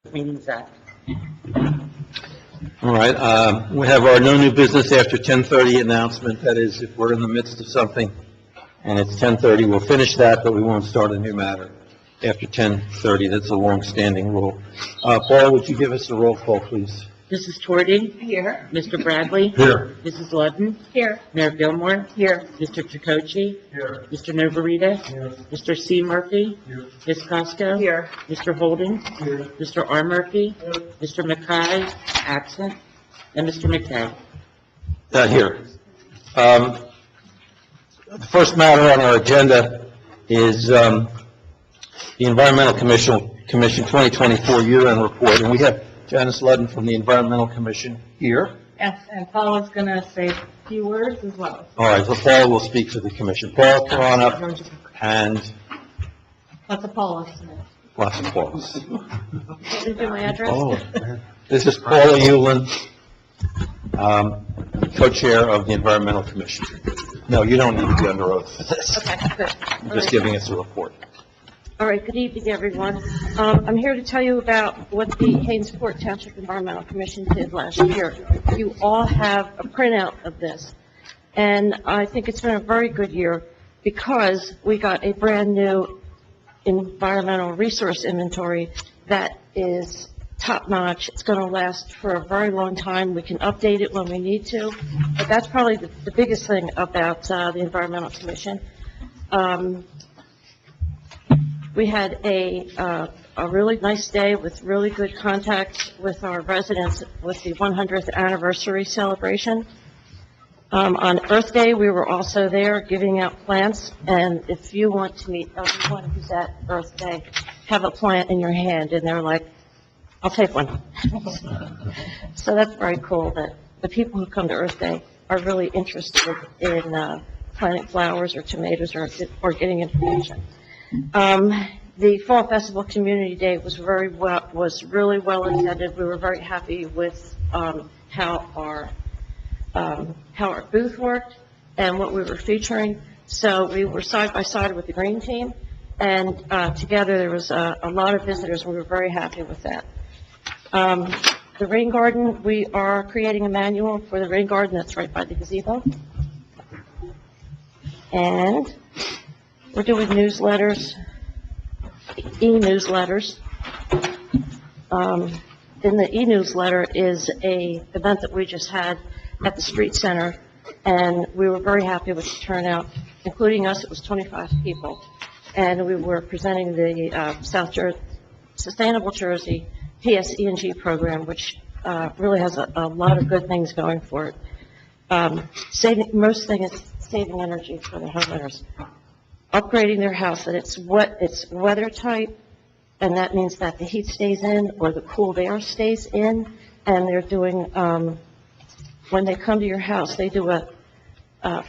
Meetings Act. All right, we have our no new business after 10:30 announcement. That is, if we're in the midst of something and it's 10:30, we'll finish that, but we won't start a new matter after 10:30. That's a long-standing rule. Paul, would you give us a roll call, please? Mrs. Tording? Here. Mr. Bradley? Here. Mrs. Ludden? Here. Mayor Gilmore? Here. Mr. Chakotchi? Here. Mr. Novarita? Here. Mr. C. Murphy? Here. Ms. Costo? Here. Mr. Holden? Here. Mr. R. Murphy? Here. Mr. McKay? Absent. And Mr. McKay? Here. The first matter on our agenda is the Environmental Commission 2024 year-end report, and we have Janice Ludden from the Environmental Commission here. Yes, and Paul is going to say a few words as well. All right, so Paul will speak for the commission. Paul, come on up, and Lots of Paul. lots of applause. Did you do my address? Oh, this is Paula Hewlin, co-chair of the Environmental Commission. No, you don't need to be under oath for this. Okay, good. I'm just giving us a report. All right, good evening, everyone. I'm here to tell you about what the Hainesport Township Environmental Commission did last year. You all have a printout of this, and I think it's been a very good year because we got a brand-new environmental resource inventory that is top-notch. It's going to last for a very long time. We can update it when we need to, but that's probably the biggest thing about the Environmental Commission. We had a really nice day with really good contact with our residents with the 100th anniversary celebration. On Earth Day, we were also there giving out plants, and if you want to meet everyone who's at Earth Day, have a plant in your hand, and they're like, I'll take one. So that's very cool that the people who come to Earth Day are really interested in planting flowers or tomatoes or getting information. The Fall Festival Community Day was really well attended. We were very happy with how our booth worked and what we were featuring. So we were side by side with the green team, and together there was a lot of visitors. We were very happy with that. The rain garden, we are creating a manual for the rain garden that's right by the gazebo. And we're doing newsletters, e-newsletters. In the e-newsletter is a event that we just had at the street center, and we were very happy with the turnout, including us. It was 25 people, and we were presenting the Sustainable Jersey PSE&G program, which really has a lot of good things going for it. Most thing is saving energy for the homeowners. Upgrading their house, that it's weather tight, and that means that the heat stays in or the cool air stays in, and they're doing, when they come to your house, they do a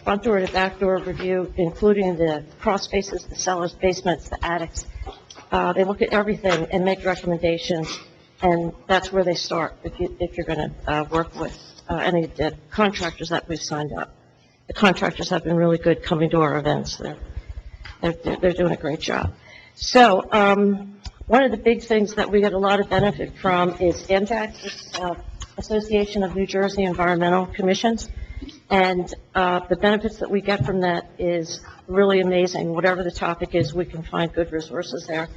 front door to back door review, including the crawl spaces, the cellars, basements, the attics. They look at everything and make recommendations, and that's where they start if you're going to work with any of the contractors that we've signed up. The contractors have been really good coming to our events. They're doing a great job. So one of the big things that we get a lot of benefit from is ANJAC, Association of New Jersey Environmental Commissions, and the benefits that we get from that is really amazing. Whatever the topic is, we can find good resources there.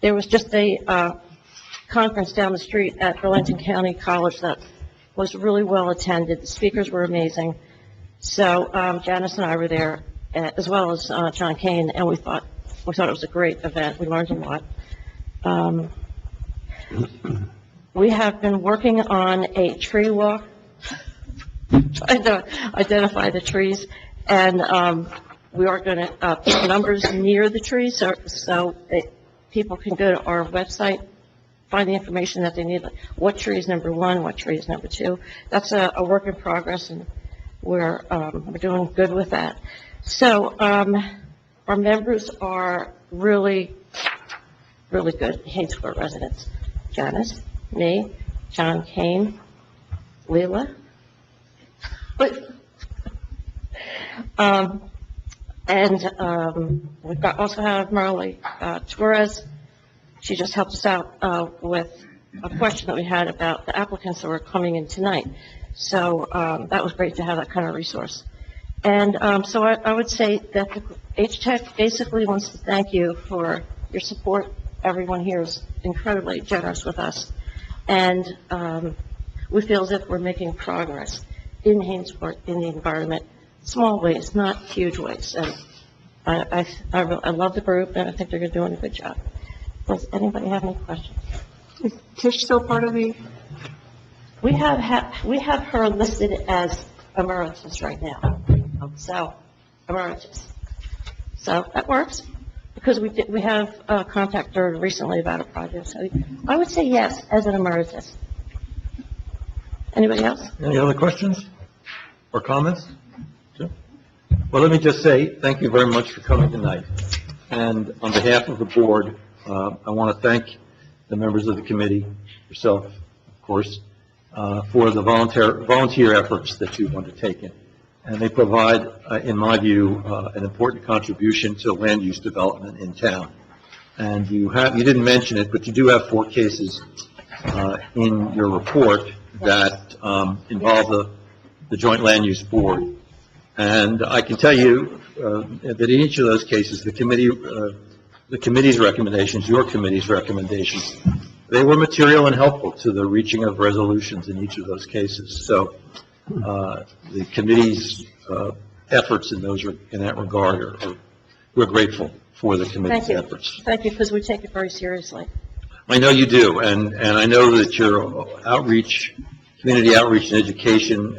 There was just a conference down the street at Burlington County College that was really well attended. The speakers were amazing. So Janice and I were there, as well as John Kane, and we thought it was a great event. We learned a lot. We have been working on a tree walk, trying to identify the trees, and we are going to put numbers near the trees so people can go to our website, find the information that they need, like what tree is number 1, what tree is number 2. That's a work in progress, and we're doing good with that. So our members are really, really good Hainesport residents. Janice, me, John Kane, Leila. And we also have Marley Torres. She just helped us out with a question that we had about the applicants that were coming in tonight. So that was great to have that kind of resource. And so I would say that the H-Tech basically wants to thank you for your support. Everyone here is incredibly generous with us. And we feel as if we're making progress in Hainesport, in the environment, small ways, not huge ways. And I love the group, and I think they're doing a good job. Does anybody have any questions? Is Tish still part of the, We have her listed as emeritus right now. So, emeritus. So that works, because we have contacted her recently about a project. So I would say yes, as an emeritus. Anybody else? Any other questions or comments? Sure. Well, let me just say thank you very much for coming tonight. And on behalf of the board, I want to thank the members of the committee, yourself, of course, for the volunteer efforts that you've undertaken. And they provide, in my view, an important contribution to land use development in town. And you didn't mention it, but you do have 4 cases in your report that involve the Joint Land Use Board. And I can tell you that in each of those cases, the committee's recommendations, your committee's recommendations, they were material and helpful to the reaching of resolutions in each of those cases. So the committee's efforts in that regard we're grateful for the committee's efforts. Thank you, because we take it very seriously. I know you do, and I know that your community outreach and education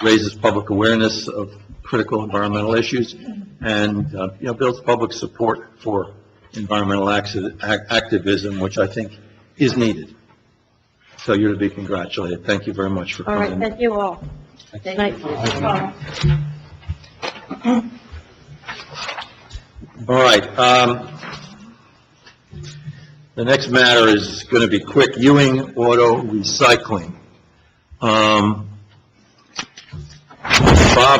raises public awareness of critical environmental issues and builds public support for environmental activism, which I think is needed. So you're to be congratulated. Thank you very much for All coming. right, thank you all. Good night. All right. The next matter is going to be quick. Ewing Auto Recycling. Bob,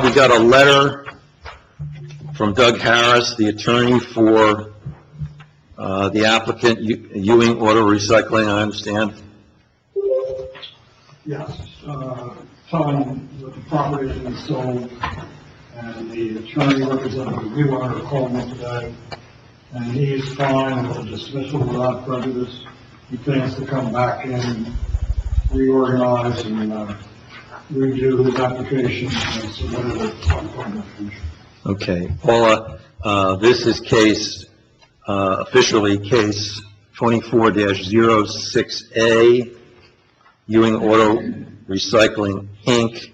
we got a letter from Doug Harris, the attorney for the applicant, Ewing Auto Recycling, I understand. Yes, telling that the property has been sold, and the attorney representing the new owner called me today, and he is fine with the dismissal without prejudice. He plans to come back in, reorganize, and redo his application and submit it on publication. Okay, Paula, this is officially case 24-06A, Ewing Auto Recycling, Inc.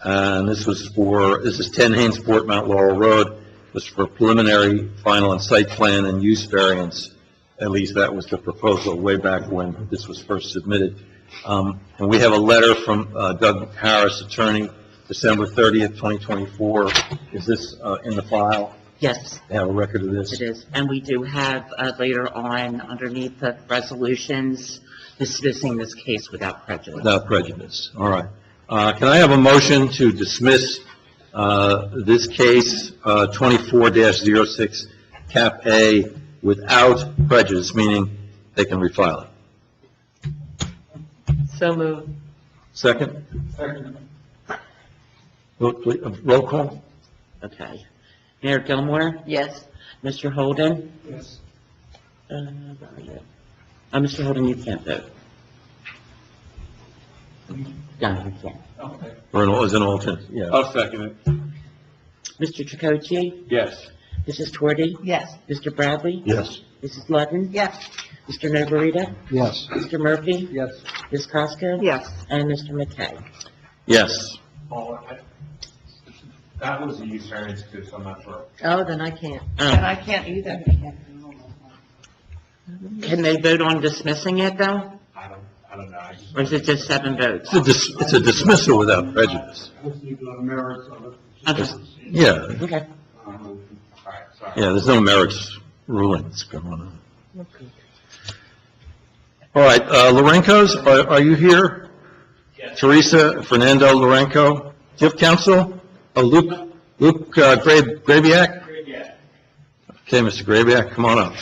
And this is 10 Hainesport, Mount Laurel Road. This was for preliminary, final, and site plan and use variance. At least that was the proposal way back when this was first submitted. And we have a letter from Doug Harris, attorney, December 30th, 2024. Is this in the file? Yes, They have a record of this? it is. And we do have later on, underneath the resolutions, dismissing this case without prejudice. Without prejudice. All right. Can I have a motion to dismiss this case, 24-06, Cap A, without prejudice, meaning they can refile it? So moved. Second? Second. Roll call? Okay. Mayor Gilmore? Yes. Mr. Holden? Yes. Mr. Holden, you can't vote. No, you can't. Okay. Or as an alternate, yeah. I'll second it. Mr. Chakotay? Yes. Mrs. Twardy? Yes. Mr. Bradley? Yes. Mrs. Ludden? Yes. Mr. Novarita? Yes. Mr. Murphy? Yes. Ms. Costco? Yes. And Mr. McKay? Yes. That was a use variance too, so I'm not sure. Oh, then I can't. And I can't either. Can they vote on dismissing it, though? I don't know. I just- Or is it just 7 votes? It's a dismissal without prejudice. I just need the merits of it. Okay. Yeah, Okay. All right, sorry. yeah, there's no merits rulings going on. All right, Lorenco's, are you here? Yes. Teresa, Fernando, Lorenco, do you have counsel? Luke Grabiak? Yeah. Okay, Mr. Grabiak, come on up.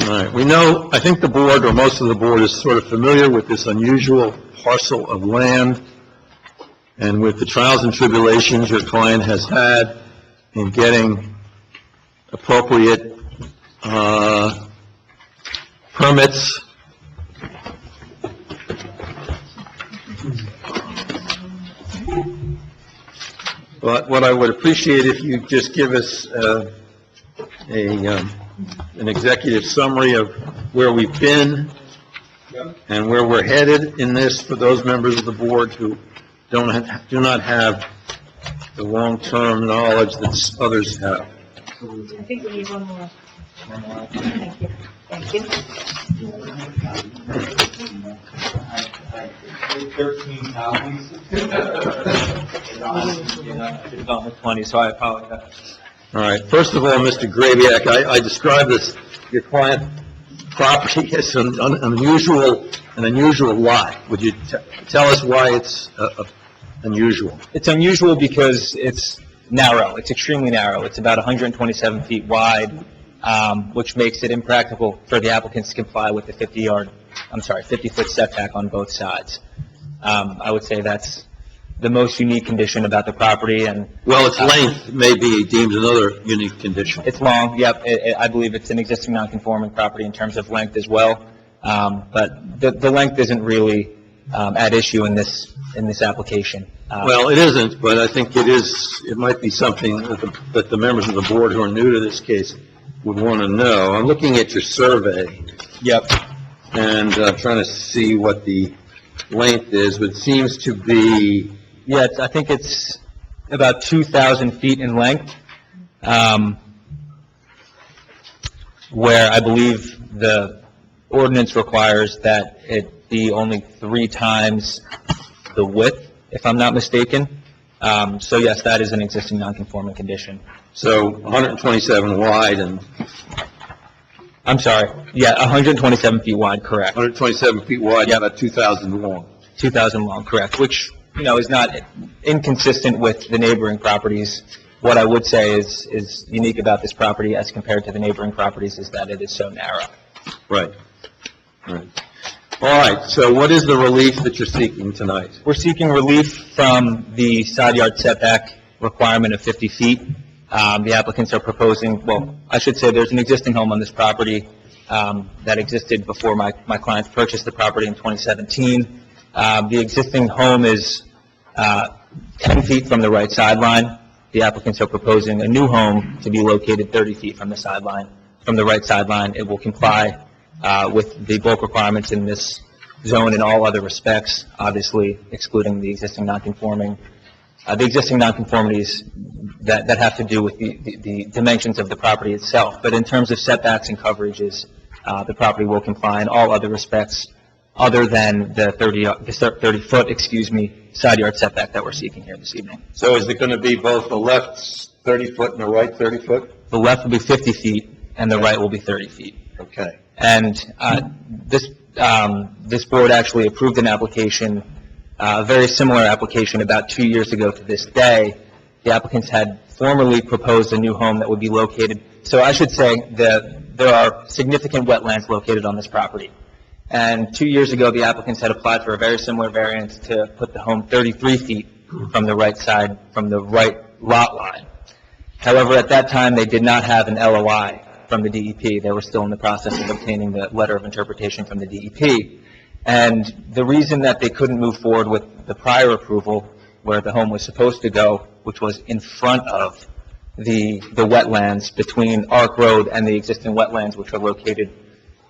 All right, we know, I think the board, or most of the board, is sort of familiar with this unusual parcel of land and with the trials and tribulations your client has had in getting appropriate permits. But what I would appreciate if you just give us an executive summary of where we've been and where we're headed in this for those members of the board who do not have the long-term knowledge that others have. I think we need one more. Thank you. Thank you. 13 copies. It's on the 20, so I apologize. All right, first of all, Mr. Graviak, I described this, your client property as an unusual lot. Would you tell us why it's unusual? It's unusual because it's narrow. It's extremely narrow. It's about 127 feet wide, which makes it impractical for the applicants to comply with the 50-foot setback on both sides. I would say that's the most unique condition about the property, and... Well, its length may be deemed another unique condition. It's long, yep. I believe it's an existing non-conforming property in terms of length as well. But the length isn't really at issue in this application. Well, it isn't, but I think it might be something that the members of the board who are new to this case would want to know. I'm looking at your survey. Yep. And trying to see what the length is, but it seems to be... Yeah, I think it's about 2,000 feet in length, where I believe the ordinance requires that it be only 3 times the width, if I'm not mistaken. So yes, that is an existing non-conforming condition. So 127 wide and... I'm sorry, yeah, 127 feet wide, correct. 127 feet wide, yeah, about 2,000 long. 2,000 long, correct, which, is not inconsistent with the neighboring properties. What I would say is unique about this property as compared to the neighboring properties is that it is so narrow. Right. Right. All right, so what is the relief that you're seeking tonight? We're seeking relief from the side yard setback requirement of 50 feet. The applicants are proposing, well, I should say there's an existing home on this property that existed before my clients purchased the property in 2017. The existing home is 10 feet from the right sideline. The applicants are proposing a new home to be located 30 feet from the sideline. From the right sideline, it will comply with the bulk requirements in this zone in all other respects, obviously excluding the existing non-conforming. The existing nonconformities that have to do with the dimensions of the property itself. But in terms of setbacks and coverages, the property will comply in all other respects other than the 30-foot, side yard setback that we're seeking here this evening. So is it going to be both the left 30-foot and the right 30-foot? The left will be 50 feet and the right will be 30 feet. Okay. And this board actually approved an application, a very similar application about 2 years ago to this day. The applicants had formerly proposed a new home that would be located. So I should say that there are significant wetlands located on this property. And 2 years ago, the applicants had applied for a very similar variance to put the home 33 feet from the right side, from the right lot line. However, at that time, they did not have an LOI from the DEP. They were still in the process of obtaining the letter of interpretation from the DEP. And the reason that they couldn't move forward with the prior approval, where the home was supposed to go, which was in front of the wetlands between Ark Road and the existing wetlands, which are located,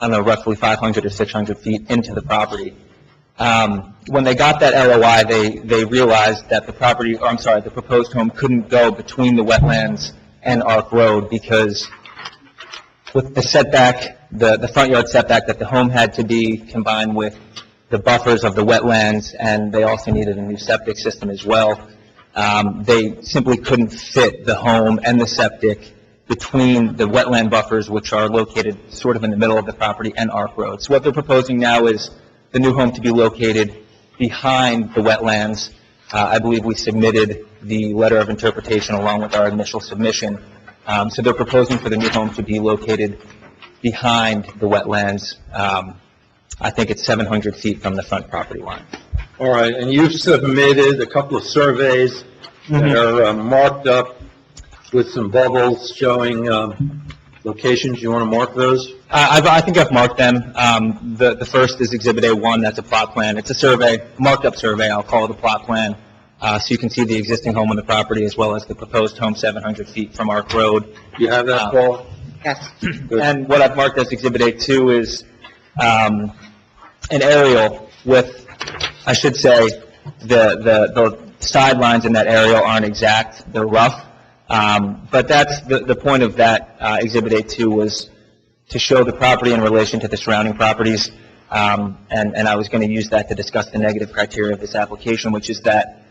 I don't know, roughly 500 or 600 feet into the property. When they got that LOI, they realized that the proposed home couldn't go between the wetlands and Ark Road because with the setback, the front yard setback that the home had to be combined with the buffers of the wetlands, and they also needed a new septic system as well. They simply couldn't fit the home and the septic between the wetland buffers, which are located sort of in the middle of the property, and Ark Road. So what they're proposing now is the new home to be located behind the wetlands. I believe we submitted the letter of interpretation along with our initial submission. So they're proposing for the new home to be located behind the wetlands. I think it's 700 feet from the front property line. All right, and you've submitted a couple of surveys that are marked up with some bubbles showing locations. You want to mark those? I think I've marked them. The first is Exhibit A1, that's a plot plan. It's a survey, marked up survey, I'll call it a plot plan. So you can see the existing home on the property as well as the proposed home 700 feet from Arc Road. You have that, Paul? Yes. And what I've marked as Exhibit A2 is an aerial with, I should say, the sidelines in that aerial aren't exact, they're rough. But that's the point of that Exhibit A2 was to show the property in relation to the surrounding properties. And I was going to use that to discuss the negative criteria of this application, which is that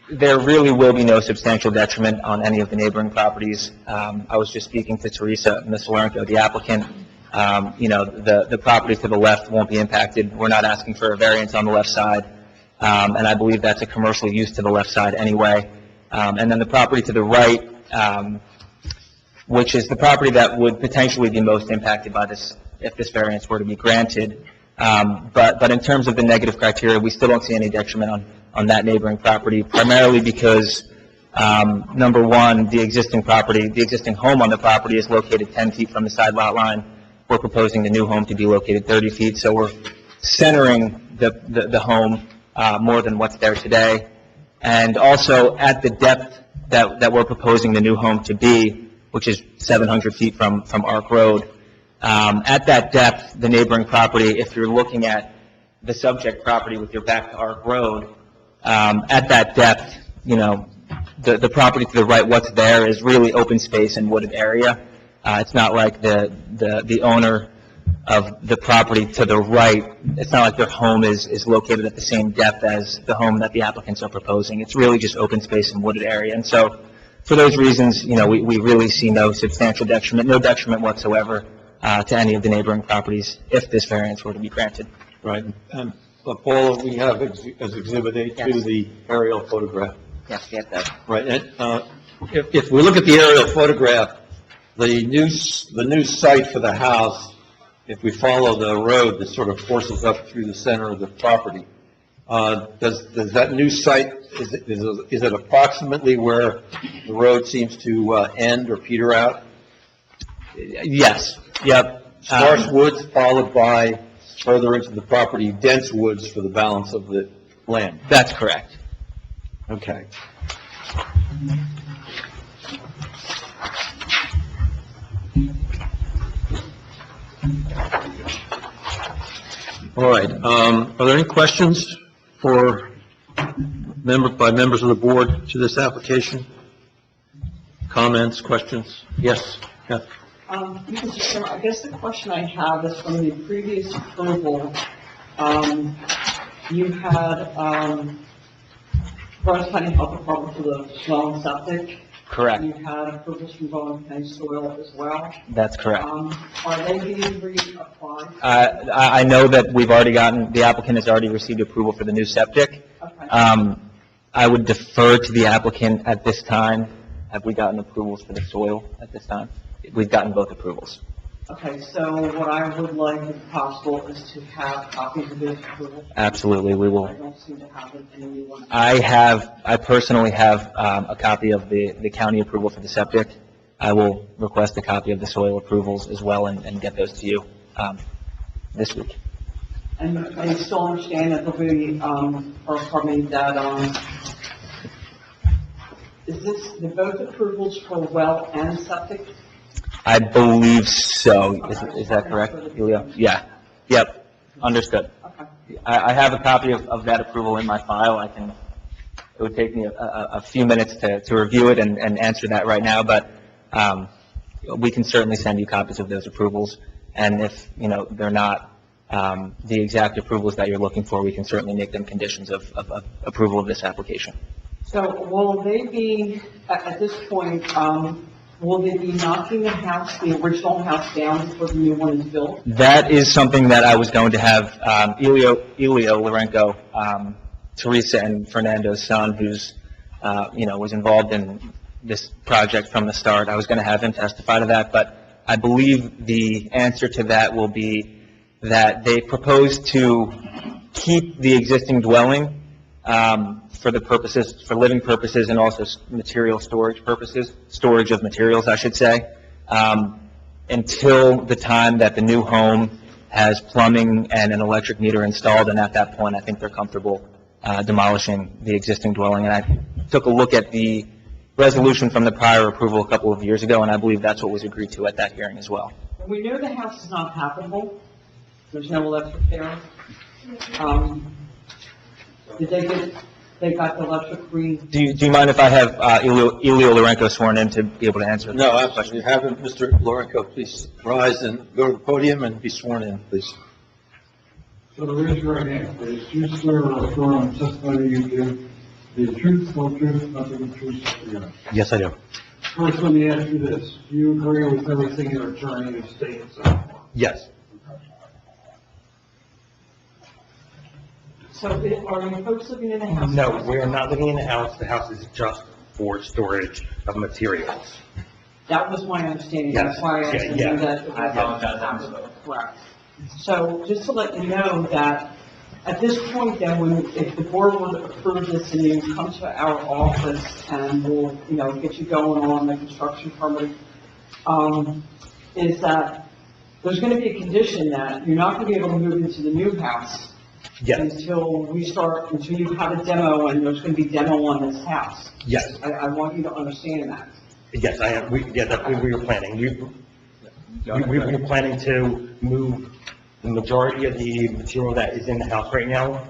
there really will be no substantial detriment on any of the neighboring properties. I was just speaking to Teresa, Ms. Lorenko, the applicant. The property to the left won't be impacted. We're not asking for a variance on the left side. And I believe that's a commercial use to the left side anyway. And then the property to the right, which is the property that would potentially be most impacted by this, if this variance were to be granted. But in terms of the negative criteria, we still don't see any detriment on that neighboring property, primarily because, number one, the existing home on the property is located 10 feet from the side lot line. We're proposing the new home to be located 30 feet, so we're centering the home more than what's there today. And also at the depth that we're proposing the new home to be, which is 700 feet from Arc Road, at that depth, the neighboring property, if you're looking at the subject property with your back to Arc Road, at that depth, the property to the right, what's there is really open space and wooded area. It's not like the owner of the property to the right, it's not like their home is located at the same depth as the home that the applicants are proposing. It's really just open space and wooded area. And so for those reasons, we really see no substantial detriment, no detriment whatsoever to any of the neighboring properties if this variance were to be granted. Right. And Paul, we have as Exhibit A2 Yes. the aerial photograph. Yes, we have that. Right. And if we look at the aerial photograph, the new site for the house, if we follow the road that sort of forces up through the center of the property, does that new site, is it approximately where the road seems to end or peter out? Yes. Yep. Sparse woods followed by further into the property, dense woods for the balance of the land. That's correct. Okay. All right, are there any questions by members of the board to this application? Comments, questions? Yes, Kath? Mr. Chairman, I guess the question I have is from the previous approval, you had, Burns County Health Department for the well and septic. Correct. You had approvals from Bowen County Soil as well. That's correct. Are they being reapplied? I know that the applicant has already received approval for the new septic. Okay. I would defer to the applicant at this time. Have we gotten approvals for the soil at this time? We've gotten both approvals. Okay, so what I would like, if possible, is to have copies of those approvals. Absolutely, we I will. don't seem to have it in anyone. I personally have a copy of the county approval for the septic. I will request a copy of the soil approvals as well and get those to you this week. And I still understand that there'll be, is this the both approvals for well and septic? I believe so. Is that correct, Julio? Yeah. Yep. Understood. Okay. I have a copy of that approval in my file. It would take me a few minutes to review it and answer that right now, but we can certainly send you copies of those approvals. And if, they're not the exact approvals that you're looking for, we can certainly make them conditions of approval of this application. So will they be, at this point, will they be knocking the original house down before the new one is built? That is something that I was going to have Elio Lorenko, Teresa and Fernando's son, who's, was involved in this project from the start. I was going to have him testify to that, but I believe the answer to that will be that they propose to keep the existing dwelling for the purposes, for living purposes and also material storage purposes, storage of materials, I should say, until the time that the new home has plumbing and an electric meter installed, and at that point, I think they're comfortable demolishing the existing dwelling. And I took a look at the resolution from the prior approval a couple of years ago, and I believe that's what was agreed to at that hearing as well. We know the house is not habitable. There's no electric there. Did they got the electric green? Do you mind if I have Elio Lorenco sworn in to be able to answer? No, absolutely. Have him, Mr. Lorenco, please rise and go to the podium and be sworn in, please. So raise your right hand, please. Do you swear or affirm testimony you give the truth, whole truth, nothing but truth, so help you God? Yes, I do. First, let me ask you this. Do you agree with everything your attorney has stated so far? Yes. So are you folks living in the house? No, we are not living in the house. The house is just for storage of materials. That was my understanding. Yes. That's why I asked you Yeah. that. I apologize. Correct. So just to let you know that at this point then, if the board would approve this and you come to our office and we'll, get you going on the construction permit, is that there's going to be a condition that you're not going to be able to move into the new house Yes, until you have a demo and there's going to be demo on this house. yes, I want you to understand that. yes, I am, that's what we were planning. We were planning to move the majority of the material that is in the house right now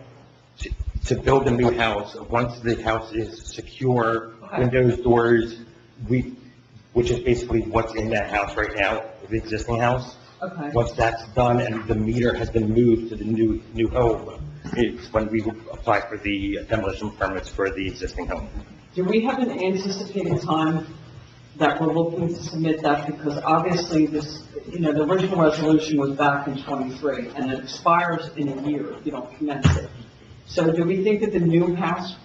to build a new house. Once the house is secure, Okay. windows, doors, which is basically what's in that house right now, the existing house. Okay. Once that's done and the meter has been moved to the new home, it's when we will apply for the demolition permits for the existing home. Do we have an anticipated time that we're looking to submit that? Because obviously this, the original resolution was back in '23, and it expires in a year if you don't commence it. So do we think that the new house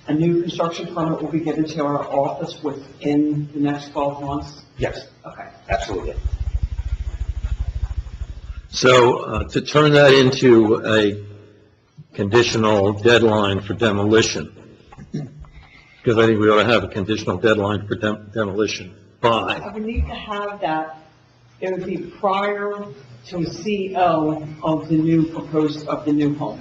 a new construction permit will be given to our office within the next 12 months? Yes, Okay. absolutely. So, to turn that into a conditional deadline for demolition, because I think we ought to have a conditional deadline for demolition by, I would need to have that, it would be prior to a CO of the new home.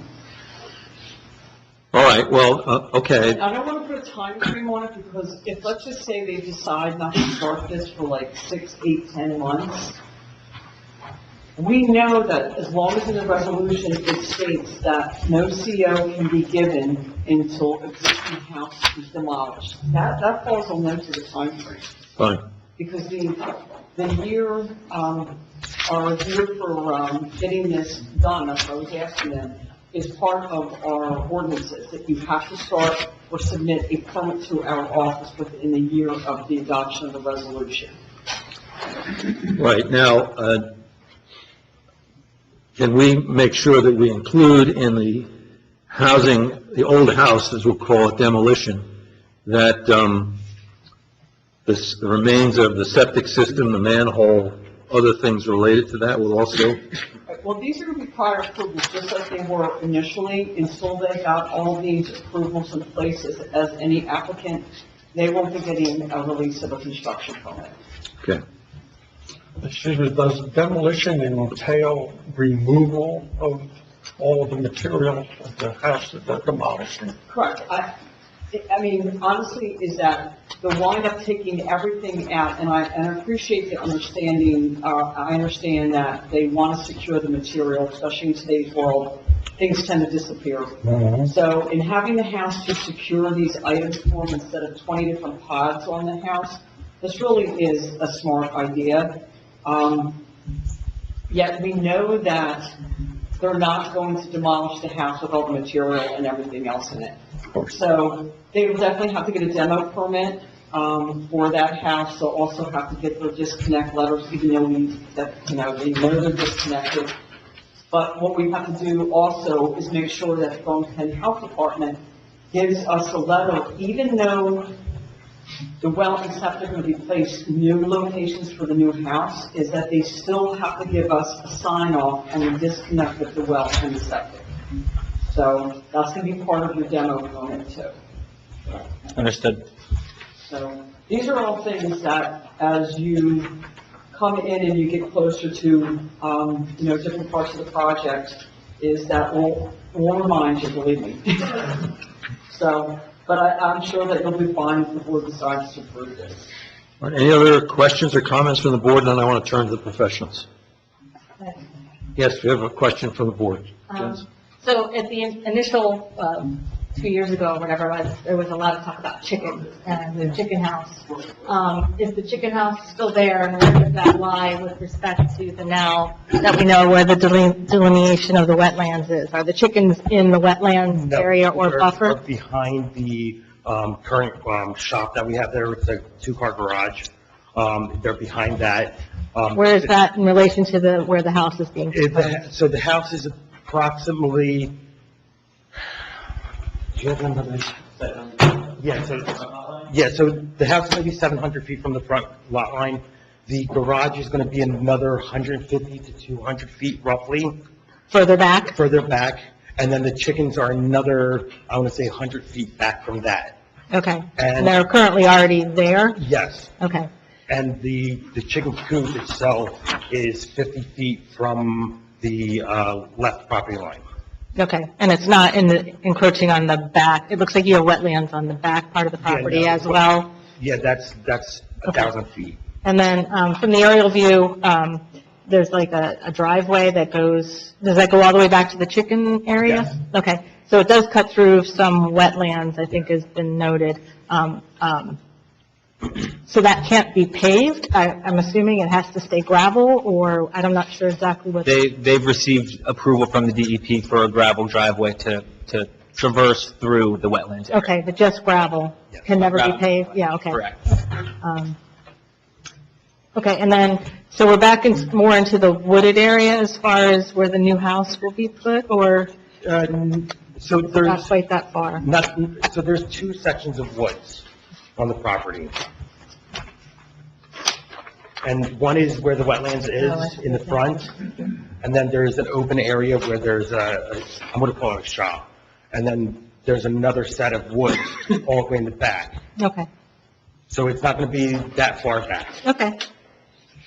all right, well, okay, I don't want to put a time frame on it because if, let's just say they decide not to start this for like 6, 8, 10 months, we know that as long as in the resolution it states that no CO can be given until existing house is demolished. That falls on them to the time frame. fine. Because the year, our year for, getting this done, that's what I was asking them, is part of our ordinances, that you have to start or submit a permit to our office within a year of the adoption of the resolution. Right, now, can we make sure that we include in the housing, the old house, as we'll call it, demolition, that the remains of the septic system, the manhole, other things related to that will also, Well, these are going to be prior approvals, just like they were initially, until they got all these approvals in place as any applicant, they won't be getting a release of a construction permit. okay. Excuse me, does demolition entail removal of all of the material of the house that they're demolishing? Correct. I mean, honestly, is that the wind up taking everything out, and I appreciate the understanding, I understand that they want to secure the material, especially in today's world, things tend to disappear. So in having the house to secure these items for them instead of 20 different pods on the house, this really is a smart idea. Yet we know that they're not going to demolish the house with all the material and everything else in it. So they will definitely have to get a demo permit, for that house. They'll also have to get their disconnect letters, even though they know they're disconnected. But what we have to do also is make sure that the Burlington Health Department gives us a letter, even though the well and septic are going to be placed new locations for the new house, is that they still have to give us a sign off and a disconnect with the well and the septic. So that's going to be part of your demo permit too. Understood. So these are all things that as you come in and you get closer to, different parts of the project, is that we'll remind you, believe me. So, but I'm sure that you'll be fine if the board decides to approve this. All right, any other questions or comments from the board? Then I want to turn to the professionals. Yes, we have a question from the board. So at the initial, 2 years ago or whatever it was, there was a lot of talk about chickens and the chicken house. Is the chicken house still there, and where does that lie with respect to the now that we know where the delineation of the wetlands is? Are the chickens in the wetlands area or They're buffer? behind the current shop that we have there. It's a two-car garage. They're behind that. Where is that in relation to where the house is being proposed? So the house is approximately, do you have another? So the house is going to be 700 feet from the front lot line. The garage is going to be another 150 to 200 feet roughly Further back? further back. And then the chickens are another, I want to say 100 feet back from that. Okay. And- And they're currently already there? Yes. Okay. And the chicken coop itself is 50 feet from the left property line. Okay, and it's not encroaching on the back, it looks like you have wetlands on the back part of the property no. as well? Yeah, that's 1,000 feet. And then, from the aerial view, there's like a driveway that goes, does that go all the way back to the chicken area? Yes. Okay, so it does cut through some wetlands, I think has been noted. So that can't be paved? I'm assuming it has to stay gravel, or I'm not sure exactly what... They've received approval from the DEP for a gravel driveway to traverse through the wetlands. Okay, but just gravel Yes. can never be Gravel. paved? Yeah, okay. Correct. Okay, and then, so we're back more into the wooded area as far as where the new house will be put, or So not there's quite that far? so there's two sections of woods on the property. And one is where the wetlands is in the front, and then there's an open area where there's I'm going to call it a shop. And then there's another set of woods all the way in the back. Okay, So it's not going to be that far back. okay.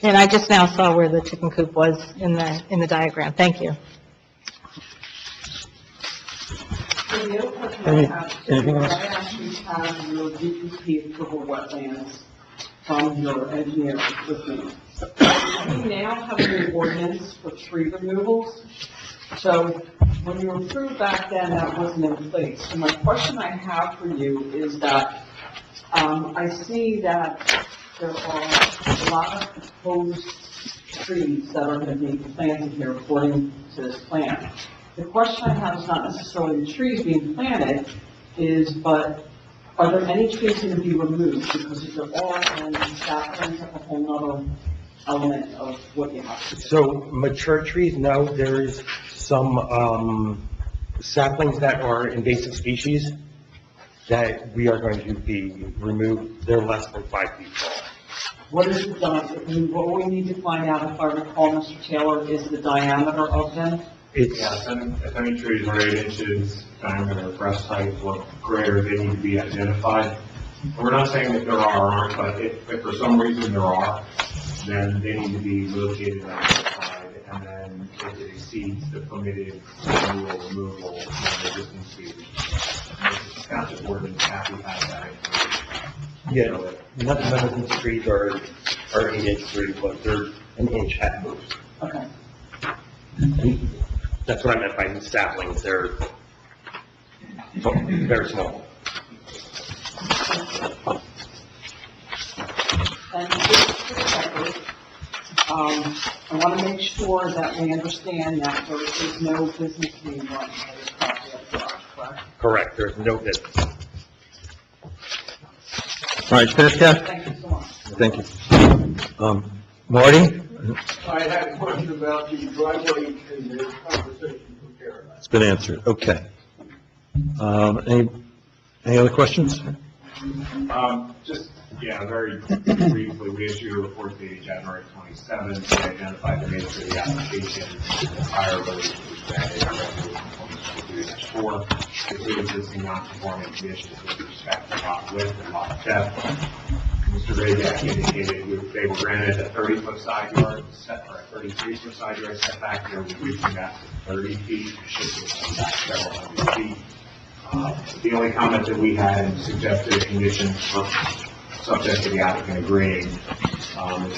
And I just now saw where the chicken coop was in the diagram. Thank you. So the other question I have, Anything else? I actually have your DEP approval wetlands from your engineer with me. We now have a new ordinance for tree removals. So when you were approved back then, that wasn't in place. So my question I have for you is that, I see that there are a lot of proposed trees that are going to be planted here according to this plan. The question I have is not necessarily the trees being planted, but are there any trees going to be removed? Because if there are, then that brings up a whole other element of what you have to do. So mature trees, no, there's some saplings that are invasive species that we are going to be removed. They're less than 5 feet tall. What is the what we need to find out, if I recall, Mr. Taylor, is the diameter of them? It's, Yes, and if any trees are 8 inches diameter, breast height, or greater, they need to be identified. And we're not saying that there are or aren't, but if for some reason there are, then they need to be located and identified, and then if it exceeds the permitted annual removal of the existing species. The township ordinance happy has that information. yeah, none of these trees are 8-inch trees, but they're an inch at most. Okay. And that's what I meant by saplings, they're very small. And just for the record, I want to make sure that we understand that there is no business being run by this property at the garage, correct? Correct, there's no business. All right, finish, Jeff? Thank you so much. Thank you. Marty? I had a question about the driveway and the conversation with Karen. It's been answered, okay. Any other questions? Just, yeah, very briefly, we issued a report dated January 27th. We identified the nature of the application, the prior release was granted on resolution 2023-4, including existing non-conforming conditions with respect to lot width and lot depth. Mr. Razak indicated they were granted a 30-foot side yard, or a 33-foot side yard setback. They were reducing that to 30 feet, shifting it back several hundred feet. The only comment that we had and suggested a condition for subject to the applicant agreeing, as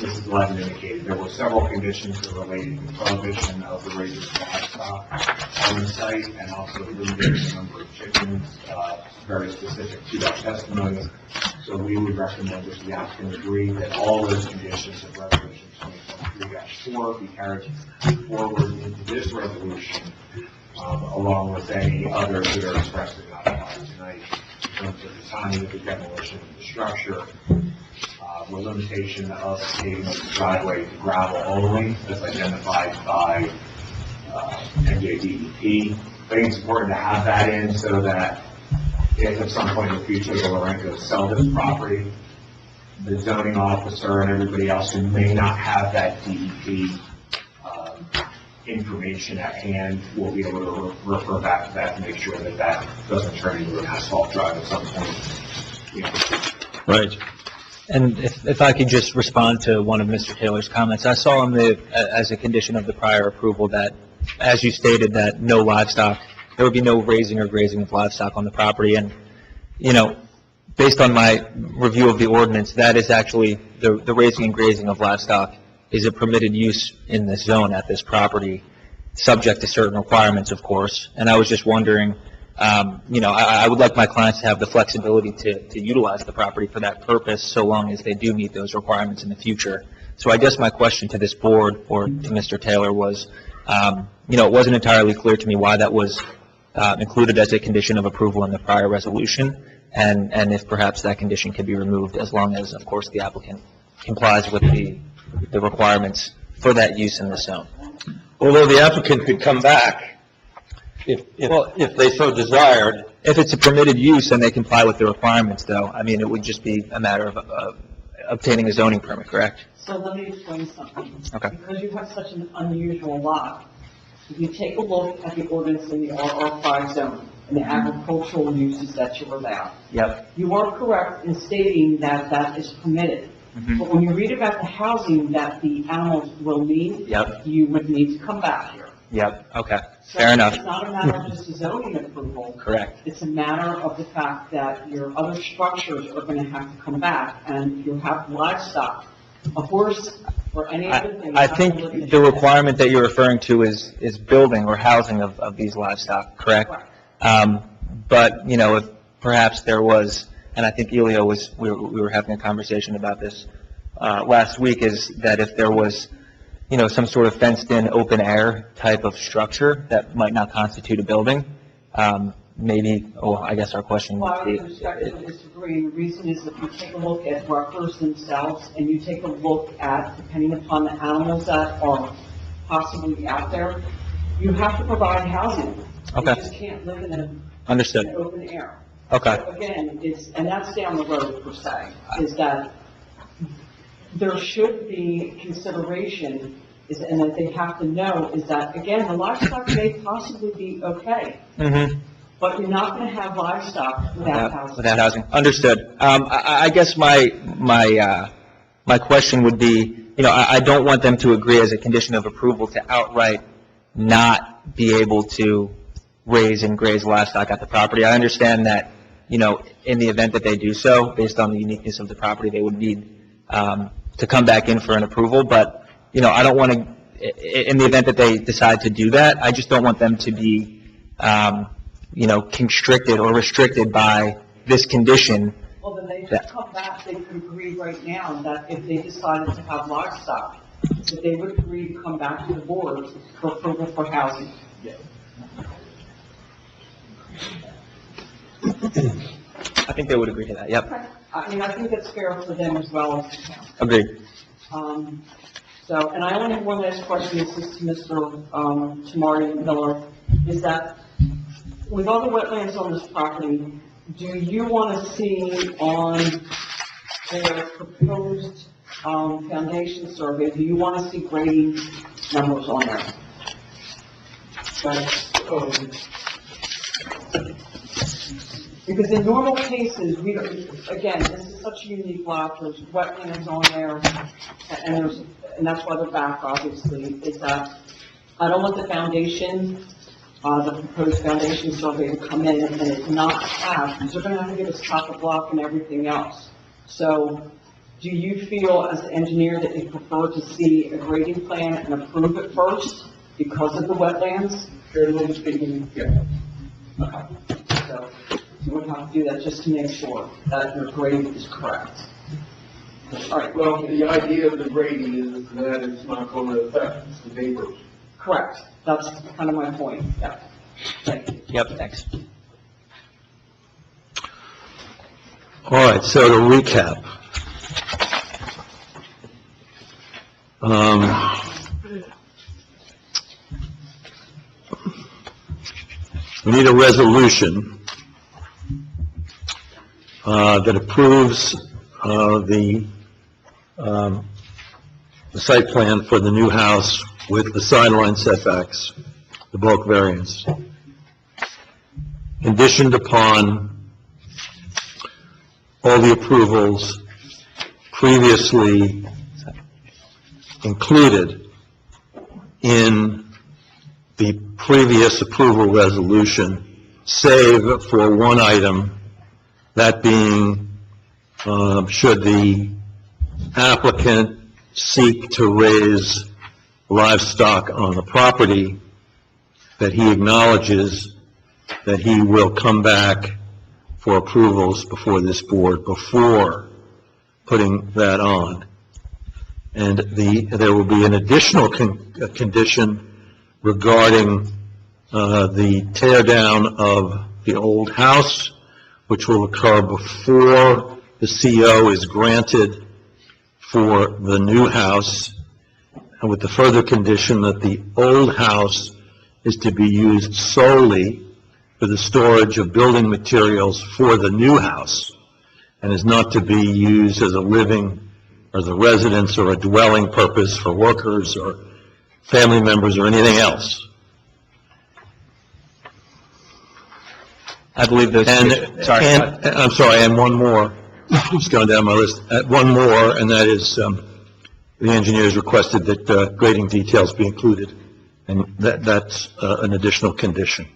Mrs. Levin indicated, there were several conditions that related to prohibition of the raising of livestock on the site and also limiting the number of chickens, very specific to that testimony. So we would recommend that the applicant agree that all those conditions of resolution 2023-4 be carried forward into this resolution, along with any others that are expressly not applied tonight in terms of the timing of the demolition of the structure, the limitation of paving of the driveway to gravel only, as identified by NJDEP. I think it's important to have that in so that if at some point in the future the Lorencos sell this property, the zoning officer and everybody else who may not have that DEP information at hand will be able to refer back to that to make sure that that doesn't turn into an asphalt drive at some point. You know. Right. And if I could just respond to one of Mr. Taylor's comments, I saw in the, as a condition of the prior approval that, as you stated, that no livestock, there would be no raising or grazing of livestock on the property. And, you know, based on my review of the ordinance, that is actually, the raising and grazing of livestock is a permitted use in this zone at this property, subject to certain requirements, of course. And I was just wondering, you know, I would like my clients to have the flexibility to utilize the property for that purpose, so long as they do meet those requirements in the future. So I guess my question to this board, or to Mr. Taylor, was, you know, it wasn't entirely clear to me why that was included as a condition of approval in the prior resolution, and if perhaps that condition could be removed, as long as, of course, the applicant complies with the requirements for that use in the zone. Although the applicant could come back if they so desired. If it's a permitted use and they comply with the requirements, though, I mean, it would just be a matter of obtaining a zoning permit, correct? So let me explain something. Okay. Because you have such an unusual lot, if you take a look at the ordinance in the RR5 zone and the agricultural uses that you allow, Yep. you are correct in stating that that is permitted. Mhm. But when you read about the housing that the animals will need, Yep. you would need to come back here. Yep, okay, So fair enough. It's not a matter of just a zoning approval. Correct. It's a matter of the fact that your other structures are going to have to come back, and if you have livestock, a horse or any other thing. I you have to look think at the that. requirement that you're referring to is building or housing of these livestock, correct? But, you know, if perhaps there was, and I think Elio we were having a conversation about this last week, is that if there was, you know, some sort of fenced-in, open-air type of structure that might not constitute a building, maybe, I guess our question Well, I would would be, respectfully disagree. The reason is if you take a look at workers themselves, and you take a look at, depending upon the animals that are possibly out there, you have to provide housing. Okay. You just can't live in an understood, open air. okay, So again, and that's down the road per se, is that there should be consideration, and that they have to know, is that, again, the livestock may possibly be okay, mm-hmm. but you're not going to have livestock without housing. Without housing, understood. I guess my question would be, you know, I don't want them to agree as a condition of approval to outright not be able to raise and graze livestock at the property. I understand that, you know, in the event that they do so, based on the uniqueness of the property, they would need to come back in for an approval, but, you know, I don't want to, in the event that they decide to do that, I just don't want them to be, you know, constricted or restricted by this condition. Well, then they should come back, they could agree right now that if they decided to have livestock, that they would agree to come back to the board for approval for housing. I think they would agree to that, yep. I mean, I think that's fair for them as well as the town. Agreed. So, and I only have one last question, this is to Mr. Tamari Miller, is that with all the wetlands on this property, do you want to see on their proposed, foundation survey, do you want to see grading numbers on there? Because in normal cases, we don't, again, this is such a unique lot, there's wetlands on there, and that's why they're back, obviously, is that I don't want the foundation, the proposed foundation survey to come in and it not have, because they're gonna have to give us top of block and everything else. So, do you feel as an engineer that you prefer to see a grading plan and approve it first because of the wetlands? Fairly speaking, yeah. Okay. So, you would have to do that just to make sure that your grade is correct. All right, Well, the idea of the grading is that it's not going to affect the neighbors. correct. That's kind of my point, yeah. Thank you. Yep, thanks. All right, so to recap. We need a resolution that approves the site plan for the new house with the sideline setbacks, the bulk variance, conditioned upon all the approvals previously included in the previous approval resolution, save for one item, that being, should the applicant seek to raise livestock on the property, that he acknowledges that he will come back for approvals before this board before putting that on. And there will be an additional condition regarding the tear down of the old house, which will occur before the CO is granted for the new house, and with the further condition that the old house is to be used solely for the storage of building materials for the new house, and is not to be used as a living, or as a residence, or a dwelling purpose for workers, or family members, or anything else. I believe those, sorry. I'm sorry, and one more, just going down my list, one more, and that is, the engineers requested that grading details be included, and that's an additional condition.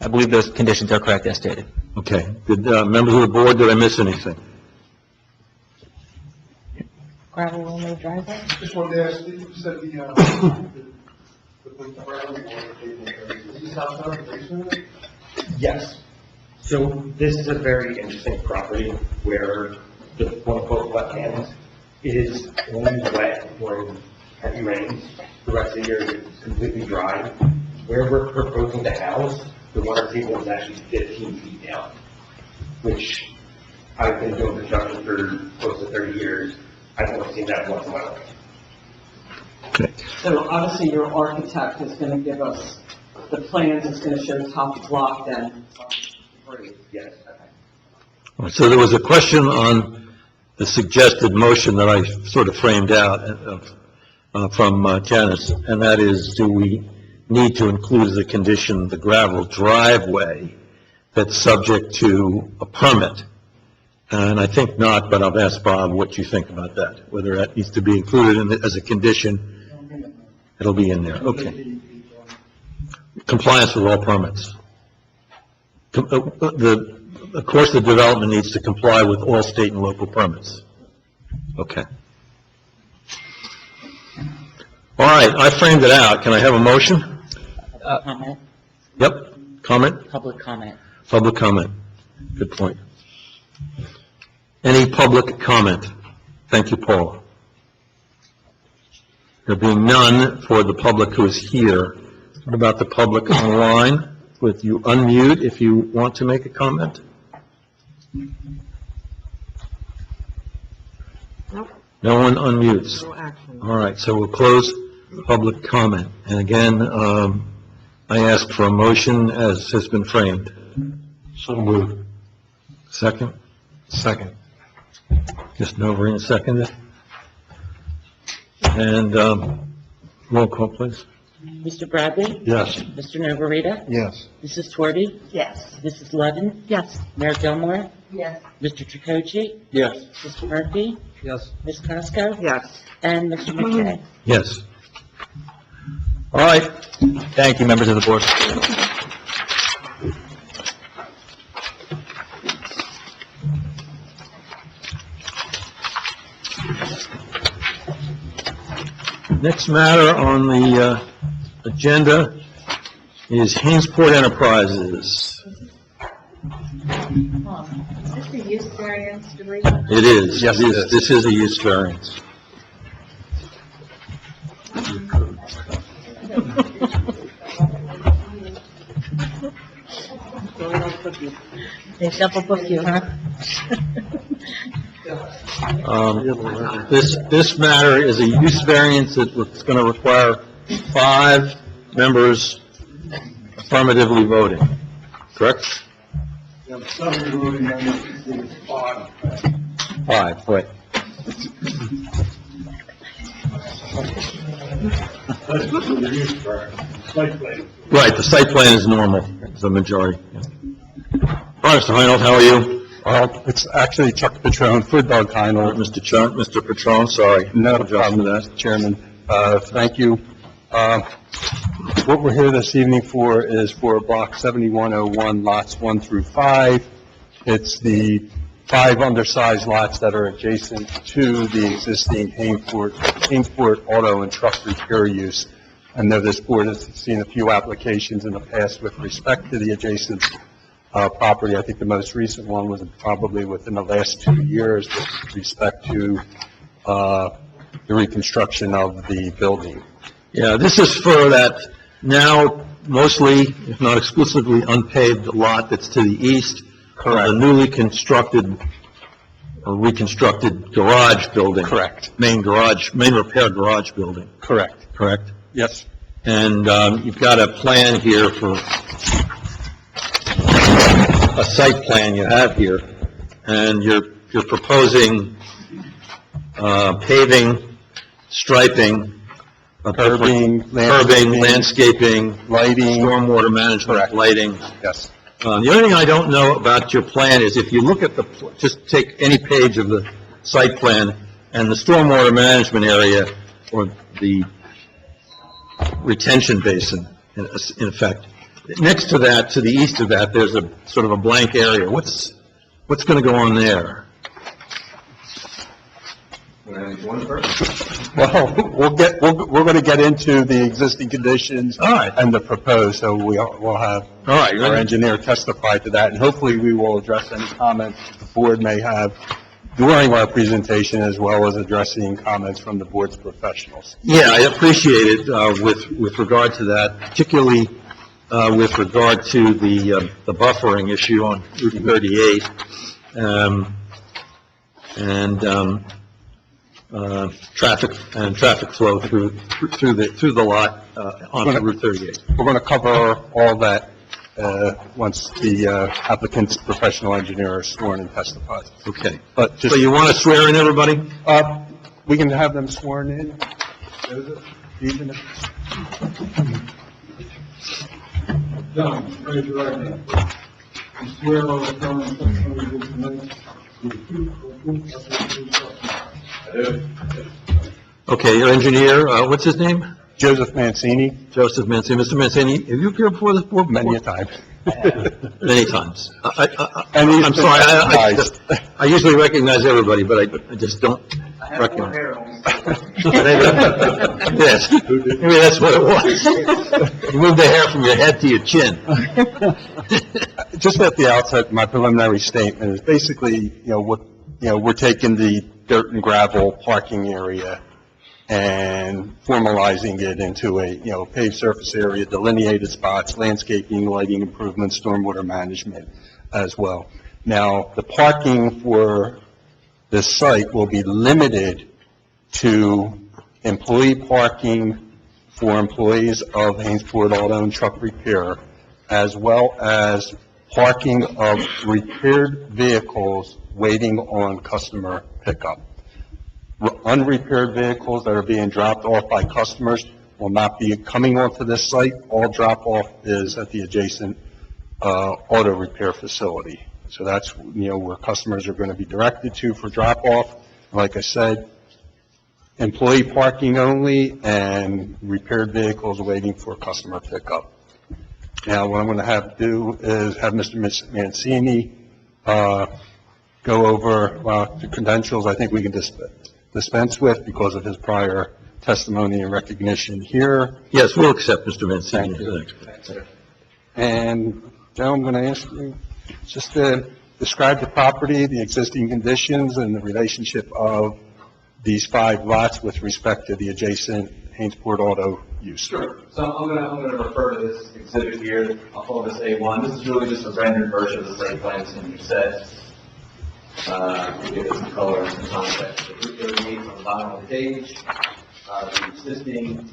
I believe those conditions are correct as stated. Okay. Did, members of the board, did I miss anything? Gravel only driveway? Just wanted to ask, you said the is this house on the basement? Yes. So this is a very interesting property where the quote-unquote wetlands is only wet when heavy rains. The rest of the year it's completely dry. Where we're proposing the house, the water table is actually 15 feet down, which I've been doing construction for close to 30 years. I've only seen that once in my life. Okay. So obviously your architect is going to give us the plans, it's going to show top of block then. Great. Yes. All right, so there was a question on the suggested motion that I sort of framed out from Janice, and that is, do we need to include as a condition the gravel driveway that's subject to a permit? And I think not, but I'll ask Bob what you think about that, whether that needs to be included as a condition. It'll be in there, okay. Compliance with all permits. Of course, the development needs to comply with all state and local permits. Okay. All right, I framed it out. Can I have a motion? Comment, Yep, comment? public comment. Public comment. Good point. Any public comment? Thank you, Paul. There being none for the public who is here, what about the public online? Would you unmute if you want to make a comment? Nope. No one unmutes. No action. All right, so we'll close public comment. And again, I ask for a motion as has been framed. So moved. Second? Second. Just Noverina seconded. And, roll call, please. Mr. Bradley? Yes. Mr. Navarita? Yes. Mrs. Twerdy? Yes. Mrs. Levin? Yes. Mayor Gilmore? Yes. Mr. Tricocci? Yes. Mr. Murphy? Yes. Ms. Casco? Yes. And Mr. McKay? Yes. All right. Thank you, members of the board. Next matter on the agenda is Hainsport Enterprises. Is this the use variance, Debris? It is. Yes, it is. This is a use variance. They double book you, huh? This matter is a use variance that's going to require 5 members affirmatively voting, correct? You have 7 voting members, it's 5. 5, right. That's for the use variance, site plan. Right, the site plan is normal, it's a majority. Yeah. All right, Mr. Heinold, how are you? Well, it's actually Chuck Petrone for Doug Heinold. Mr. Patron, sorry. No problem, Mr. Chairman. Thank you. What we're here this evening for is for Block 7101, lots 1 through 5. It's the 5 undersized lots that are adjacent to the existing Hainsport auto and truck repair use. I know this board has seen a few applications in the past with respect to the adjacent property. I think the most recent one was probably within the last 2 years with respect to the reconstruction of the building. Yeah, this is for that now mostly, if not exclusively, unpaved lot that's to the east. Correct. The newly constructed or reconstructed garage building. Correct. Main repair garage building. Correct. Correct? Yes. And you've got a plan here for, a site plan you have here, and you're proposing paving, striping, Curbing, landscaping, lighting. stormwater management, Correct. lighting. Yes. The only thing I don't know about your plan is if you look at just take any page of the site plan and the stormwater management area or the retention basin, in effect. Next to that, to the east of that, there's a sort of a blank area. What's going to go on there? Well, we're going to get into the existing conditions. All right. And the proposed, so we'll have All right. our engineer testify to that, and hopefully we will address any comments the board may have during our presentation, as well as addressing comments from the board's professionals. Yeah, I appreciate it with regard to that, particularly with regard to the buffering issue on Route 38, and traffic flow through the lot onto Route 38. We're going to cover all that once the applicant's professional engineer is sworn and testifies. Okay. But So you want to swear in everybody? we can have them sworn in. Even if John, raise your right hand. You swear or affirm testimony you give tonight is the truth, Okay, your engineer, what's his name? Joseph Mancini, Joseph Mancini. Mr. Mancini, have you appeared before this board? many a time. Many times. And he's I'm been sorry, recognized. I usually recognize everybody, but I just don't recognize. Yes, maybe that's what it was. You moved the hair from your head to your chin. Just at the outset, my preliminary statement is basically, we're taking the dirt and gravel parking area and formalizing it into a, paved surface area, delineated spots, landscaping, lighting improvements, stormwater management as well. Now, the parking for this site will be limited to employee parking for employees of Hainsport Auto and Truck Repair, as well as parking of repaired vehicles waiting on customer pickup. Unrepaired vehicles that are being dropped off by customers will not be coming onto this site. All drop-off is at the adjacent auto repair facility. So that's, where customers are going to be directed to for drop-off. Like I said, employee parking only and repaired vehicles waiting for customer pickup. Now, what I'm going to do is have Mr. Mancini go over the credentials I think we can dispense with because of his prior testimony and recognition here. Yes, we'll accept Mr. Mancini. And Joe, I'm going to ask you just to describe the property, the existing conditions, and the relationship of these 5 lots with respect to the adjacent Hainesport Auto use. Sure. So I'm gonna refer to this exhibit here. I'll call this A1. This is really just a rendered version of the site plan that's going to be set. To give it some color and some context. The 338 on the bottom of the page. The existing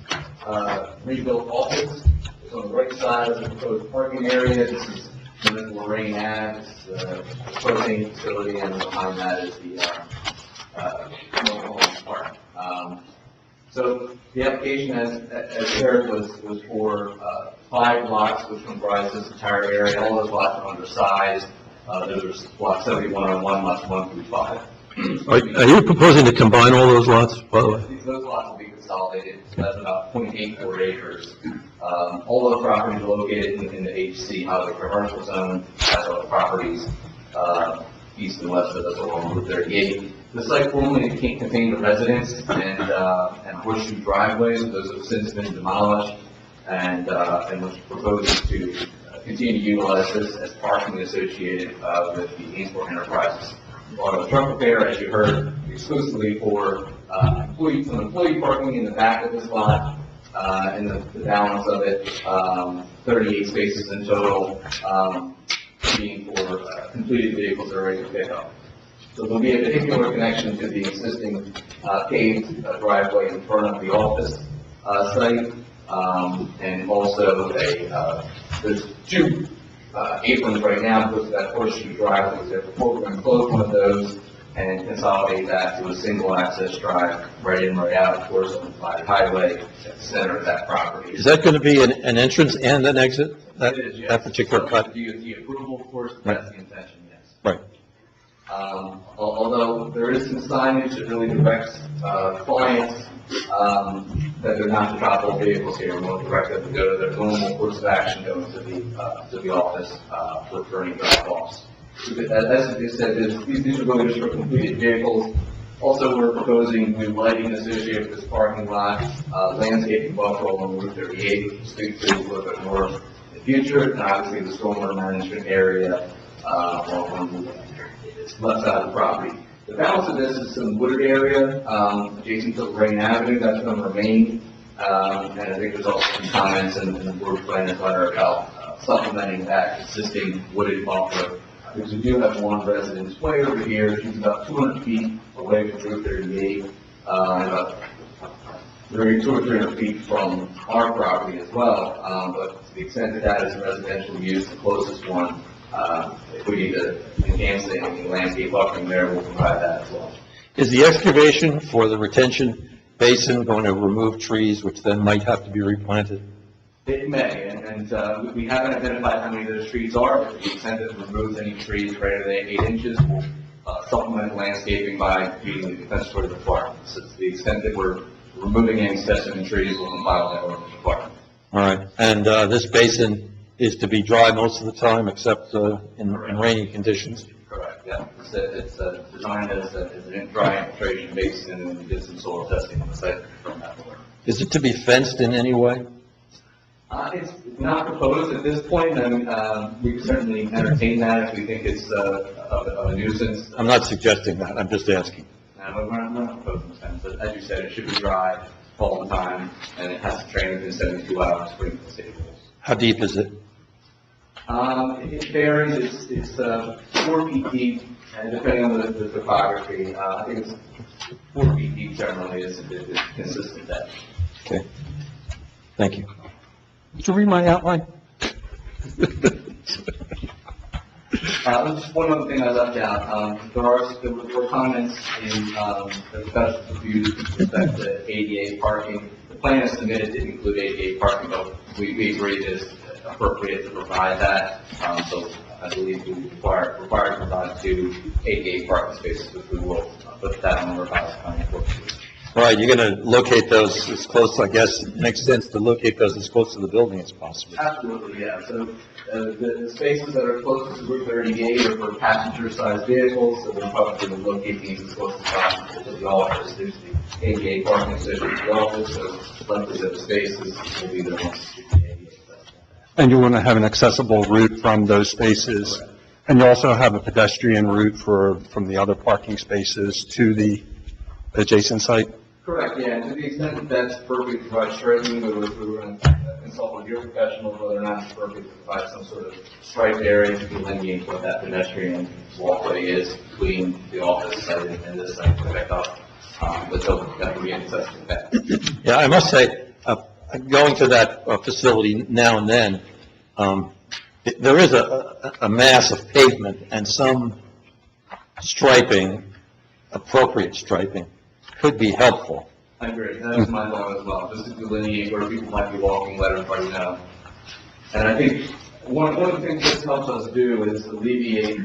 rebuilt office is on the right side of the proposed parking area. This is Lorraine Ave, the propane facility, and behind that is the mobile home park. So the application, as shared, was for 5 lots, which comprise this entire area. All those lots are undersized. There's lot 7101, lots 1 through 5. Are you proposing to combine all those lots, by the way? Those lots will be consolidated. So that's about 0.84 acres. All of the properties are located in the HC highway commercial zone, as are the properties east and west of us along Route 38. The site formerly contained a residence and horseshoe driveways. Those have since been demolished, and was proposed to continue to utilize this as parking associated with the Hainesport Enterprises auto truck repair, as you heard, exclusively for employee parking in the back of this lot, and the balance of it, 38 spaces in total, being for completed vehicles that are ready to pick up. So there'll be a particular connection to the existing paved driveway in front of the office site, and also there's 2 aprons right now because of that horseshoe driveway. Therefore, we're going to close one of those and consolidate that to a single access drive right in, right out, of course, on the highway at the center of that property. Is that going to be an entrance and an exit? It is, yes. That particular cut? DOT approval, of course, that's the intention, yes. Right. Although there is some signage that really directs clients that they're not to drop off vehicles here, and will direct them to go to their normal course of action, going to the office for any drop-offs. As you said, these are really just for completed vehicles. Also, we're proposing new lighting associated with this parking lot, landscaping buffer along Route 38, which speaks to a little bit more in the future, and obviously the stormwater management area on the left side of the property. The balance of this is some wooded area adjacent to Lorraine Avenue that's going to remain, and I think there's also some comments in the board plan's letter about supplementing that existing wooded buffer, because we do have one residence way over here. She's about 200 feet away from Route 38, and about 200 or 300 feet from our property as well. But to the extent that that is residential use, the closest one, if we need to enhance the landscape buffering there, we'll provide that as well. Is the excavation for the retention basin going to remove trees, which then might have to be replanted? It may, and we haven't identified how many of those trees are, but to the extent that it removes any trees greater than 8 inches, we'll supplement landscaping by meeting the compensatory requirements. So to the extent that we're removing any specimen trees, we'll compile that ordinance requirement. All right, and this basin is to be dry most of the time, except in rainy conditions? Correct, yeah. It's designed as a dry infiltration basin, and we did some soil testing on the site from that point. Is it to be fenced in any way? It's not proposed at this point, and we can certainly entertain that if we think it's of a nuisance. I'm not suggesting that, I'm just asking. No, we're not proposing fence, but as you said, it should be dry all the time, and it has to drain within 72 hours for the state rules. How deep is it? It varies. It's 4 feet deep, and depending on the topography, I think it's 4 feet deep generally is consistent depth. Okay, thank you. Did you read my outline? Just one other thing I left out, there were comments in, the special reviews with respect to ADA parking. The plan is submitted to include ADA parking, but we agree it is appropriate to provide that. So I believe we require to provide 2 ADA parking spaces, which we will put that on the revised plan. All right, you're going to locate those as close, I guess, it makes sense to locate those as close to the building as possible. Absolutely, yeah. So the spaces that are closest to Route 38 are for passenger-sized vehicles, so we're probably going to locate these as close as possible to the office. There's the ADA parking position at the office, so likely the spaces will be the ones to the ADA. And you want to have an accessible route from those spaces? Correct. And you also have a pedestrian route from the other parking spaces to the adjacent site? Correct, yeah, and to the extent that that's appropriate to provide straightening, we were going to consult with your professionals whether or not it's appropriate to provide some sort of striped area to delineate what that pedestrian walkway is between the office site and this site to pick up, but so that would be accessible back. Yeah, I must say, going to that facility now and then, there is a mass of pavement and some striping, appropriate striping, could be helpful. I agree, that's my thought as well, just to delineate where people might be walking, let everybody know. And I think one of the things this helps us do is alleviate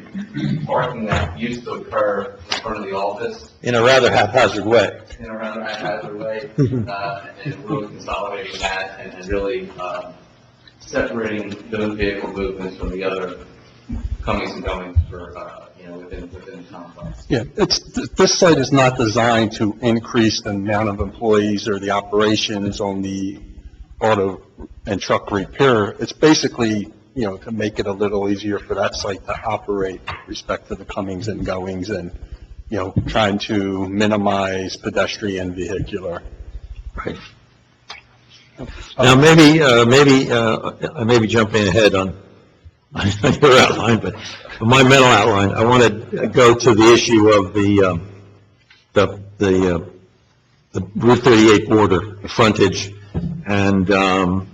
parking that used to occur in front of the office In a rather haphazard way. in a rather haphazard way, and really consolidating that and really separating those vehicle movements from the other comings and goings for, within the complex. Yeah, this site is not designed to increase the amount of employees or the operations on the auto and truck repair. It's basically, to make it a little easier for that site to operate with respect to the comings and goings and, trying to minimize pedestrian vehicular. Right. Now, maybe I may be jumping ahead on your outline, but my mental outline, I want to go to the issue of the Route 38 border, the frontage, and the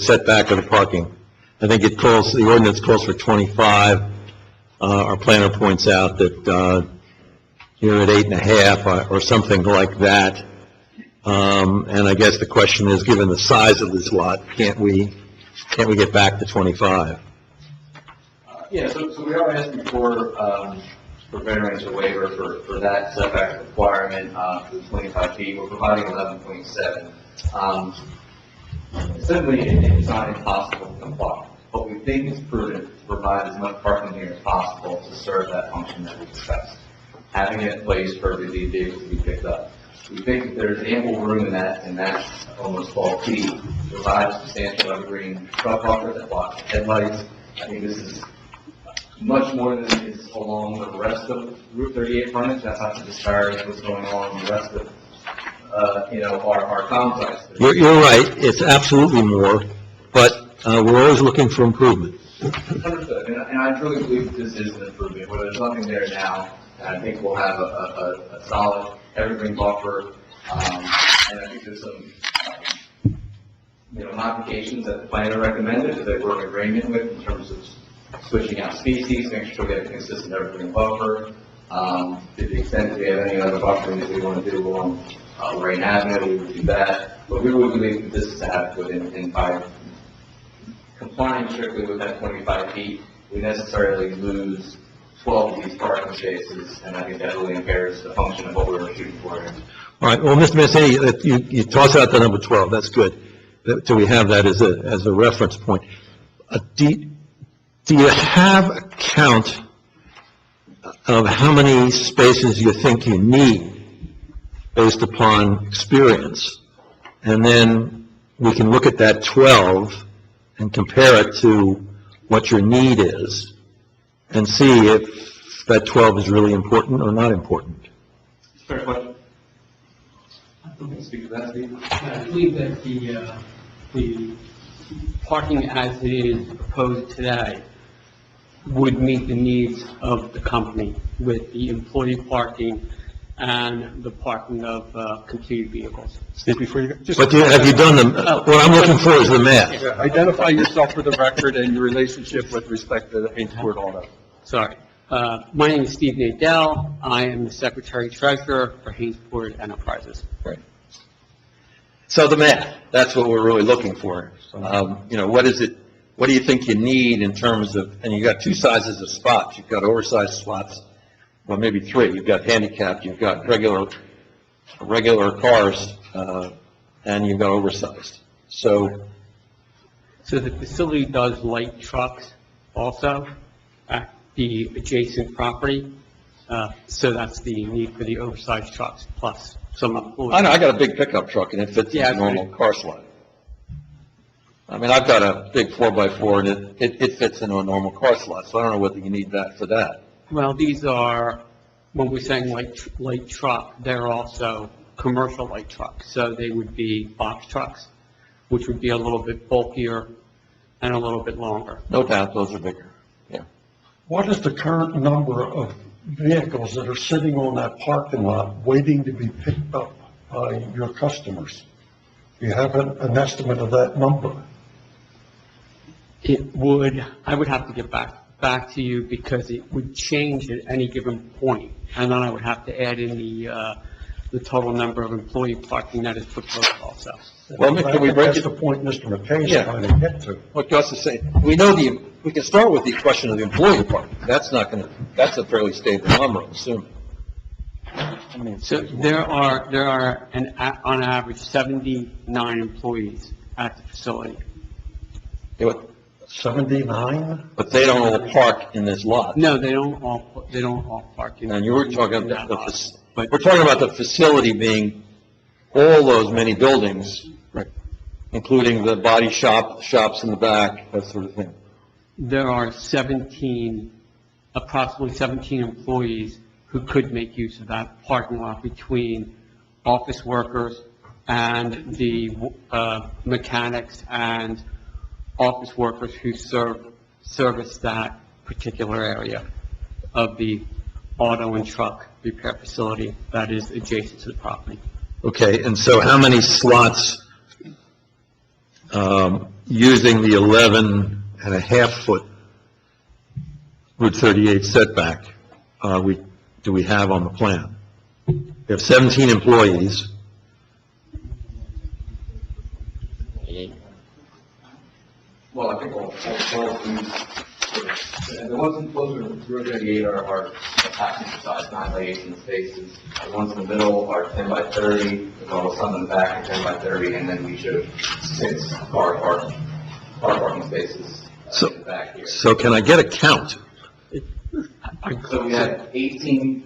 setback of the parking. I think the ordinance calls for 25. Our planner points out that you're at 8.5 or something like that. And I guess the question is, given the size of this lot, can't we get back to 25? Yeah, so we are asking for variance or waiver for that setback requirement, for the 25 feet. We're providing 11.7. Certainly, it's not impossible to comply, but we think it's prudent to provide as much parking here as possible to serve that function that we discussed. Having it in place for the vehicles to be picked up. We think that there's ample room in that almost 12 feet to provide substantial evergreen truck buffer that blocks headlights. I think this is much more than is along the rest of Route 38 frontage. That's not to disparage what's going on in the rest of, our complex. You're right, it's absolutely more, but we're always looking for improvement. Understood, and I truly believe that this is an improvement, where there's nothing there now, and I think we'll have a solid evergreen buffer, and I think there's some, modifications that the planner recommended that they were in agreement with in terms of switching out species, making sure we have a consistent evergreen buffer. To the extent that we have any other buffering that we want to do along Lorraine Avenue, we would do that, but we would believe that this is adequate, and by complying strictly with that 25 feet, we necessarily lose 12 of these parking spaces, and I think that really impairs the function of what we were shooting for here. All right, well, Mr. Mancini, you toss out the number 12, that's good. So we have that as a reference point. Do you have a count of how many spaces you think you need based upon experience? And then we can look at that 12 and compare it to what your need is and see if that 12 is really important or not important. Fair question. Speak to that, Steve. I believe that the parking as it is proposed today would meet the needs of the company with the employee parking and the parking of completed vehicles. Steve, before you go, just... But have you done them, what I'm looking for is the math. Yeah, identify yourself for the record and your relationship with respect to the Hainsport Auto. Sorry. My name is Steve Nadell. I am the Secretary Treasurer for Hainsport Enterprises. So the math, that's what we're really looking for. What is it, what do you think you need in terms of, and you got two sizes of spots. You've got oversized slots, well, maybe three. You've got handicapped, you've got regular cars, and you've got oversized. So The facility does light trucks also at the adjacent property. So that's the need for the oversized trucks plus some employees. I know, I got a big pickup truck and it fits in a normal car slot. I mean, I've got a big 4x4 and it fits into a normal car slot, so I don't know whether you need that for that. Well, these are, when we're saying light truck, they're also commercial light trucks. So they would be box trucks, which would be a little bit bulkier and a little bit longer. No doubt, those are bigger, yeah. What is the current number of vehicles that are sitting on that parking lot waiting to be picked up by your customers? Do you have an estimate of that number? I would have to get back to you because it would change at any given point, and then I would have to add in the total number of employee parking that is proposed also. Well, can we break That's it? the point Mr. McKay's Yeah. trying to get to. What Gus is saying, we can start with the question of the employee parking. That's a fairly stable number, I'm assuming. So there are on average 79 employees at the facility. 79? But they don't all park in this lot. No, they don't all park in. And you were talking in that about lot. we're talking about the facility being all those many buildings, including the body shops in the back, that sort of thing. There are approximately 17 employees who could make use of that parking lot between office workers and the mechanics and office workers who service that particular area of the auto and truck repair facility that is adjacent to the property. Okay, and so how many slots, using the 11.5-foot Route 38 setback, do we have on the plan? We have 17 employees. Well, I think all these, the ones in closer to Route 38 are passenger size 9x18 spaces. The ones in the middle are 10x30, there's almost some in the back are 10x30, and then we showed 6 car parking spaces in the back here. So can I get a count? So we had 18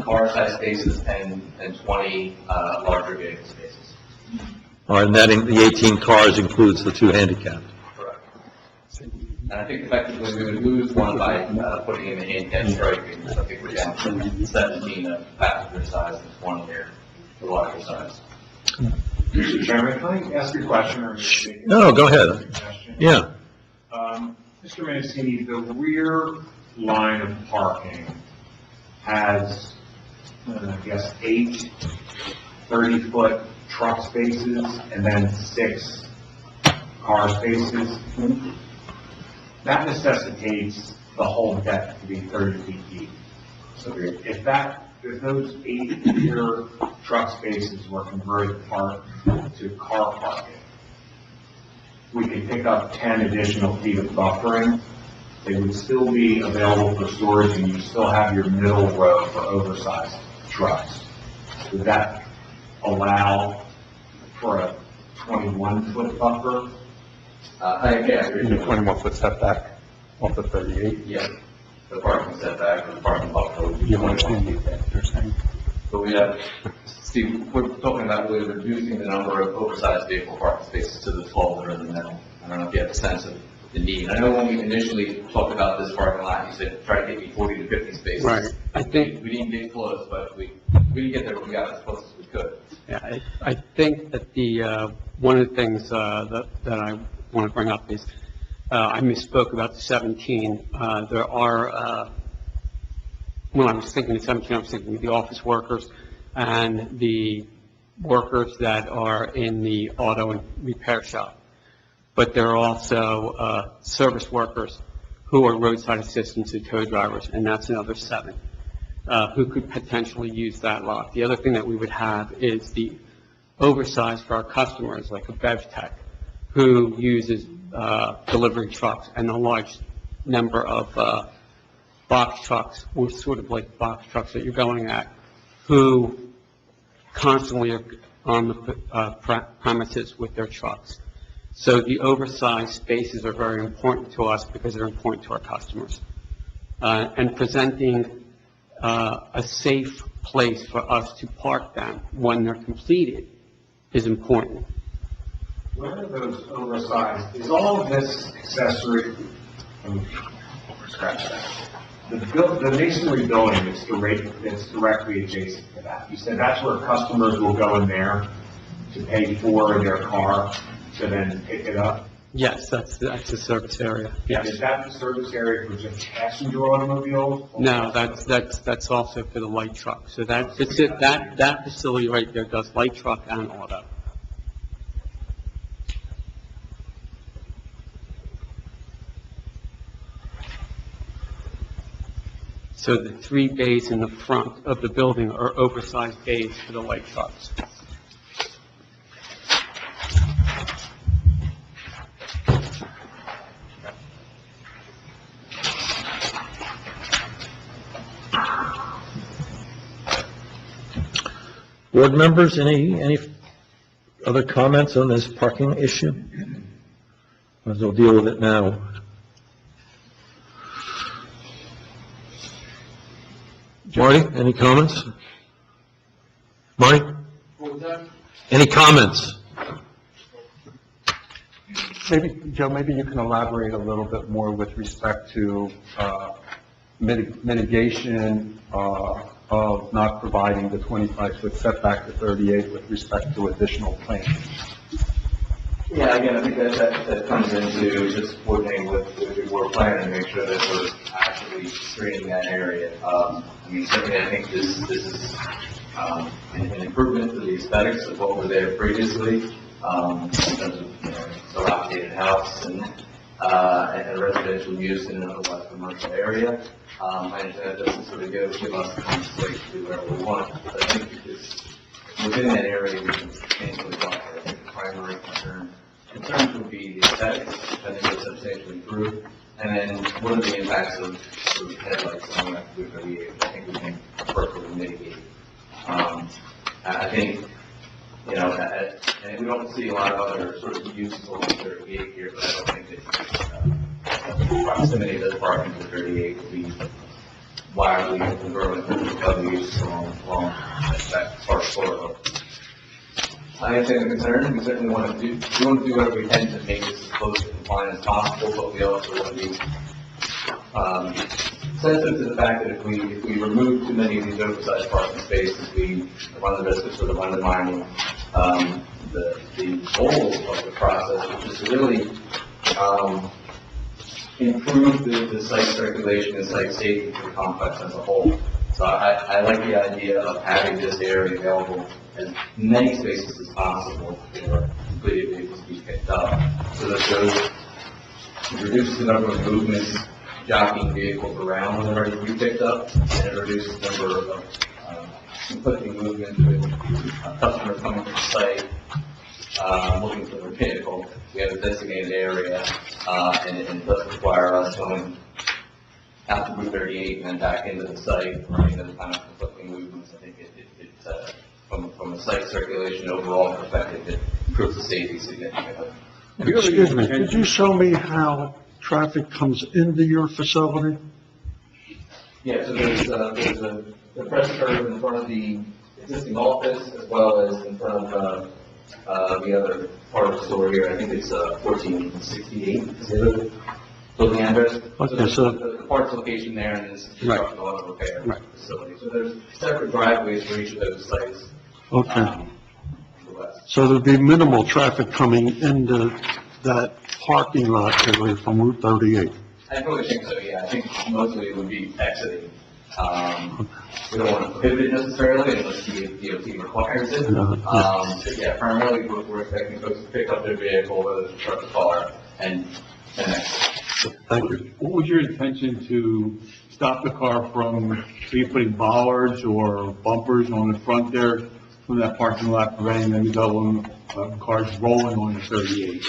car-size spaces and 20 larger vehicle spaces. All right, and the 18 cars includes the 2 handicapped. Correct. And I think effectively we would lose one by putting in the handicap striping. I think we're down from 17 of passenger size and 20 here, the larger size. Mr. Chairman, can I ask you a question or? No, go ahead. Yeah. Mr. Mancini, the rear line of parking has, I guess, 8 30-foot truck spaces and then 6 car spaces. That necessitates the whole deck to be 30 feet deep. So if those 8 rear truck spaces were converted to car parking, we could pick up 10 additional feet of buffering. They would still be available for storage, and you still have your middle row for oversized trucks. Would that allow for a 21-foot buffer? I agree. 21-foot setback off the 38. Yeah, the parking setback, the parking buffer. You understand what they're saying? But we have, Steve, we're talking about really reducing the number of oversized vehicle parking spaces to the 12 that are in the middle. I don't know if you have a sense of the need. I know when we initially talked about this parking lot, you said try to get me 40 to 50 spaces. Right. I think we didn't get close, but we didn't get there, but we got as close as we could. Yeah, I think that one of the things that I want to bring up is I misspoke about the 17. There are when I was thinking of 17, I was thinking of the office workers and the workers that are in the auto and repair shop. But there are also service workers who are roadside assistants and tow drivers, and that's another 7 who could potentially use that lot. The other thing that we would have is the oversize for our customers, like a Bev Tech, who uses delivery trucks and a large number of box trucks, or sort of like box trucks that you're going at, who constantly are on the premises with their trucks. So the oversized spaces are very important to us because they're important to our customers. And presenting a safe place for us to park them when they're completed is important. Where are those oversized, is all of this accessory, scratch that. The masonry building that's directly adjacent to that, you said that's where customers will go in there to pay for their car to then pick it up? Yes, that's the service area, yes. Is that the service area for just passenger automobiles? No, that's also for the light truck. So that facility right there does light truck and auto. So the 3 bays in the front of the building are oversized bays for the light trucks. Board members, any other comments on this parking issue? Might as well deal with it now. Marty, any comments? Marty? Any comments? Maybe, Joe, maybe you can elaborate a little bit more with respect to mitigation of not providing the 25-foot setback to 38 with respect to additional plans. Yeah, again, I think that comes into just coordinating with your plan and make sure that we're actually screening that area. I mean, certainly I think this is an improvement to the aesthetics of what were there previously, in terms of, dilapidated house and residential use in an otherwise commercial area. And that doesn't sort of give us the space to do whatever we want. But I think it's within that area, we can substantially block it. I think the primary concerns would be the aesthetics. I think it's substantially improved. And then what are the impacts of sort of headlights on that Route 38? I think we can appropriately mitigate. I think, and we don't see a lot of other sort of uses along 38 here, but I don't think that the proximity of those parking to 38 would be wildly congruent with other uses along that park corridor. I understand the concern. We certainly want to do whatever we can to make this as close to compliant as possible, but we also want to be sensitive to the fact that if we remove too many of these oversized parking spaces, we run the risk of sort of undermining the goal of the process, which is to really improve the site circulation and site safety for the complex as a whole. So I like the idea of having this area available as many spaces as possible for completed vehicles to be picked up, so that those reduces the number of movements, jockeying vehicles around when they're ready to be picked up, and it reduces the number of conflicting movements with customers coming to the site, looking for their vehicle. We have a designated area, and it does require us going out to Route 38 and then back into the site, running those kind of conflicting movements. I think it's from a site circulation overall perspective, it improves the safety significantly. Excuse me, could you show me how traffic comes into your facility? Yeah, so there's the press curve in front of the existing office, as well as in front of the other part of the store here. I think it's 1468 is the other building address. Okay, so the parts location there, and this is Right. auto repair Right. facility. So there's separate driveways for each of those sites. Okay, to the west. so there'd be minimal traffic coming into that parking lot area from Route 38? I really think so, yeah. I think mostly it would be exiting We don't want to prohibit it necessarily unless the DOT requires it. But yeah, primarily we're expecting folks to pick up their vehicle, whether it's a truck or car, and exit. Thank you. What was your intention to stop the car from, are you putting bollards or bumpers on the front there from that parking lot, preventing them to go on, cars rolling on the 38?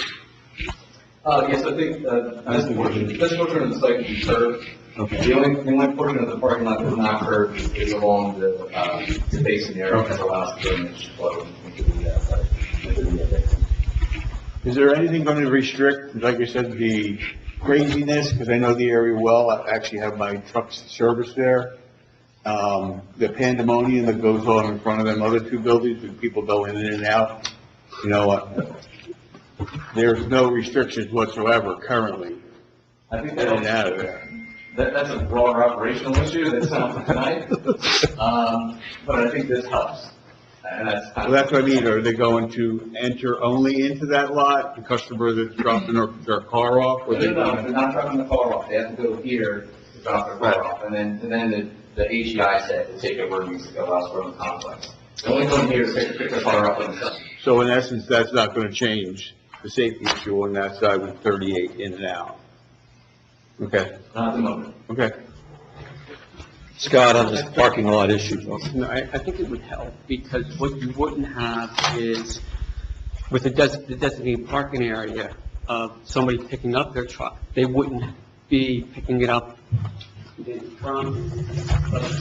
Yes, I think, this portion of the site will be curved. Okay. The only portion of the parking lot that's not curved is along the basin area that allows the drainage to flow into the basin. Is there anything going to restrict, like I said, the craziness? Because I know the area well. I actually have my trucks serviced there. The pandemonium that goes on in front of them other two buildings with people going in and out. You know, there's no restrictions whatsoever currently. I think In and out of there. that's a broader operational issue that's not for tonight. But I think this helps. And that's kind Well, of. that's what I mean. Are they going to enter only into that lot, the customer that's dropping their car off? Or No, they no, no, they're not dropping the car off. They have to go here to drop their car off. And then the AGI said to take it where it needs to go elsewhere in the complex. They're only going here to pick their car up and stuff. So in essence, that's not going to change the safety issue on that side with 38 in and out? Okay, Not at the moment. okay. Scott, on this parking lot issue. No, I think it would help, because what you wouldn't have is, with the designated parking area of somebody picking up their truck, they wouldn't be picking it up from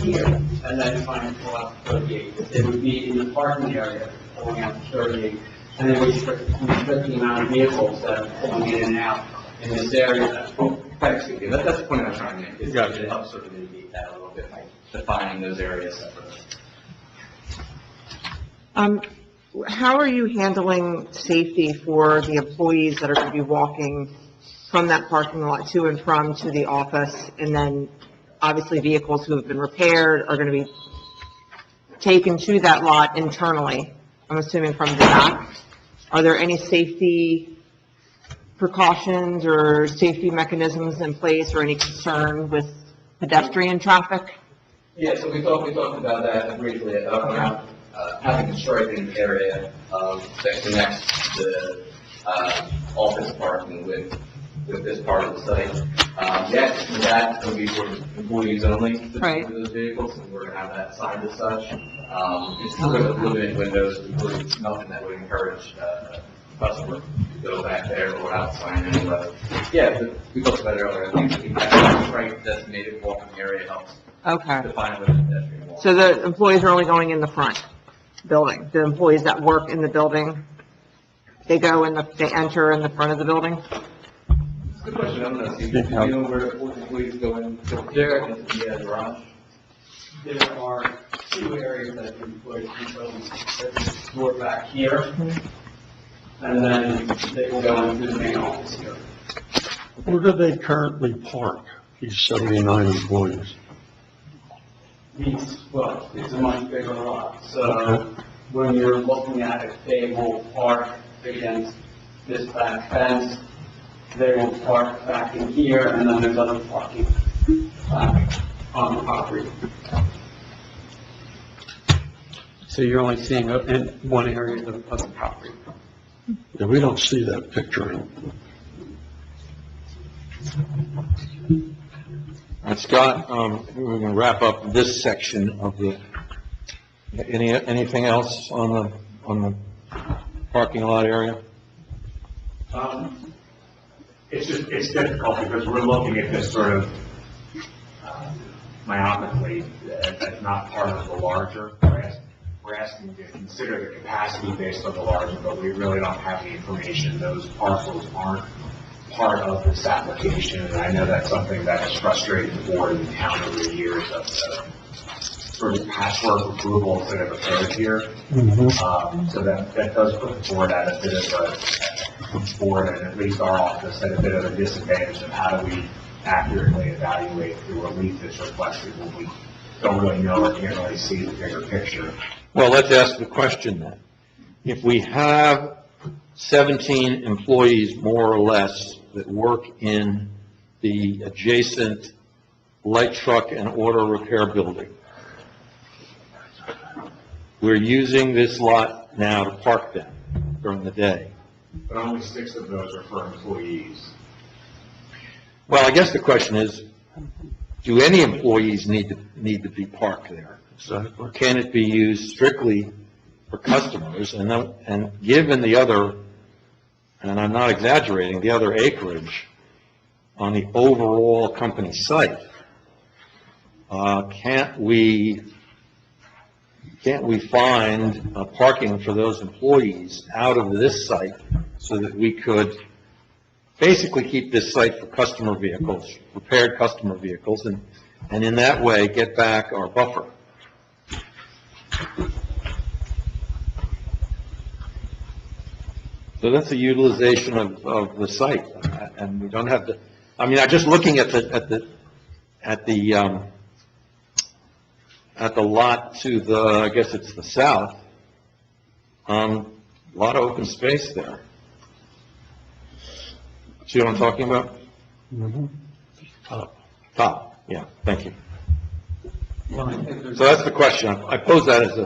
here and then trying to go out to 38. They would be in the parking area going out to 38, and then restrict the amount of vehicles that are pulling in and out in this area. That's the point I'm trying to make, is Gotcha. to help sort of mitigate that a little bit, by defining those areas separately. How are you handling safety for the employees that are going to be walking from that parking lot to and from to the office? And then, obviously, vehicles who have been repaired are going to be taken to that lot internally, I'm assuming from the back. Are there any safety precautions or safety mechanisms in place, or any concern with pedestrian traffic? Yeah, so we talked about that briefly, around having a striping area that connects the office parking with this part of the site. Yes, that will be for employees only, Right. for those vehicles, and we're gonna have that signed as such. It's limited windows, it's nothing that would encourage customer to go back there or outside anyway. Yeah, but we talked about it earlier, I think that right designated walking area helps Okay. define what a pedestrian walk. So the employees are only going in the front building? The employees that work in the building, they enter in the front of the building? Good question, I don't know, Steve, do you know where the employees go in, there into the garage? There are two areas that the employees can go in. There's a door back here, and then they can go into the main office here. Where do they currently park, these 79 employees? Well, it's a much bigger lot, so when you're looking at it, they will park against this back fence, they will park back in here, and then there's other parking back on the property. So you're only seeing in one area of the property. Yeah, we don't see that picture. All right, Scott, we're going to wrap up this section of the, anything else on the parking lot area? It's difficult because we're looking at this sort of myopically as not part of the larger. We're asking to consider the capacity based on the larger, but we really don't have the information. Those parcels aren't part of this application, and I know that's something that has frustrated the board and the town over the years of sort of patchwork approvals that have occurred here. So that does put the board at a bit of and at least our office at a bit of a disadvantage of how do we accurately evaluate the relief that's requested when we don't really know or can't really see the bigger picture. Well, let's ask the question then. If we have 17 employees, more or less, that work in the adjacent light truck and auto repair building. We're using this lot now to park them during the day. But only 6 of those are for employees. Well, I guess the question is, do any employees need to be parked there? Or can it be used strictly for customers? And given the other, and I'm not exaggerating, the other acreage on the overall company site, can't we find parking for those employees out of this site so that we could basically keep this site for customer vehicles, repaired customer vehicles, and in that way get back our buffer? So that's a utilization of the site, and we don't have to, I mean, I'm just looking at the lot to the, I guess it's the south, a lot of open space there. See what I'm talking about? Top, yeah, thank you. So that's the question. I pose that as a,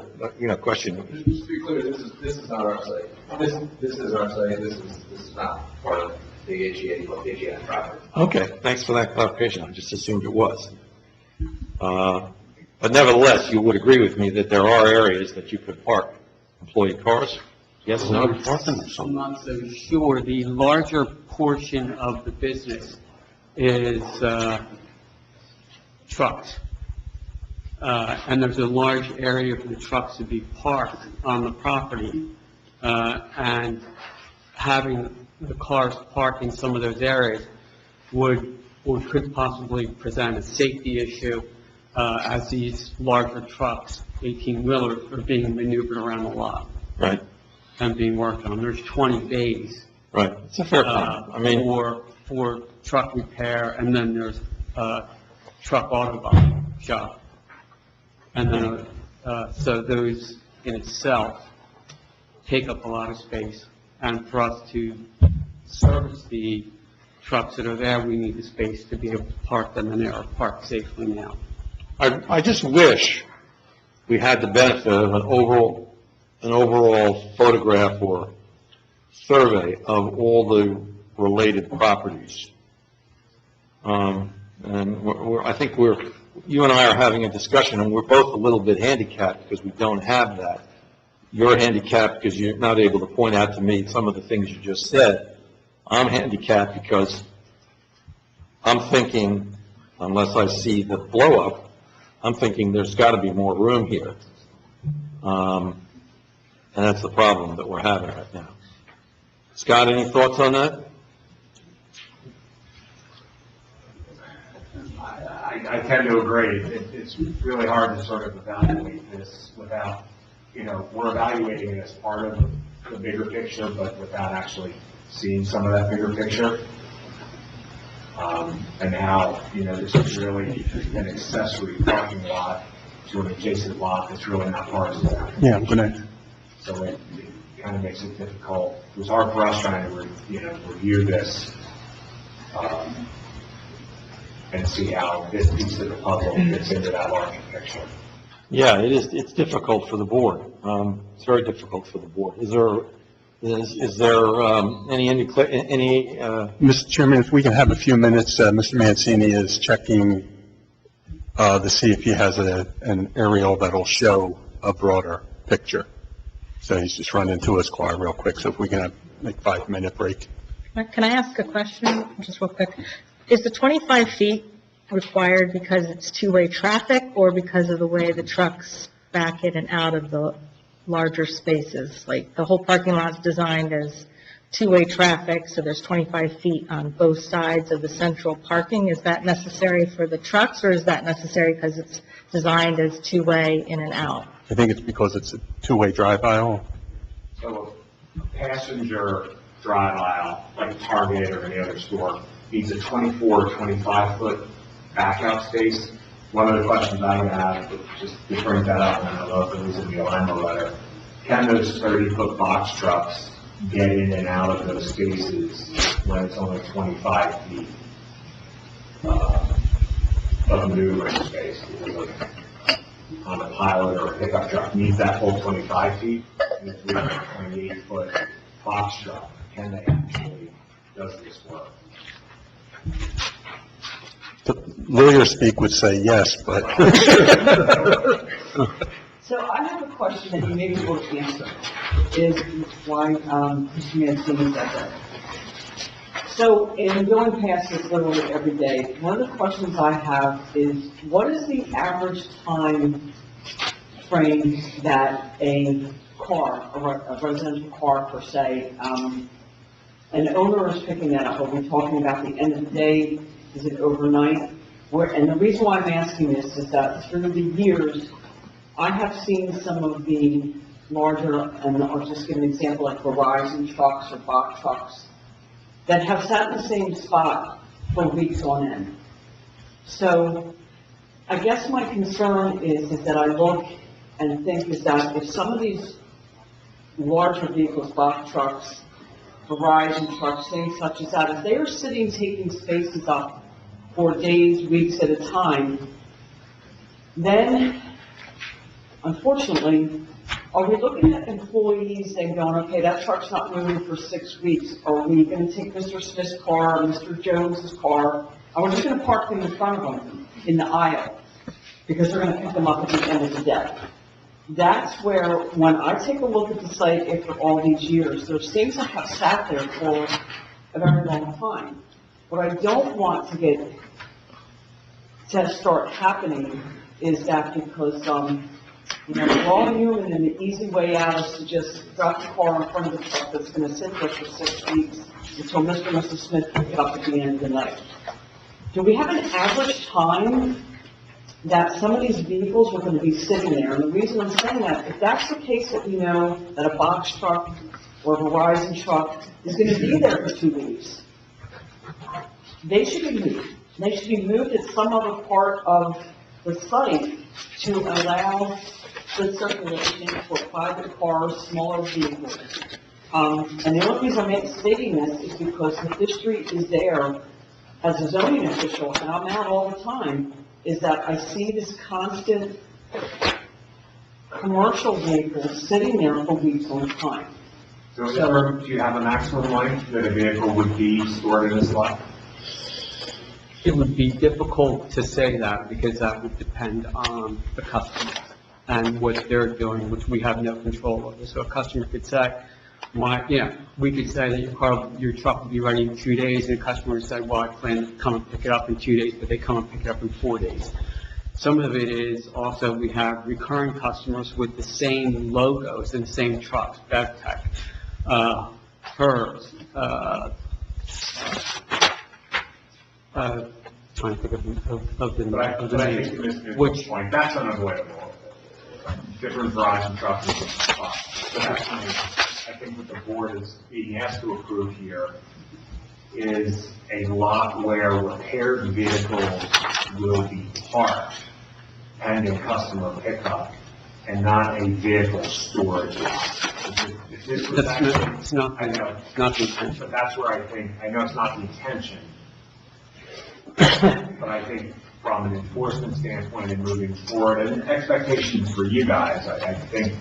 question. Just to be clear, this is not our site. This is our site, this is not part of the HEA property. Okay, thanks for that clarification. I just assumed it was. But nevertheless, you would agree with me that there are areas that you could park employee cars? Yes, no? I'm not so sure. The larger portion of the business is trucks. And there's a large area for the trucks to be parked on the property. And having the cars parked in some of those areas could possibly present a safety issue as these larger trucks, 18-wheelers, are being maneuvered around the lot. Right. And being worked on. There's 20 bays. Right, it's a fair point. I mean, for truck repair, and then there's a truck auto body shop. And then, so those in itself take up a lot of space. And for us to service the trucks that are there, we need the space to be able to park them, and they are parked safely now. I just wish we had the benefit of an overall photograph or survey of all the related properties. And I think you and I are having a discussion, and we're both a little bit handicapped because we don't have that. You're handicapped because you're not able to point out to me some of the things you just said. I'm handicapped because I'm thinking, unless I see the blow-up, I'm thinking there's got to be more room here. And that's the problem that we're having right now. Scott, any thoughts on that? I tend to agree. It's really hard to sort of evaluate this without, we're evaluating it as part of the bigger picture, but without actually seeing some of that bigger picture. And how, this is really an accessory parking lot to an adjacent lot that's really not part of that. Yeah, I'm gonna, So it kind of makes it difficult. It was hard for us trying to, review this, and see how this piece of the puzzle fits into that larger picture. Yeah, it is. It's difficult for the board. It's very difficult for the board. Is there any Mr. Chairman, if we can have a few minutes, Mr. Mancini is checking to see if he has an aerial that'll show a broader picture. So he's just running to his car real quick, so if we can have like 5-minute break. Can I ask a question, just real quick? Is the 25 feet required because it's two-way traffic, or because of the way the trucks back in and out of the larger spaces? Like, the whole parking lot's designed as two-way traffic, so there's 25 feet on both sides of the central parking. Is that necessary for the trucks, or is that necessary because it's designed as two-way in and out? I think it's because it's a two-way drive aisle. So a passenger drive aisle, like Target or any other store, needs a 24 or 25-foot back-out space. One of the questions I would have, just to bring that up, and I don't know if it was in the alignment letter, can those 30-foot box trucks get in and out of those spaces when it's only 25 feet? of maneuvering space. Because on a pilot or a pickup truck needs that full 25 feet, and if we have a 28-foot box truck, can they actually does this work? The lawyer speak would say yes, but So I have a question that you maybe will answer, is why, Mr. Mancini said that. So in going past this literally every day, one of the questions I have is, what is the average time frame that a car, a residential car per se, an owner is picking that up? Are we talking about the end of the day? Is it overnight? And the reason why I'm asking this is that through the years, I have seen some of the larger, and I'll just give an example, like Verizon trucks or box trucks, that have sat in the same spot for weeks on end. So I guess my concern is that I look and think is that if some of these larger vehicles, box trucks, Verizon trucks, things such as that, if they are sitting taking spaces up for days, weeks at a time, then unfortunately, are we looking at employees and going, okay, that truck's not moving for 6 weeks? Are we going to take Mr. Smith's car, or Mr. Jones's car, and we're just going to park them in front of them in the aisle because they're going to pick them up at the end of the day? That's where, when I take a look at the site after all these years, there's things that have sat there for a very long time. What I don't want to start happening is that because, we're all human, and the easy way out is to just drop the car in front of the truck that's going to sit there for 6 weeks until Mr. and Mrs. Smith pick it up at the end of the night. Do we have an average time that some of these vehicles are going to be sitting there? And the reason I'm saying that, if that's the case that we know that a box truck or a Verizon truck is going to be there for 2 weeks, they should be moved. They should be moved at some other part of the site to allow the circulation for private cars, smaller vehicles. And the only reason I'm stating this is because if this street is there as a zoning official, and I'm out all the time, is that I see this constant commercial vehicles sitting there for weeks on time. So do you have a maximum length that a vehicle would be stored in this lot? It would be difficult to say that because that would depend on the customer and what they're doing, which we have no control over. So a customer could say, we could say that your truck will be ready in 2 days, and the customer would say, well, I plan to come and pick it up in 2 days, but they come and pick it up in 4 days. Some of it is also we have recurring customers with the same logos and the same trucks, BevTech, Hertz, trying to think of the But I think to Mr. point, that's unavoidable. Different Verizon trucks and different spots. So that's I think what the board is being asked to approve here is a lot where repaired vehicles will be parked pending customer pickup and not a vehicle storage lot. If this was actually, it's not I know, not the intention. but that's where I think, I know it's not the intention, but I think from an enforcement standpoint and moving forward, and expectations for you guys, I think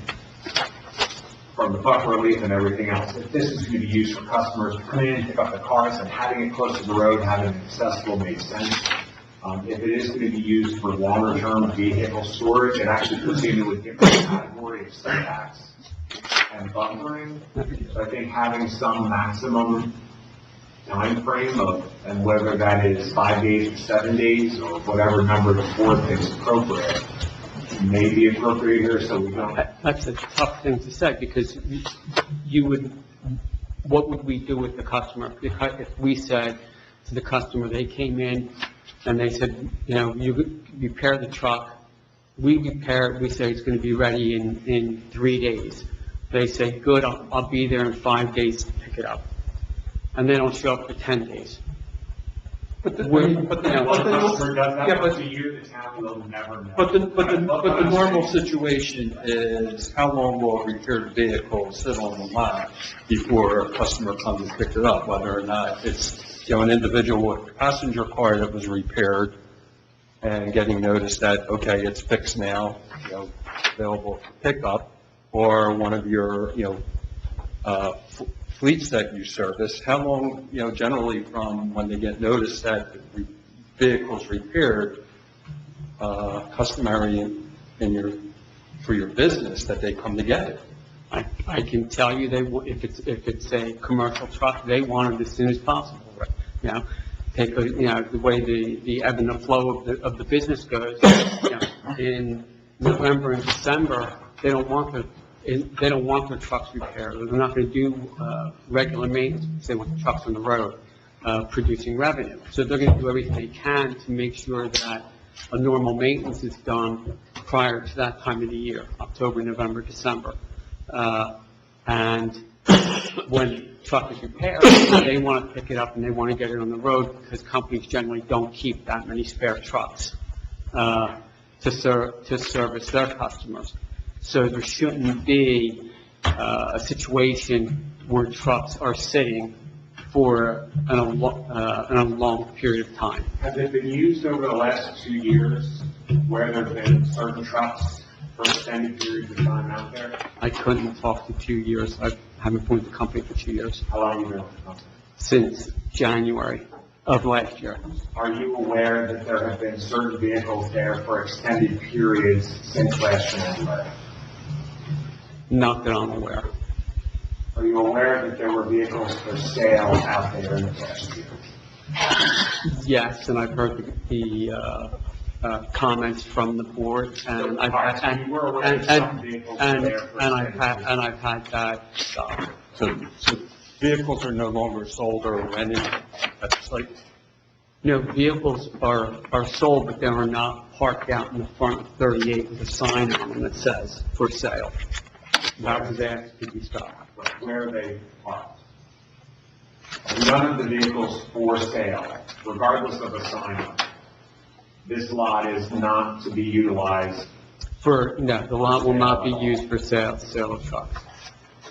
from the buffer relief and everything else, if this is going to be used for customers to come in, pick up the cars, and having it close to the road, having it accessible makes sense. If it is going to be used for longer-term vehicle storage, it actually puts you into a different category of setbacks and buffering. So I think having some maximum time frame of, and whether that is 5 days or 7 days or whatever number the board thinks appropriate, may be appropriate here, so we don't. That's a tough thing to say, because what would we do with the customer? If we said to the customer, they came in and they said, you repair the truck, we say it's going to be ready in 3 days. They say, good, I'll be there in 5 days to pick it up. And they don't show up for 10 days. But the normal situation is, how long will a repaired vehicle sit on the lot before a customer comes and picks it up, whether or not it's, an individual passenger car that was repaired, and getting notice that, okay, it's fixed now, available for pickup, or one of your, fleets that you service, how long, generally from when they get notice that the vehicle's repaired, customary for your business that they come to get it? I can tell you if it's a commercial truck, they want it as soon as possible, take the way the ebb and the flow of the business goes, in November and December, they don't want their trucks repaired. They're not going to do regular maintenance because they want the trucks on the road producing revenue. So they're going to do everything they can to make sure that a normal maintenance is done prior to that time of the year, October, November, December. And when the truck is repaired, they want to pick it up and they want to get it on the road because companies generally don't keep that many spare trucks to service their customers. So there shouldn't be a situation where trucks are sitting for a long period of time. Has it been used over the last 2 years where there have been certain trucks for extended periods of time out there? I couldn't talk to 2 years. I haven't been with the company for 2 years. How long have you been with the company? Since January of last year. Are you aware that there have been certain vehicles there for extended periods since last January? Not that I'm aware. Are you aware that there were vehicles for sale out there in the past year? Yes, and I've heard the comments from the board, and I've had that. So vehicles are no longer sold or rented at the site? No, vehicles are sold, but they are not parked out in the front of 38 with a sign on them that says for sale. That was asked to be stopped. Where are they parked? None of the vehicles for sale, regardless of a sign on it. This lot is not to be utilized. No, the lot will not be used for sale of trucks.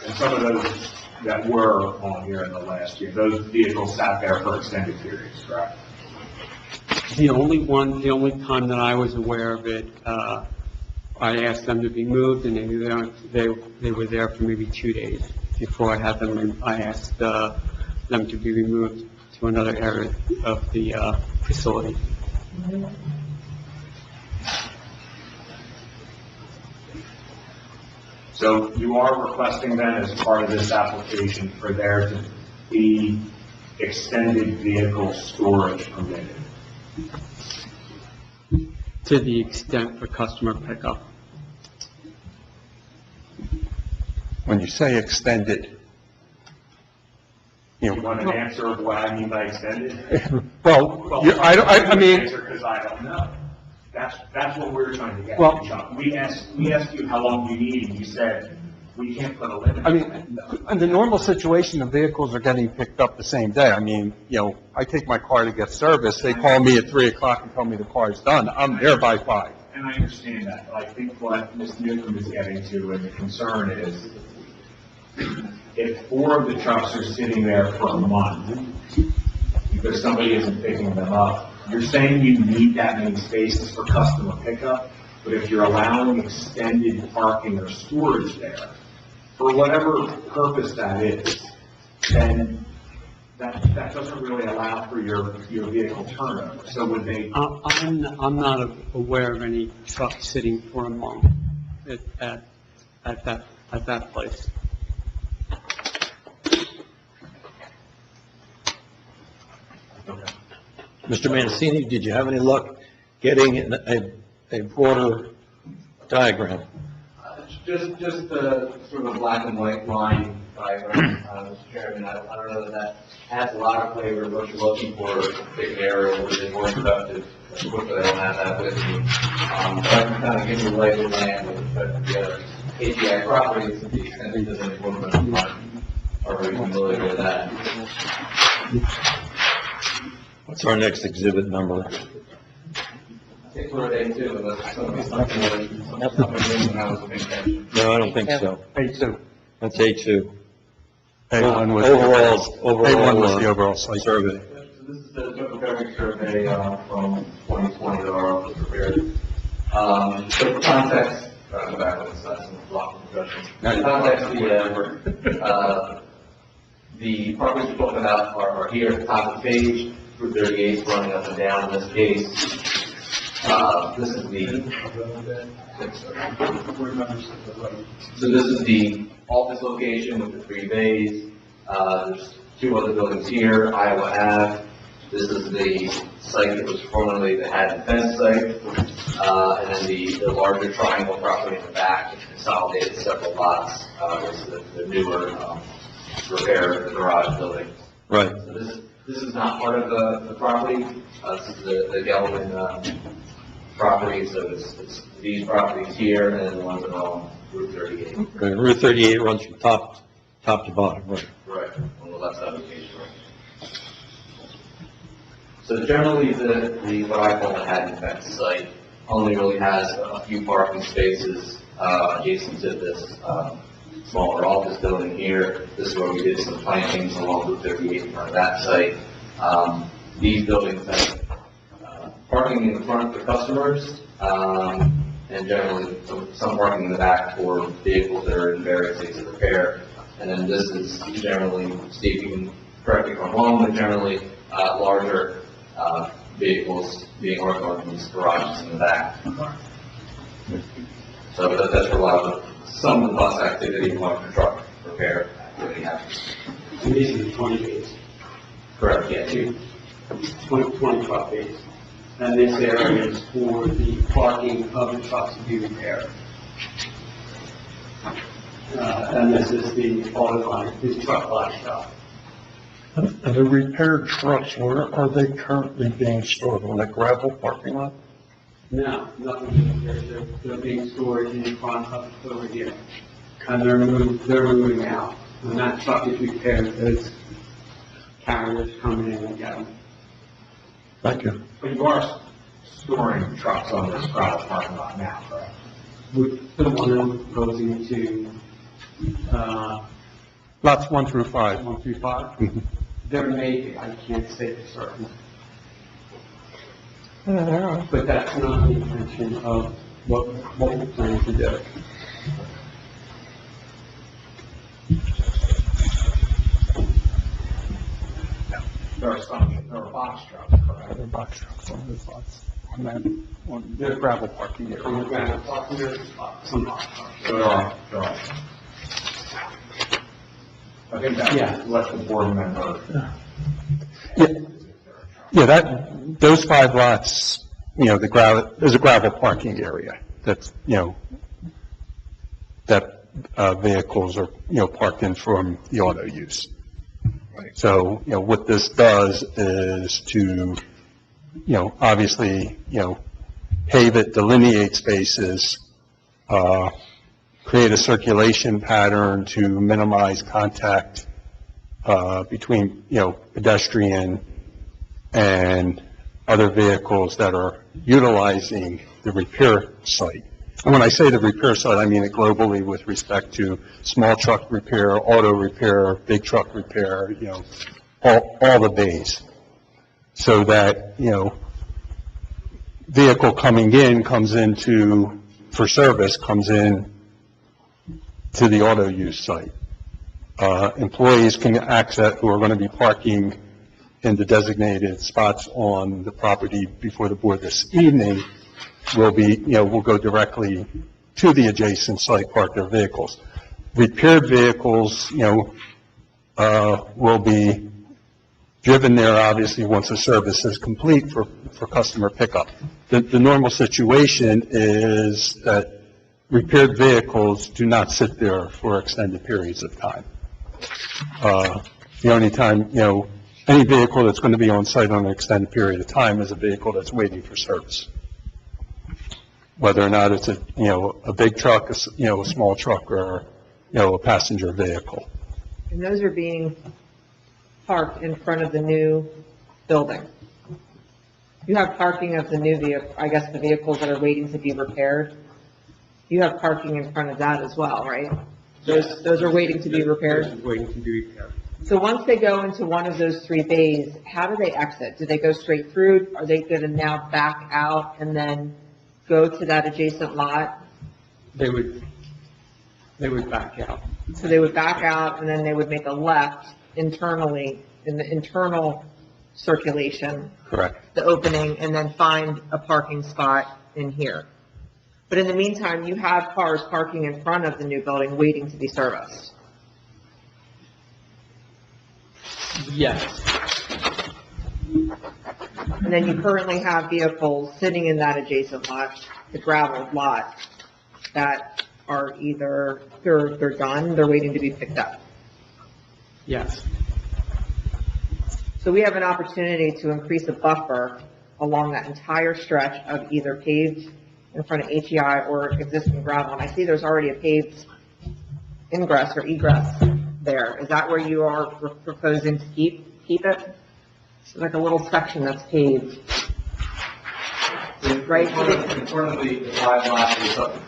And some of those that were on here in the last year, those vehicles sat there for extended periods, correct? The only time that I was aware of it, I asked them to be moved, and they were there for maybe 2 days before I asked them to be removed to another area of the facility. So you are requesting then, as part of this application, for there to be extended vehicle storage permitted? To the extent for customer pickup. When you say extended, You want an answer of what I mean by extended? I mean, Because I don't know. That's what we're trying to get. Well- Chuck. We asked you how long you need, and you said, we can't put a limit. I mean, in the normal situation, the vehicles are getting picked up the same day. I mean, I take my car to get serviced, they call me at 3 o'clock and tell me the car is done. I'm there by 5. And I understand that, but I think what Ms. Newcomb is getting to, and the concern is, if 4 of the trucks are sitting there for a month, because somebody isn't picking them up, you're saying you need that many spaces for customer pickup, but if you're allowing extended parking or storage there, for whatever purpose that is, then that doesn't really allow for your vehicle turnover. So would they? I'm not aware of any trucks sitting for a month at that place. Mr. Mancini, did you have any luck getting a broader diagram? Just the sort of black and white line diagram, Mr. Chairman. I don't know that adds a lot of flavor to what you're looking for, a big area where they're more productive. Unfortunately, I don't have that with me. But I can kind of give you a lay of the land with respect to the other API properties to the extent that there's any movement. Are we familiar with that? What's our next exhibit number? I think we're at A2, unless something when I was paying attention. No, I don't think so. A2. That's A2. A1 was Overall A1 was the overall site survey. So this is the preparing survey, from 2020 that our office prepared. So for context, go back on this, that's some block of discussion. Context, the properties we're talking about are here at the top of the page, Route 38 running up and down in this case. This is the office location with the 3 bays. There's 2 other buildings here, Iowa Ave. This is the site that was formerly the Haddon Fence site. And then the larger triangle property in the back, which consolidated several lots, is the newer, repair garage building. Right. So this is not part of the property. This is the Gelman, property, so it's these properties here and the ones that are on Route 38. Okay, Route 38 runs from top to bottom, right? Right, on the left side of the page, right. So generally, what I call the Haddon Fence site only really has a few parking spaces, adjacent to this, smaller office building here. This is where we did some plantings along Route 38 in front of that site. These buildings have parking in the front for customers, and generally some parking in the back for vehicles that are in various states of repair. And then this is generally, Steve, you can correct me if I'm wrong, but generally larger vehicles being worked on in these garages in the back. So that's where a lot of some of the bus activity, one truck repair activity happens. And these are the 20 bays. Correct, yeah. 20 truck bays. And this area is for the parking of the trucks to be repaired. And this is the auto line, this truck body shop. The repaired trucks, where are they currently being stored? On the gravel parking lot? No, nothing here. They're being stored in front of over here. And they're moving out. When that truck is repaired, there's carriers coming in and get them. Thank you. But you are storing trucks on this gravel parking lot now, correct? With the one goes into, Lots 1 through 5. 1 through 5. Mhm. There may be, I can't say for certain. But that's not the intention of what we plan to do. There are box trucks, correct? Other box trucks on those lots, on the gravel parking area. On the ground, there's some box trucks. So there are. I think that's what the board member. Yeah, those 5 lots, there's a gravel parking area that's, that vehicles are, parked in from the auto use. So, what this does is to, obviously, pave it, delineate spaces, create a circulation pattern to minimize contact between, pedestrian and other vehicles that are utilizing the repair site. And when I say the repair site, I mean it globally with respect to small truck repair, auto repair, big truck repair, all the bays. So that, vehicle coming in comes into, for service, comes in to the auto use site. Employees can access, who are going to be parking in the designated spots on the property before the board this evening, will go directly to the adjacent site, park their vehicles. Repaired vehicles, will be driven there, obviously, once the service is complete for customer pickup. The normal situation is that repaired vehicles do not sit there for extended periods of time. The only time, any vehicle that's going to be on site on an extended period of time is a vehicle that's waiting for service. Whether or not it's a big truck, a small truck, or, a passenger vehicle. And those are being parked in front of the new building. You have parking of the new vehicle, I guess the vehicles that are waiting to be repaired. You have parking in front of that as well, right? Those are waiting to be repaired? Waiting to be repaired. So once they go into one of those three bays, how do they exit? Do they go straight through? Are they going to now back out and then go to that adjacent lot? They would back out. So they would back out and then they would make a left internally in the internal circulation, Correct. the opening, and then find a parking spot in here. But in the meantime, you have cars parking in front of the new building waiting to be serviced. Yes, And then you currently have vehicles sitting in that adjacent lot, the gravel lot, that are either, they're done, they're waiting to be picked up. yes. So we have an opportunity to increase a buffer along that entire stretch of either paved in front of HEI or existing gravel. And I see there's already a paved ingress or egress there. Is that where you are proposing to keep it? It's like a little section that's paved. Right. In front of the 5 lots,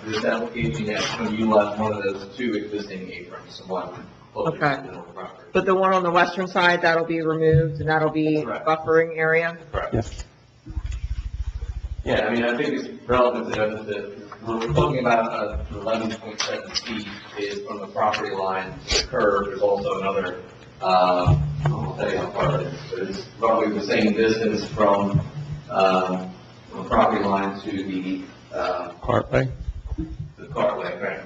this application, yes, when you left one of those 2 existing aprons, one closer Okay. to the middle of the property. But the one on the western side, that'll be removed and that'll be Correct. buffering area? Correct. Yes. Yeah, I mean, I think it's relevant to note that we're talking about 11.7 feet is from the property line to the curb. There's also another, I'll tell you how far it is, but it's roughly the same distance from the property line to the Cartway? cartway, right?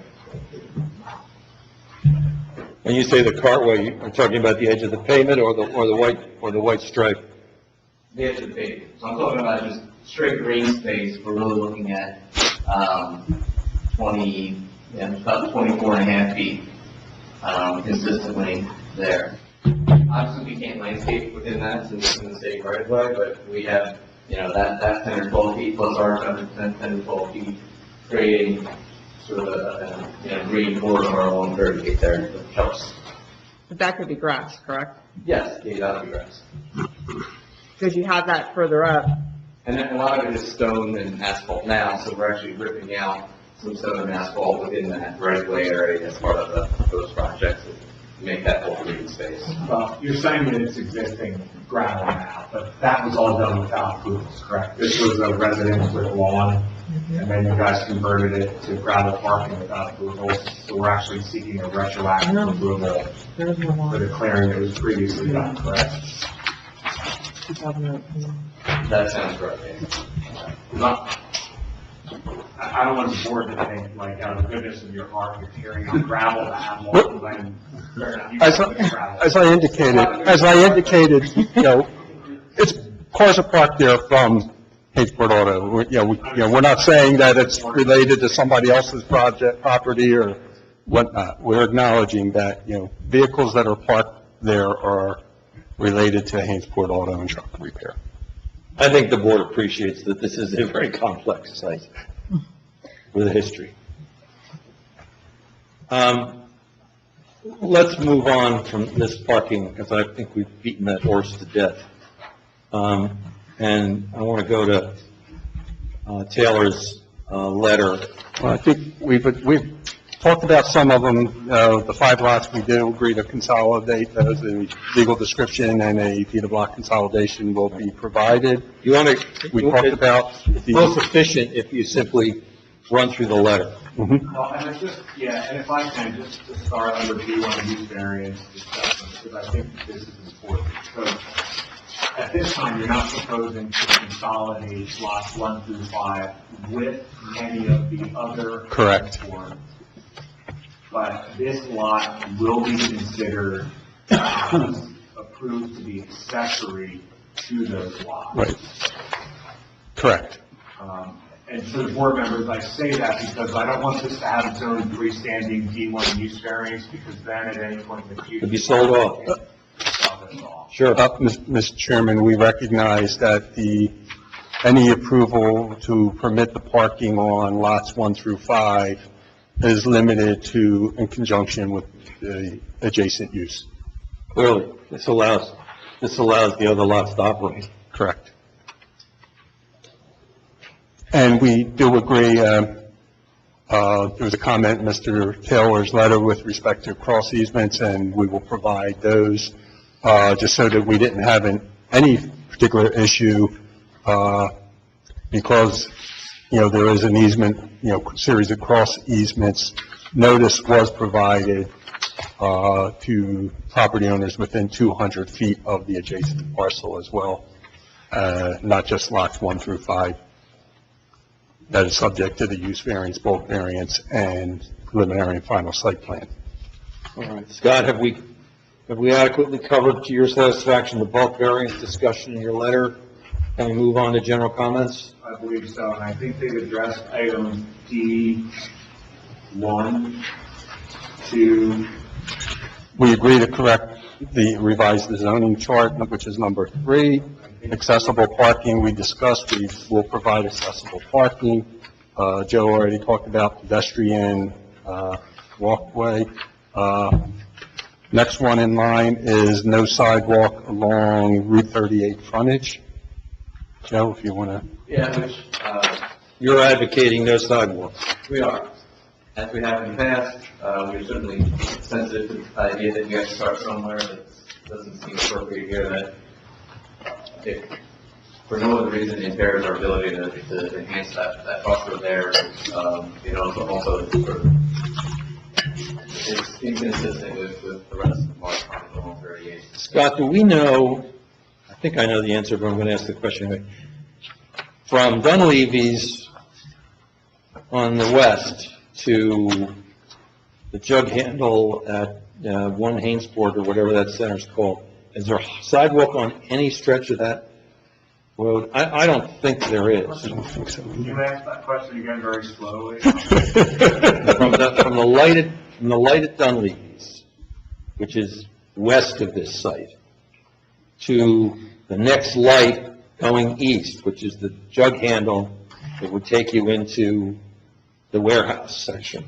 When you say the cartway, you're talking about the edge of the pavement or the white stripe? The edge of the pavement. So I'm talking about just straight green space. We're really looking at 20, about 24 and a half feet consistently there. Obviously, we can't landscape within that since it's in the state right of way, but we have, that 10 or 12 feet plus our 10 or 12 feet, creating sort of a green corridor along 30 feet there, which helps. But that could be grass, correct? Yes, yeah, that'll be grass. Because you have that further up. And then a lot of it is stone and asphalt now, so we're actually ripping out some stone and asphalt within that right of way area as part of those projects to make that whole green space. Well, you're saying that it's existing gravel now, but that was all done without approvals, correct? This was a residence with a lawn, and then you guys converted it to gravel parking without approvals. So we're actually seeking a retroactive approval There's no for lawn. the clearing that was previously done, correct? 2019. That sounds right, yeah. Not, I don't want the board to think, like, out of the goodness of your heart, you're tearing up gravel to have more than. As I indicated, it's, cars are parked there from Hateford Auto. We're not saying that it's related to somebody else's property or whatnot. We're acknowledging that, vehicles that are parked there are related to Hateford Auto and Truck Repair. I think the board appreciates that this is a very complex site with a history. Let's move on from this parking, because I think we've beaten that horse to death. And I want to go to Taylor's letter. Well, I think we've talked about some of them. The 5 lots, we do agree to consolidate those. A legal description and a deed of lot consolidation will be provided. You want to, We talked about it's most efficient if you simply run through the letter. Mhm. Well, and it's just, yeah, and if I can, just to start under B1 use variance discussion, because I think this is important. So at this time, you're not proposing to consolidate lots 1 through 5 with any of the other. Correct. boards. But this lot will be considered approved to be accessory to those lots. Right. Correct. And to the board members, I say that because I don't want this to have its own freestanding D1 use variance, because then at any point in the future. It'd be sold off. Sell this off. Sure. Mr. Chairman, we recognize that any approval to permit the parking on lots 1 through 5 is limited to in conjunction with the adjacent use. Clearly, this allows the other lots to operate. There was a comment in Mr. Taylor's letter with respect to cross easements, and we will provide those, just so that we didn't have any particular issue, because, there is an easement, series of cross easements. Notice was provided, to property owners within 200 feet of the adjacent parcel as well, not just lots 1 through 5. That is subject to the use variance, bulk variance, and preliminary and final site plan. All right, Scott, have we adequately covered to your satisfaction the bulk variance discussion in your letter? Can we move on to general comments? I believe so, and I think they've addressed item D1, 2, We agree to correct the revised zoning chart, which is number 3. Accessible parking, we discussed, we will provide accessible parking. Joe already talked about pedestrian walkway. Next one in line is no sidewalk along Route 38 frontage. Joe, if you want to... Yeah, which, You're advocating no sidewalks. we are. As we have in the past, we're certainly sensitive to the idea that we have to start somewhere. It doesn't seem appropriate here that if, for no other reason, impairs our ability to enhance that buffer there, also sort of, it's inconsistent with the rest of the market on 38. Scott, do we know, I think I know the answer, but I'm going to ask the question anyway. From Dunleavy's on the west to the jug handle at 1 Hainsport or whatever that center's called, is there a sidewalk on any stretch of that road? I don't think there is. I don't think so. Can you ask that question again very slowly? From the light at Dunleavy's, which is west of this site, to the next light going east, which is the jug handle that would take you into the warehouse section.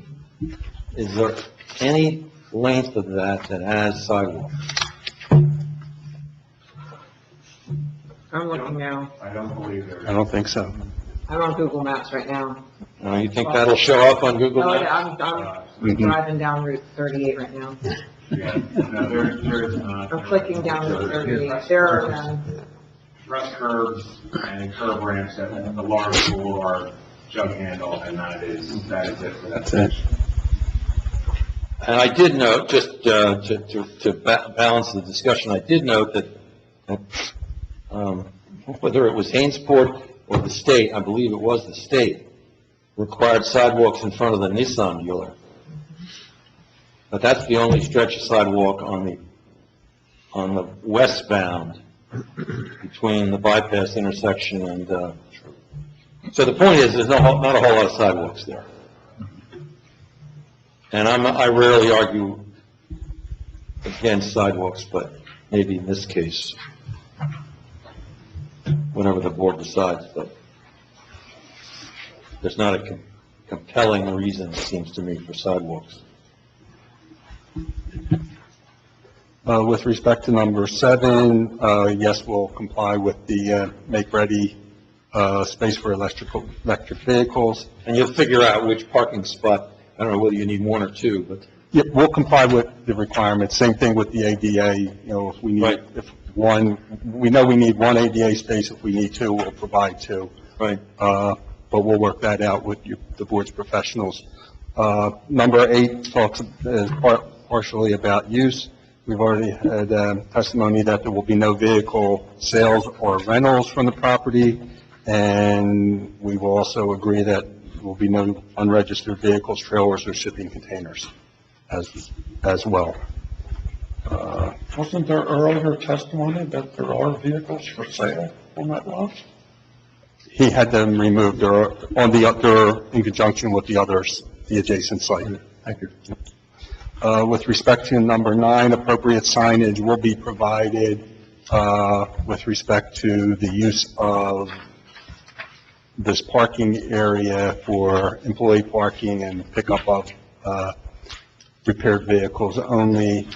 Is there any length of that has sidewalk? I'm looking now. I don't believe there is. I don't think so. I'm on Google Maps right now. You think that'll show up on Google Oh, Maps? yeah, I'm driving down Route 38 right now. Yeah, no, there is not. I'm clicking down Route 38. There are none. Rest curbs and curb ramps at the large boulevard jug handle, and that is it for that. That's it. And I did note, just to balance the discussion, I did note that whether it was Hainsport or the state, I believe it was the state, required sidewalks in front of the Nissan dealer. But that's the only stretch of sidewalk on the westbound between the bypass intersection and, so the point is, there's not a whole lot of sidewalks there. And I rarely argue against sidewalks, but maybe in this case, whatever the board decides, but there's not a compelling reason, it seems to me, for sidewalks. With respect to number 7, yes, we'll comply with the make-ready space for electric vehicles. And you'll figure out which parking spot, I don't know whether you need 1 or 2, but... Yeah, we'll comply with the requirements. Same thing with the ADA, if we need, Right. if one, we know we need 1 ADA space. If we need 2, we'll provide 2. Right. But we'll work that out with the board's professionals. Number 8 talks partially about use. We've already had testimony that there will be no vehicle sales or rentals from the property, and we will also agree that there will be no unregistered vehicles, trailers, or shipping containers as well. Wasn't there earlier testimony that there are vehicles for sale on that lot? He had them removed. They're in conjunction with the others, the adjacent site. Thank you. With respect to number 9, appropriate signage will be provided with respect to the use of this parking area for employee parking and pickup of repaired vehicles only.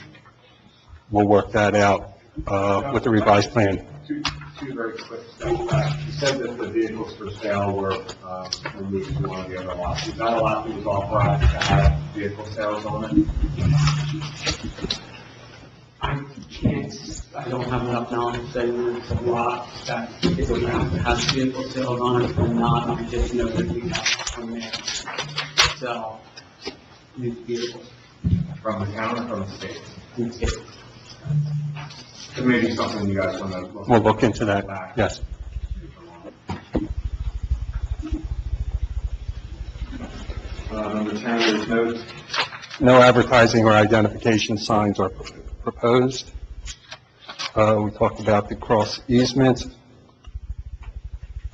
We'll work that out with the revised plan. Two very quick steps back. You said that the vehicles for sale were removed to one of the other lots. Is that a lot that was authorized to have vehicle sales on it? I don't have enough knowledge to say there's a lot that is allowed to have vehicle sales on it or not. I just know that we have from there. So, these vehicles. From the town or from the state? From the state. It may be something you guys want to look. We'll look into that, yes. Number 10, there's No advertising or identification signs are proposed. We talked about the cross easement,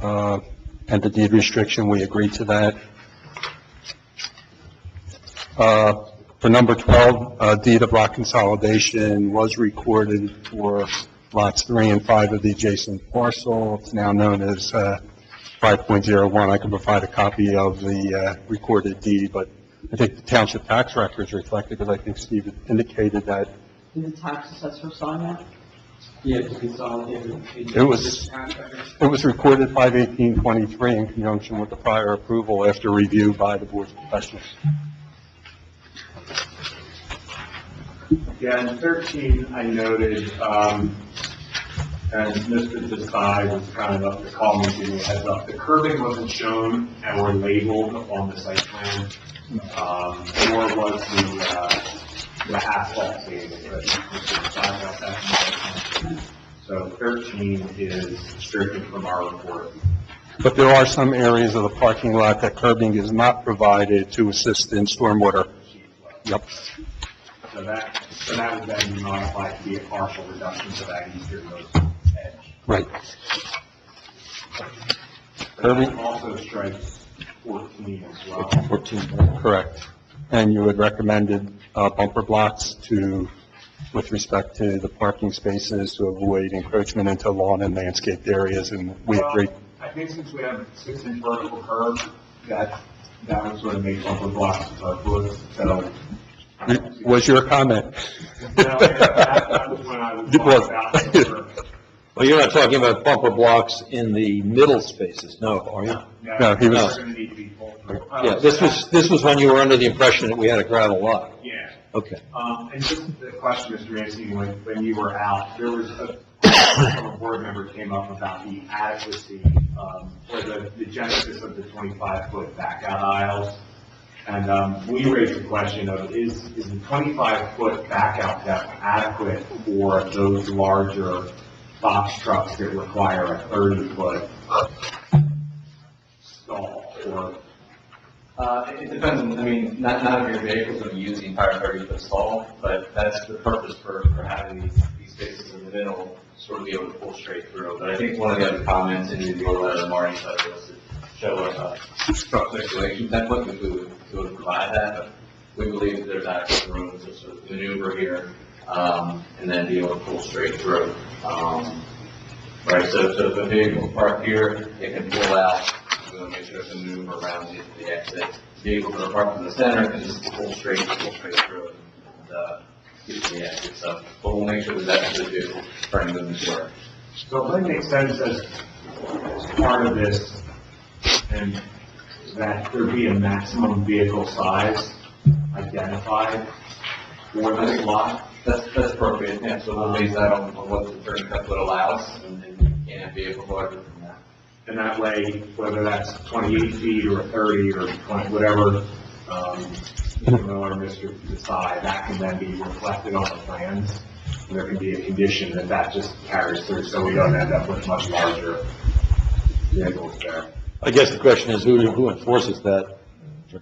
and the deed restriction, we agreed to that. For number 12, deed of lot consolidation was recorded for lots 3 and 5 of the adjacent parcel. It's now known as 5.01. I can provide a copy of the recorded deed, but I think the township tax records reflect it, because I think Steve indicated that Did the tax assessor sign that? Yeah, it's consolidated. it was recorded 5/18/23 in conjunction with the prior approval after review by the board's professionals. Yeah, in 13, I noted, and Mr. Desai was kind enough to call me, give me a heads up. The curbing wasn't shown and were labeled on the site plan, nor was the asphalt paving, but Mr. Desai got that. So 13 is stricken from our report. But there are some areas of the parking lot that curbing is not provided to assist in stormwater. Yep. So that would then be modified to be a partial reduction to that easternmost edge. Right. Curbing also strikes 14 as well. 14, correct. And you had recommended bumper blocks with respect to the parking spaces to avoid encroachment into lawn and landscaped areas, and we agree. I think since we have a 6-inch vertical curb, that would sort of make bumper blocks superfluous, so. Was your comment? That was when I was talking about the Well, you're not talking about bumper blocks in the middle spaces, no, are you? No, he was- They're going to need to be pulled through. Yeah, this was when you were under the impression that we had a gravel lot. Yeah. Okay. And just the question, Mr. Mancini, when you were out, there was a board member came up about the adequacy, or the genesis of the 25-foot back out aisles. And we raised the question of, is the 25-foot back out depth adequate for those larger box trucks that require a 30-foot stall? Or It depends on, I mean, not every vehicle is going to use the entire 30-foot stall, but that's the purpose for having these spaces in the middle, sort of be able to pull straight through. But I think one of the other comments in your letter, Marty, was to show a truck circulation template, which we would provide that, but we believe that there's adequate room to sort of maneuver here, and then be able to pull straight through. Right, so if the vehicle's parked here, it can pull out. We'll make sure to maneuver around the exit. Vehicles that are parked in the center can just pull straight through and get to the exit. So, but we'll make sure that that's the vehicle trying to move forward. so it might make sense as part of this, and that there be a maximum vehicle size identified for this lot. That's appropriate, yeah, so we'll base that on what the turn template allows, and you can vehicle larger from that. And that way, whether that's 28 feet or 30 or 20, whatever, Mr. Miller or Mr. Desai, that can then be reflected on the plans. And there can be a condition that just carries through, so we don't end up with much larger vehicles there. I guess the question is, who enforces that? Do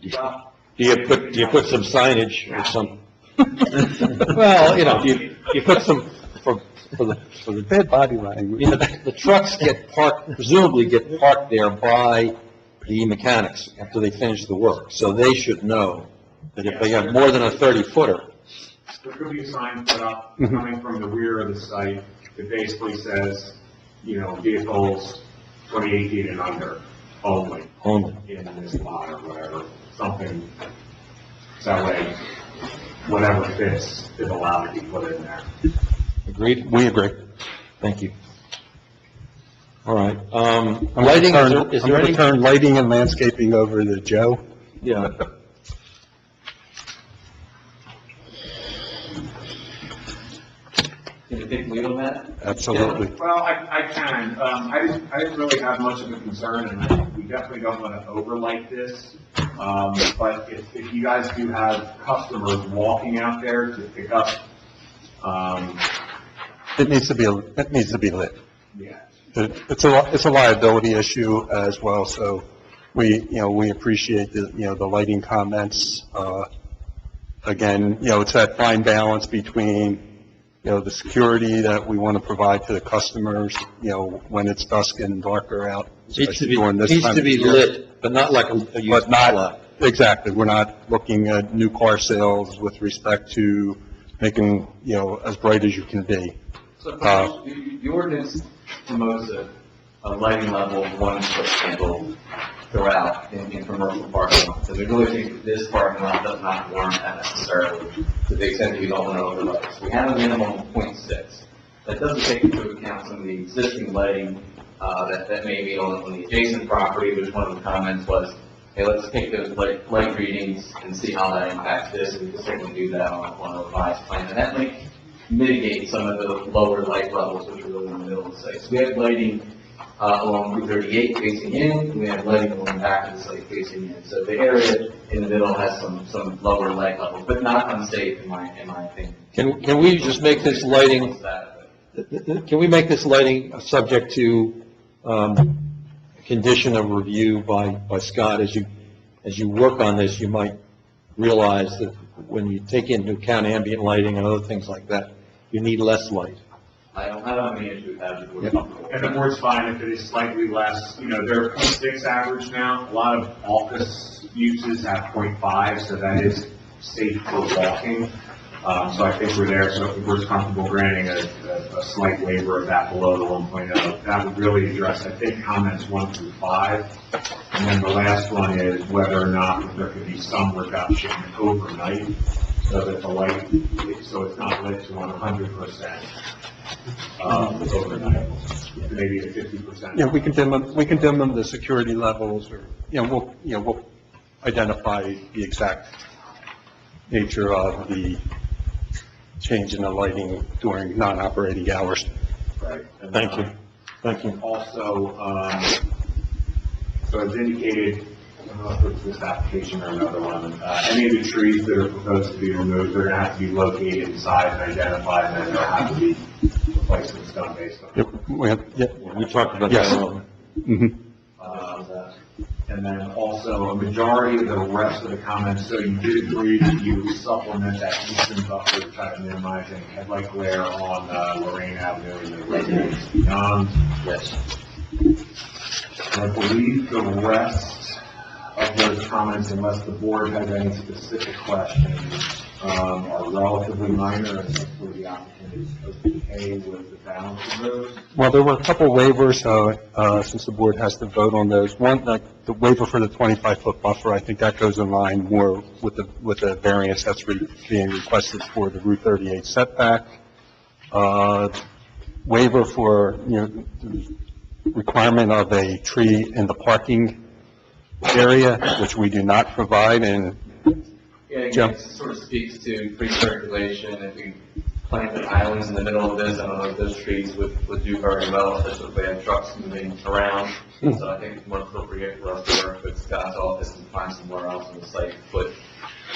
you put some signage or some? Well, you put some, for the Bad body language. the trucks presumably get parked there by the mechanics after they finish the work. So they should know that if they have more than a 30-footer, There could be a sign put up coming from the rear of the site that basically says, vehicles 28 feet and under only in this lot or whatever, something. That way, whatever fits is allowed to be put in there. Agreed? We agree. Thank you. All right, I'm lighting, going to is there any? turn lighting and landscaping over to Joe. Yeah. Can you take lead on that? Absolutely. Well, I can. I didn't really have much of a concern, and we definitely don't want to overlight this. But if you guys do have customers walking out there to pick up, It needs to be lit. yeah. It's a liability issue as well, so we appreciate the lighting comments. Again, it's that fine balance between, the security that we want to provide to the customers, when it's dusk and darker out. especially during this time of year. Lit, but not like a used car lot. Exactly, we're not looking at new car sales with respect to making, as bright as you can be. So the ordinance promotes a lighting level of 1 foot candle throughout in commercial parking lots. So we really think that this parking lot does not warrant that necessarily, to the extent that you don't want to overlay. So we have a minimum of 0.6. That doesn't take into account some of the existing lighting that may be on the adjacent property, which one of the comments was, hey, let's take those light readings and see how that impacts this, and we can certainly do that on a revised plan. And that may mitigate some of the lower light levels, which are really in the middle of the site. So we have lighting along Route 38 facing in, we have lighting along the back of the site facing in. So the area in the middle has some lower light levels, but not unsafe in my opinion. Can we just make this lighting, can we make this lighting subject to, condition of review by Scott? As you work on this, you might realize that when you take into account ambient lighting and other things like that, you need less light. I don't have any issue with that. And the board's fine if it is slightly less. They're 0.6 average now. A lot of office uses have 0.5, so that is safe for walking. So I think we're there. So if the board's comfortable granting a slight waiver of that below the 1.0, that would really address, I think, comments 1 through 5. And then the last one is whether or not there could be some reduction overnight, so that the light, so it's not lit to 100%. Overnight, maybe at 50%. Yeah, we can dim them the security levels, or, we'll identify the exact nature of the change in the lighting during non-operating hours. Right. And, Thank you. Thank you. Also, so as indicated, I don't know if it's this application or another one, any of the trees that are proposed to be removed, they're going to have to be located and sized and identified, and then they'll have to be replacements done based on. Yep, We talked about Yes. that earlier. Mhm. And then also a majority of the rest of the comments, so you did agree that you would supplement that eastern buffer to try to minimize any headlight glare on Lorraine Avenue and the residents beyond. Yes. I believe the rest of those comments, unless the board has any specific questions, are relatively minor, and hopefully the applicant is okay with the balance of those. Well, there were a couple waivers, since the board has to vote on those. One, the waiver for the 25-foot buffer, I think that goes in line more with the variance that's being requested for the Route 38 setback. Waiver for, the requirement of a tree in the parking area, which we do not provide, and Yeah, Joe? it sort of speaks to free circulation. If we planted islands in the middle of this, I don't know if those trees would do very well, especially if we have trucks moving around. So I think it's more appropriate for us to work with Scott's office and find somewhere else on the site. But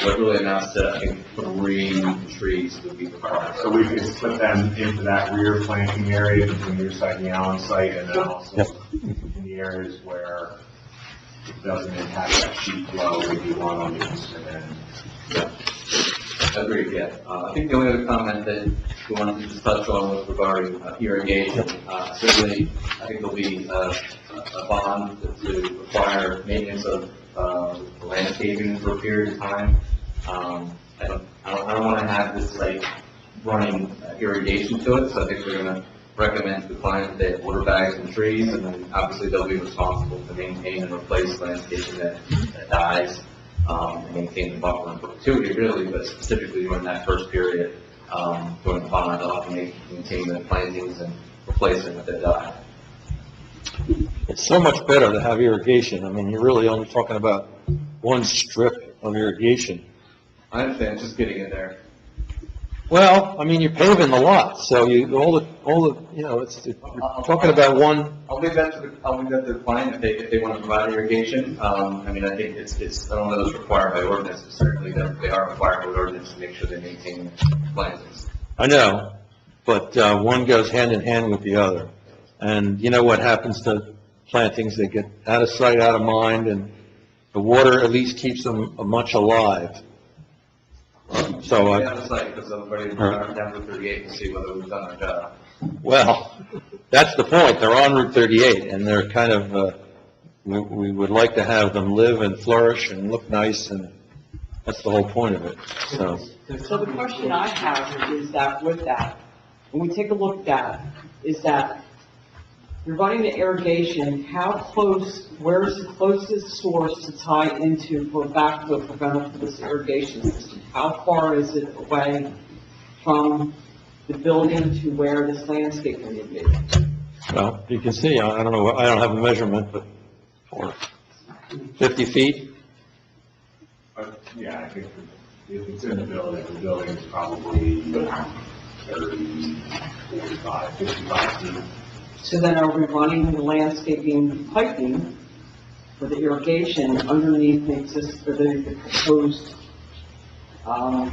what really amounts to, I think, 3 trees would be required. So we could split them into that rear planting area between your site and the Allen site, and then also in the areas where it doesn't impact that sheet flow, maybe one on the eastern end. Yeah. Agreed, yeah. I think the only other comment that we wanted to just touch on was regarding irrigation. Certainly, I think there'll be a bond to require maintenance of landscaping for a period of time. I don't want to have this site running irrigation to it, so I think we're going to recommend to the client that they have water bags and trees, and then obviously they'll be responsible to maintain and replace landscaping that dies, and maintain the buffer in perpetuity really, but specifically during that first period going to pond off and maintain the plantings and replace them if they die. It's so much better to have irrigation. I mean, you're really only talking about one strip of irrigation. I understand, just getting in there. Well, I mean, you're paving the lot, so all the, you know, you're talking about one, I'll leave that to the client if they want to provide irrigation. I mean, I think it's, I don't know if it's required by ordinance, but certainly they are required by ordinance to make sure they maintain plantings. I know, but one goes hand in hand with the other. And you know what happens to plantings? They get out of sight, out of mind, and the water at least keeps them much alive. So, Out of sight, because I'm ready to drive down Route 38 and see whether we've done our job. well, that's the point. They're on Route 38, and they're kind of, we would like to have them live and flourish and look nice, and that's the whole point of it, so. So the question I have is that with that, when we take a look at that, is that you're running the irrigation, how close, where's the closest source to tie into for backflow preventer for this irrigation system? How far is it away from the building to where this landscaping would be? Well, you can see, I don't know, I don't have a measurement, but 50 feet? But, yeah, I think if it's in the building is probably 30, 45, 55 feet. So then are we running the landscaping piping for the irrigation underneath the proposed, what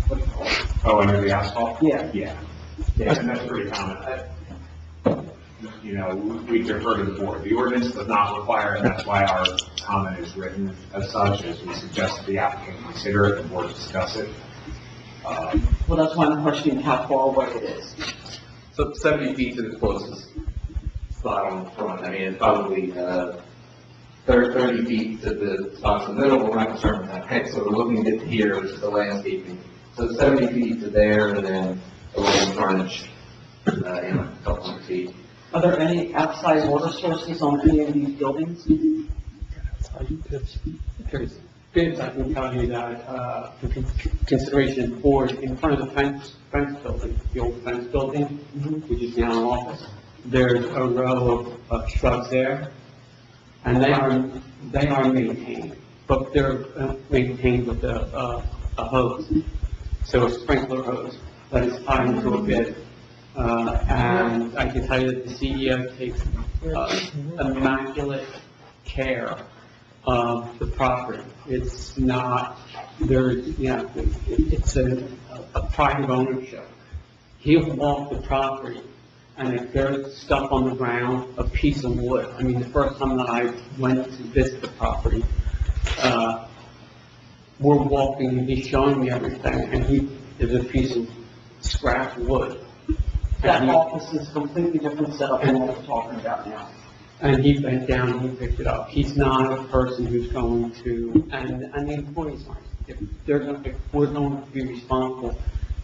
do you call it? Oh, under the asphalt? Yeah. Yeah, and that's pretty common. You know, we defer to the board. The ordinance does not require, and that's why our comment is written as such, as we suggest that the applicant consider it, the board discuss it. Well, that's why I'm questioning how far away it is. So 70 feet to the closest spot on the front. I mean, it's probably 30 feet to the spots in the middle. We're not concerned with that, right? So we're looking at here, which is the landscaping. So 70 feet to there, and then a little frontage, a couple hundred feet. Are there any outside water sources on any of these buildings? There's bids, I can tell you that, for consideration for in front of the fence building, the old fence building, which is now an office. There's a row of shrubs there, and they are maintained, but they're maintained with a hose, so a sprinkler hose that is tied into a bid. And I can tell you that the CEO takes immaculate care of the property. It's not, it's a private ownership. He'll walk the property, and if there's stuff on the ground, a piece of wood. I mean, the first time that I went to visit the property, we're walking, and he's showing me everything, and there's a piece of scrap wood. That office is a completely different setup than what we're talking about now. And he bent down and he picked it up. He's not a person who's going to, and the employees aren't. If we're going to be responsible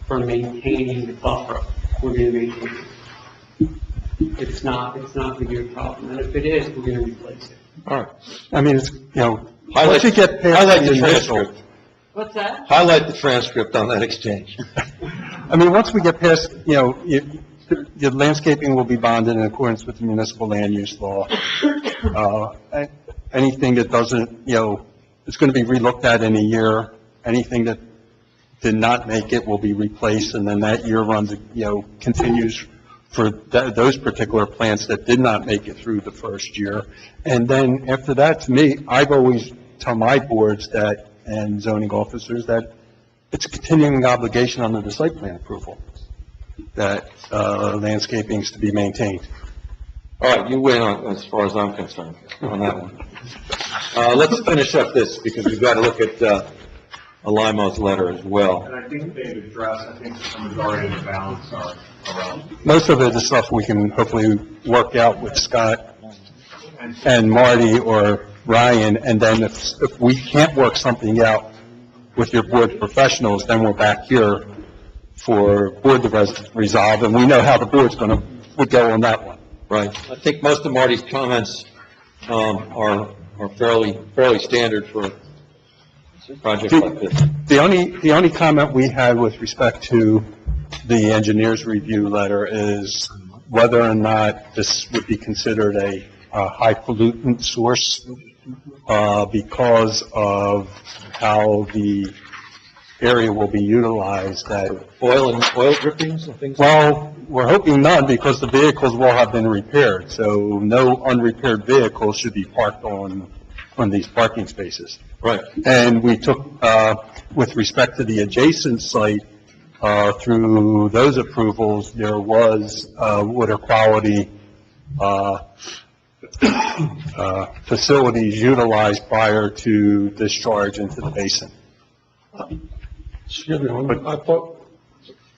for maintaining the buffer, we're going to maintain it. It's not going to be a problem. And if it is, we're going to replace it. All right. I mean, it's, you know, Highlight once you get past highlight the the initial, transcript. What's that? Highlight the transcript on that exchange. I mean, once we get past, you know, your landscaping will be bonded in accordance with the municipal land use law. Anything that doesn't, you know, it's going to be relooked at in a year. Anything that did not make it will be replaced, and then that year runs, you know, continues for those particular plants that did not make it through the first year. And then after that, to me, I've always tell my boards that, and zoning officers, that it's a continuing obligation under the site plan approval, that landscaping is to be maintained. All right, you win on, as far as I'm concerned, on that one. Let's finish up this, because we've got to look at Alimo's letter as well. And I think they've addressed, I think the majority of the balance are around. Most of it is stuff we can hopefully work out with Scott and Marty or Ryan, and then if we can't work something out with your board professionals, then we're back here for board to resolve, and we know how the board's would go on that one. Right. I think most of Marty's comments are fairly standard for project like this. The only comment we had with respect to the engineer's review letter is whether or not this would be considered a high pollutant source, because of how the area will be utilized, that Oil drippings and things? well, we're hoping none, because the vehicles will have been repaired, so no unrepaired vehicles should be parked on these parking spaces. Right. And we took, with respect to the adjacent site, through those approvals, there was water quality facilities utilized prior to discharge into the basin. Excuse me, I thought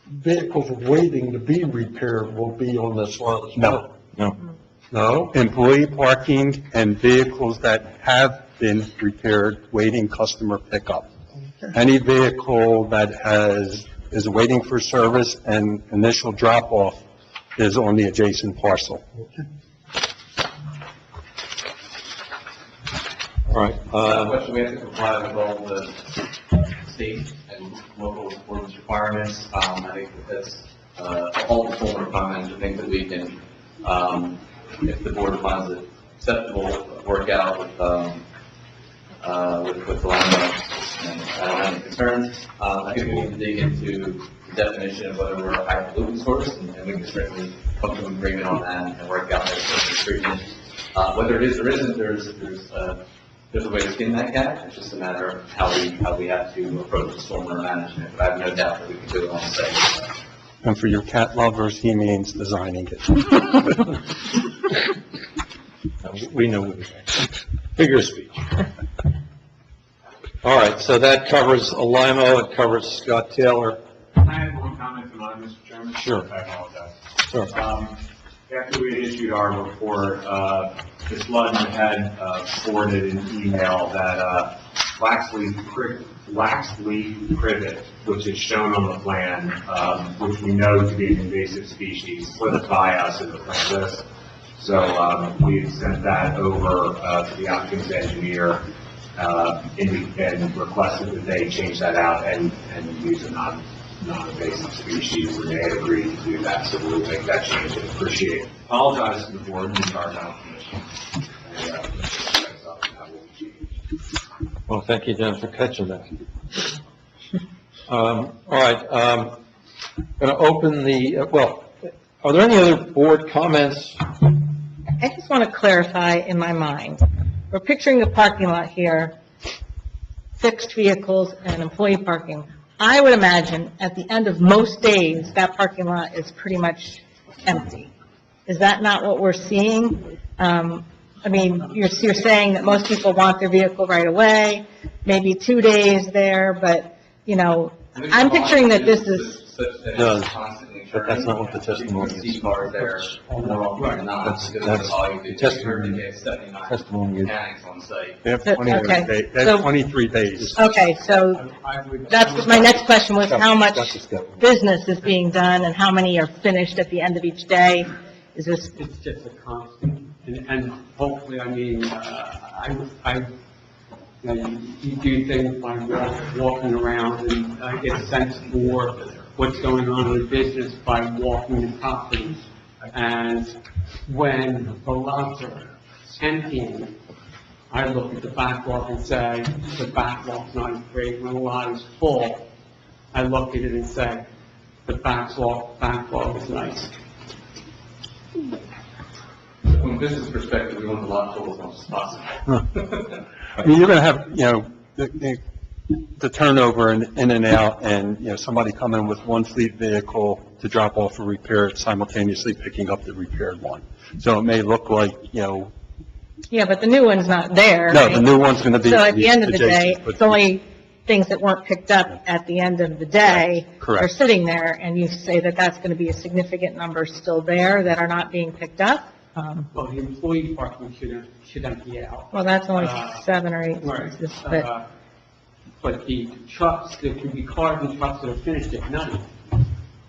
vehicles waiting to be repaired will be on this lot as well. No, employee parking and vehicles that have been repaired waiting customer pickup. Any vehicle that is waiting for service and initial drop-off is on the adjacent parcel. All right, Question, we have to comply with all the state and local ordinance requirements. I think that's, all the former comments, I think that we can, if the board finds it acceptable, work out with the landlord, and I don't have any concerns. I think we need to dig into the definition of whether we're a high pollutant source, and we can certainly come to an agreement on that and work out that treatment. Whether it is or isn't, there's a way to skin that cat. It's just a matter of how we have to approach the stormwater management. But I have no doubt that we can do it on the site. And for your cat lovers, he means designing it. we know what it is. Figure of speech. All right, so that covers Alimo, it covers Scott Taylor. I had one comment to mine, Mr. Chairman. Sure. I apologize. Sure. After we had issued our report, Ms. Ludden had forwarded an email that flax leaf privet, which is shown on the plan, which we know to be an invasive species, was by us in the plan list. So we had sent that over to the applicant's engineer and requested that they change that out and use a non-invasive species, and they had agreed to do that, so we'll make that change and appreciate it. Apologize to the board and our town commission. Well, thank you, Jen, for catching that. All right, going to open the, are there any other board comments? I just want to clarify in my mind. We're picturing a parking lot here, fixed vehicles and employee parking. I would imagine at the end of most days, that parking lot is pretty much empty. Is that not what we're seeing? I mean, you're saying that most people want their vehicle right away, maybe 2 days there, but, you know, I'm picturing that this is... No, but that's not what the testimony is. See cars there, That's testimony is. Mechanics on site. They have Okay. they have 23 days. Okay, so that's, my next question was how much business is being done and how many are finished at the end of each day? Is this... It's just a constant, and hopefully, I mean, you do things by walking around, and I get a sense for what's going on in the business by walking the properties. And when the lots are emptying, I look at the backlog and say, the backlog's not great. When a lot is full, I look at it and say, the backlog is nice. From a business perspective, we want the lot full as much as possible. I mean, you're going to have, you know, the turnover in and out, and, you know, somebody come in with one fleet vehicle to drop off a repair, simultaneously picking up the repaired one. So it may look like, you know... Yeah, but the new one's not there. No, right? the new one's going to be... So at the end of the day, adjacent, but- it's only things that weren't picked up at the end of the day Correct. are sitting there, and you say that that's going to be a significant number still there that are not being picked up? Well, the employee parking should empty out. Well, that's only 7 or 8 Right. spaces, but... But the trucks, there could be cars and trucks that are finished at night,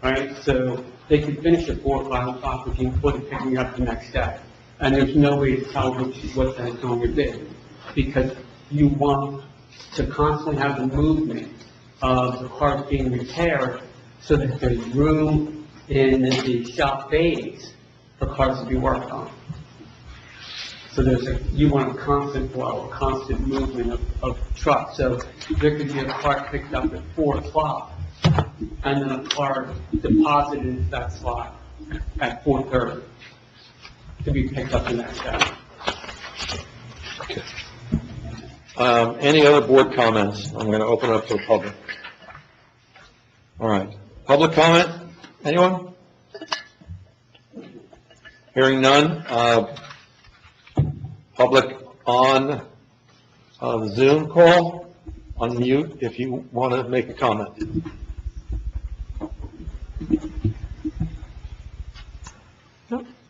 right? So they could finish at 4 or 5 o'clock with the employee picking up the next day. And there's no way to tell what that's going to be, because you want to constantly have the movement of the cars being repaired so that there's room in the shop bays for cars to be worked on. So you want a constant flow, a constant movement of trucks. So there could be a car picked up at 4 o'clock and then a car deposited into that slot at 4:30 to be picked up the next day. Any other board comments? I'm going to open it up to the public. All right. Public comment? Anyone? Hearing none. Public on the Zoom call, unmute if you want to make a comment.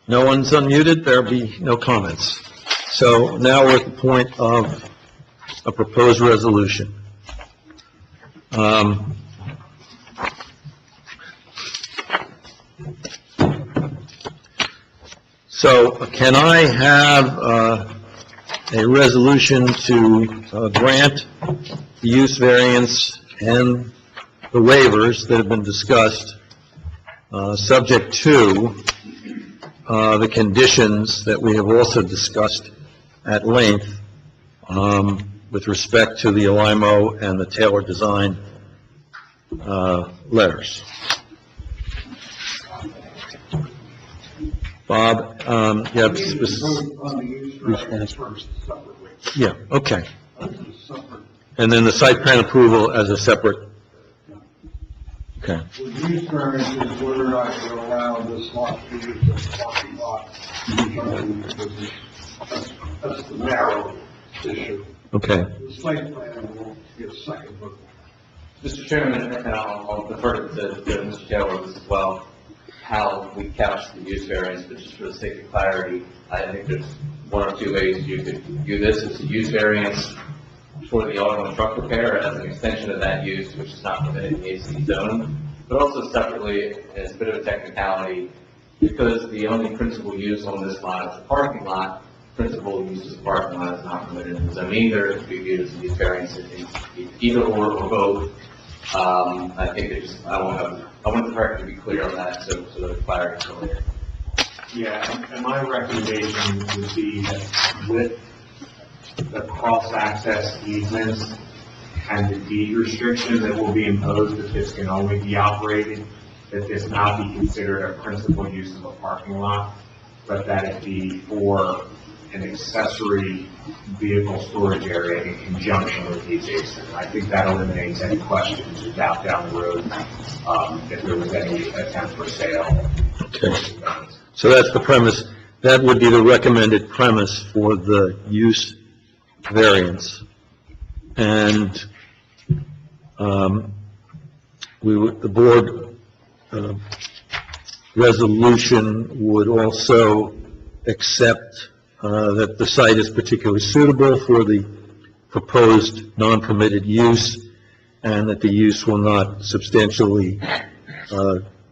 No one's unmuted, there'll be no comments. So now we're at the point of a proposed resolution. So can I have a resolution to grant the use variance and the waivers that have been discussed, subject to the conditions that we have also discussed at length with respect to the Alimo and the Taylor design letters? Bob, you have yeah, okay. And then the site plan approval as a separate, okay. The use variance is whether or not you allow this lot to be used as a parking lot. That's the narrow issue. Okay. The site plan will get second vote. Mr. Chairman, and I'll defer to Mr. Taylor this as well, how we couch the use variance, but just for the sake of clarity, I think there's one or two ways you could view this as a use variance for the auto and truck repair as an extension of that use, which is not permitted in the AC zone, but also separately, as a bit of a technicality, because the only principal use on this lot is a parking lot, principal use as a parking lot is not permitted in the zone either. It could be viewed as a use variance, either or both. I think it just, I want the record to be clear on that, so the clarity is clear. Yeah, and my recommendation would be that with the cross-access easements and the deed restriction that will be imposed, that this can only be operated, that this not be considered a principal use of a parking lot, but that it be for an accessory vehicle storage area in conjunction with the adjacent. I think that eliminates any questions or doubt down the road if there was any attempt for sale. Okay. So that's the premise. That would be the recommended premise for the use variance. And the board resolution would also accept that the site is particularly suitable for the proposed non-permitted use, and that the use will not substantially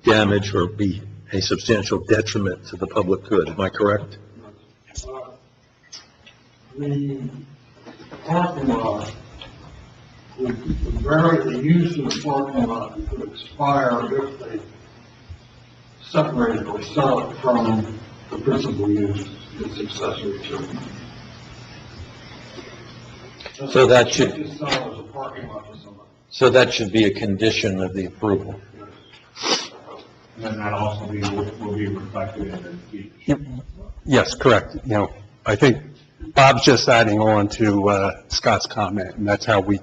damage or be a substantial detriment to the public good. Am I correct? The parking lot would vary, the use of the parking lot would expire if they separate it or sell it from the principal use, its accessory to. So that should, Just sell it as a parking lot to somebody. so that should be a condition of the approval. And then that also will be reflected in the deed. Yes, correct. You know, I think Bob's just adding on to Scott's comment, and that's how we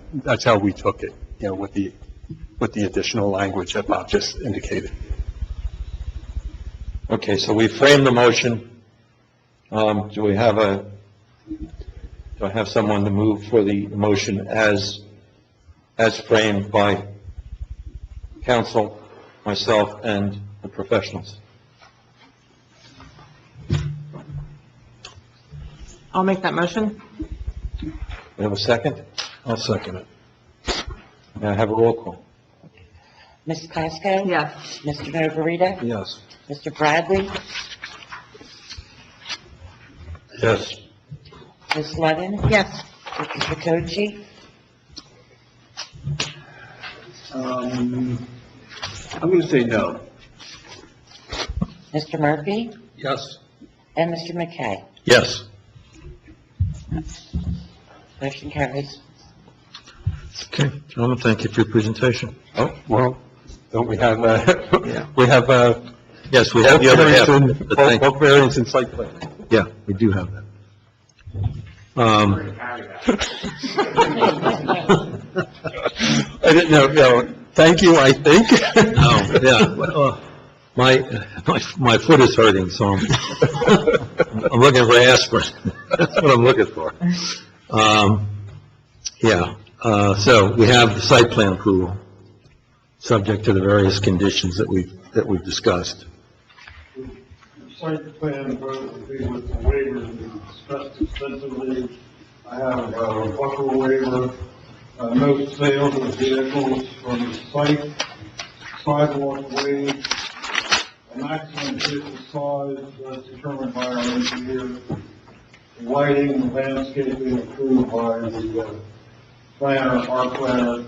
took it, you know, with the additional language that Bob just indicated. Okay, so we framed the motion. Do I have someone to move for the motion as framed by counsel, myself, and the professionals? I'll make that motion. We have a second? I'll second it. May I have a roll call? Ms. Plasko? Yes. Mr. Novarita? Yes. Mr. Bradley? Yes. Ms. Levin? Yes. Mr. Kochi? I'm going to say no. Mr. Murphy Yes. and Mr. McKay. Yes. Motion carries. Okay, gentlemen, thank you for your presentation. Oh, well, don't we have, Yes, we have the other half. but thank- bulk variance and site plan. Yeah, we do have that. I didn't know, thank you, I think. No, yeah, my foot is hurting, so I'm looking for aspirin. That's what I'm looking for. So we have the site plan approval, subject to the various conditions that we've discussed. Site plan vote would be with the waivers we discussed extensively. I have a buffer waiver, no sales of vehicles from the site, sidewalk waived, a maximum vehicle size as determined by our engineer, lighting, landscaping approved by the planner, our planner,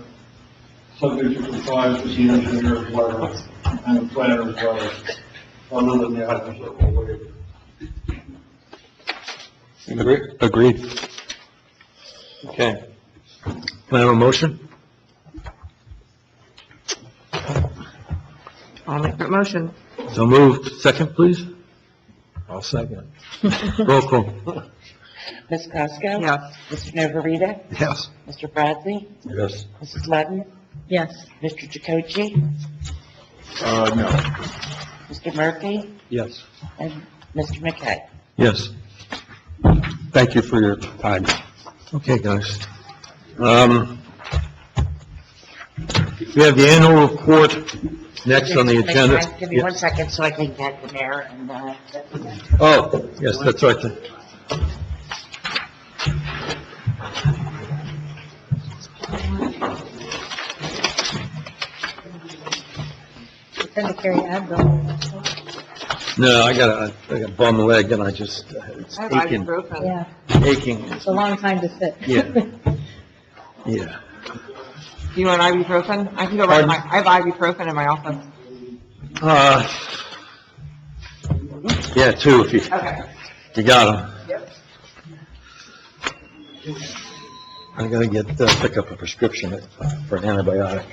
subject to compliance with the engineer's letter and the planner's letter, other than the items that were waived. Agreed. Okay. Can I have a motion? I'll make that motion. So moved. Second, please. I'll second. Roll call. Ms. Cosko? Yes. Mr. Novarita? Yes. Mr. Bradley? Yes. Mrs. Ludden? Yes. Mr. Jacochi? No. Mr. Murphy? Yes. And Mr. McKay. Yes. Thank you for your time. Okay, guys. We have the annual report next on the agenda. Give me 1 second so I can get the mayor and, Oh, yes, that's right. Send a carry Advil. No, I got a bum leg and it's I have aching, ibuprofen. Yeah, aching. it's a long time to sit. Yeah. Yeah. Do you want ibuprofen? I can go right, I have ibuprofen in my office. Yeah, two, if you, Okay. you got them. Yep. I gotta pick up a prescription for an antibiotic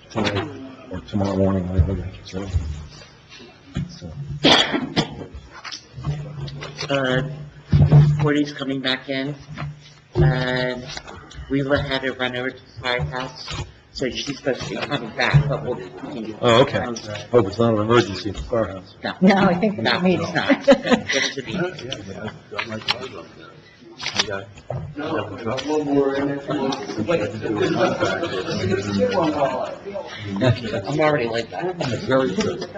tonight or tomorrow morning, whatever that is, right? So. Courtney's coming back in, and we had her run over to the firehouse, so she's supposed to be coming back, but we'll continue. Oh, okay. Hope it's not an emergency at the firehouse. No, No, I think no, it's me. it's not. Just to be. One more, and if you want. I'm already like that. Very good.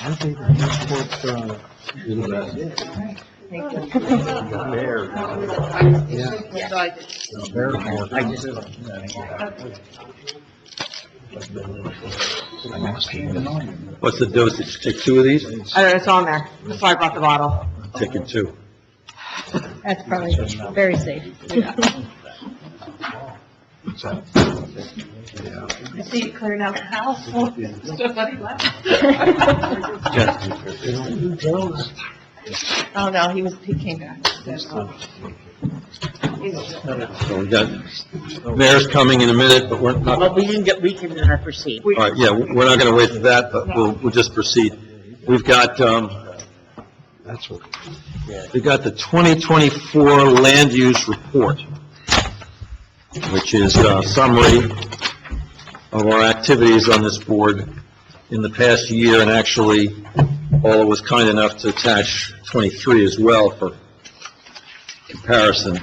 I think the What's the dosage? Take two of these? It's on there. That's why I brought the bottle. Taking two. That's probably very safe. I see you clearing out the house. Somebody left. Oh, no, he came back. So we got, mayor's coming in a minute, but we're not, Well, we can proceed. all right, yeah, we're not gonna wait for that, but we'll just proceed. We've got, That's what. we got the 2024 land use report, which is a summary of our activities on this board in the past year, and actually, Paula was kind enough to attach 23 as well for comparison.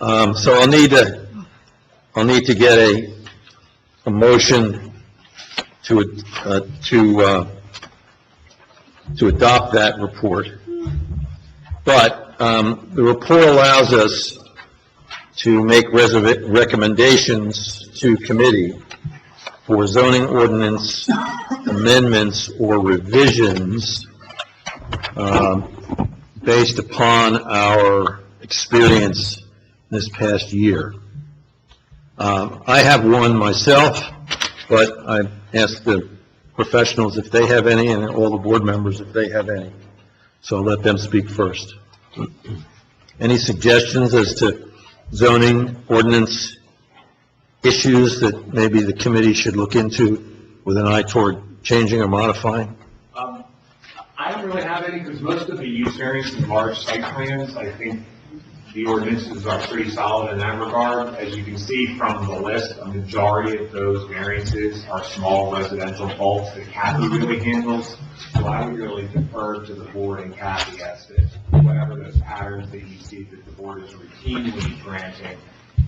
So I'll need to get a motion to adopt that report. But, the report allows us to make recommendations to committee for zoning ordinance amendments or revisions, based upon our experience this past year. I have one myself, but I've asked the professionals if they have any, and all the board members if they have any. So I'll let them speak first. Any suggestions as to zoning ordinance issues that maybe the committee should look into with an eye toward changing or modifying? I don't really have any, because most of the use variance and large site plans, I think the ordinances are pretty solid in that regard. As you can see from the list, a majority of those variances are small residential bulks that Kathy really handles. So I would really defer to the board and Kathy as to whatever those patterns that you see that the board is routinely granting,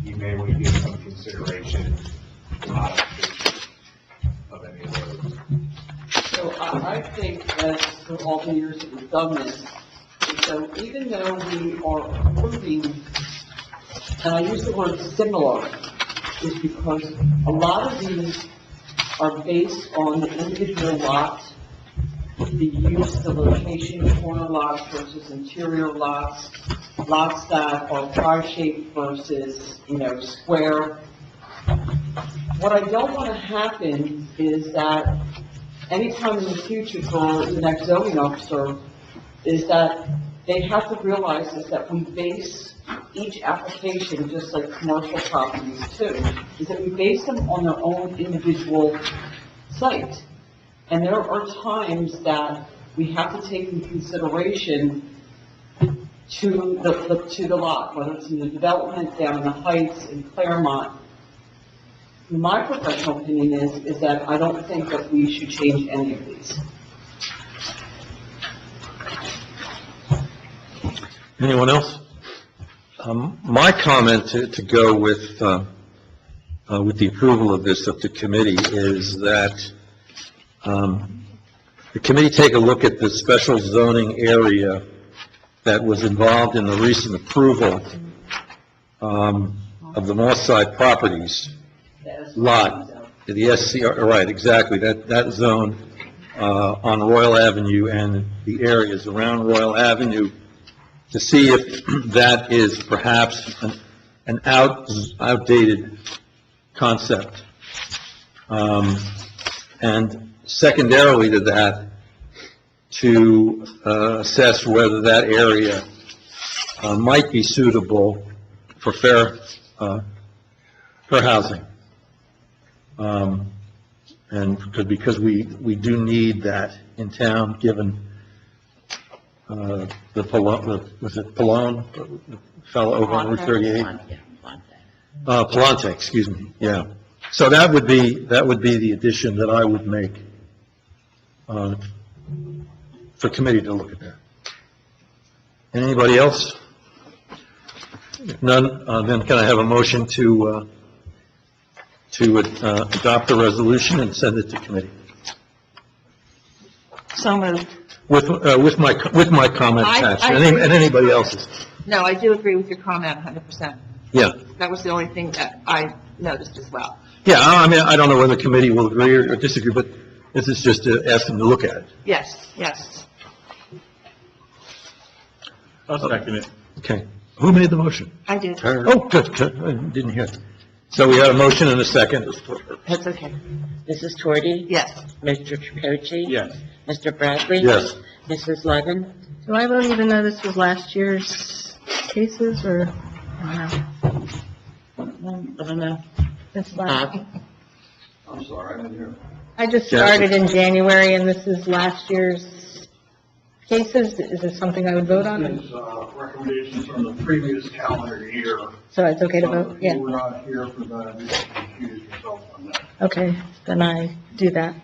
you may want to give some consideration to modification of any of those. So I think as for all the years that we've done this, so even though we are approving, and I use the word similar, is because a lot of these are based on the individual lots, the use, the location of corner lots versus interior lots, lots that are pie-shaped versus, square. What I don't want to happen is that anytime in the future for the next zoning officer, is that they have to realize is that we base each application, just like commercial properties too, is that we base them on their own individual site. And there are times that we have to take into consideration to the lot, whether it's in the development, down in the Heights, in Claremont. My professional opinion is that I don't think that we should change any of these. Anyone else? My comment to go with the approval of this of the committee is that the committee take a look at the special zoning area that was involved in the recent approval of the North Side Properties lot, the SCR, right, exactly, that zone on Royal Avenue and the areas around Royal Avenue, to see if that is perhaps an outdated concept. And secondarily to that, to assess whether that area might be suitable for fair housing. And because we do need that in town, given was it Pallone, the fellow over on Route 38? Palante, excuse me, yeah. So that would be the addition that I would make for committee to look at that. Anybody else? If none, then can I have a motion to adopt the resolution and send it to committee? So moved. With my comment attached, and anybody else's. No, I do agree with your comment 100%. Yeah. That was the only thing that I noticed as well. Yeah, I mean, I don't know whether the committee will agree or disagree, but this is just to ask them to look at it. Yes, yes. I'll second it. Okay. Who made the motion? I did. Oh, good. I didn't hear it. So we had a motion and a second. That's okay. Mrs. Torti? Yes. Mr. Tricoci? Yes. Mr. Bradley? Yes. Mrs. Levin? Do I vote even though this was last year's cases, or, I I don't know. It's last, I'm sorry, I didn't hear. I just started in January, and this is last year's cases. Is this something I would vote on? This is recommendations from the previous calendar year. So it's okay to vote? If Yeah. you were not here for that, you can accuse yourself on that. Okay, then I do that.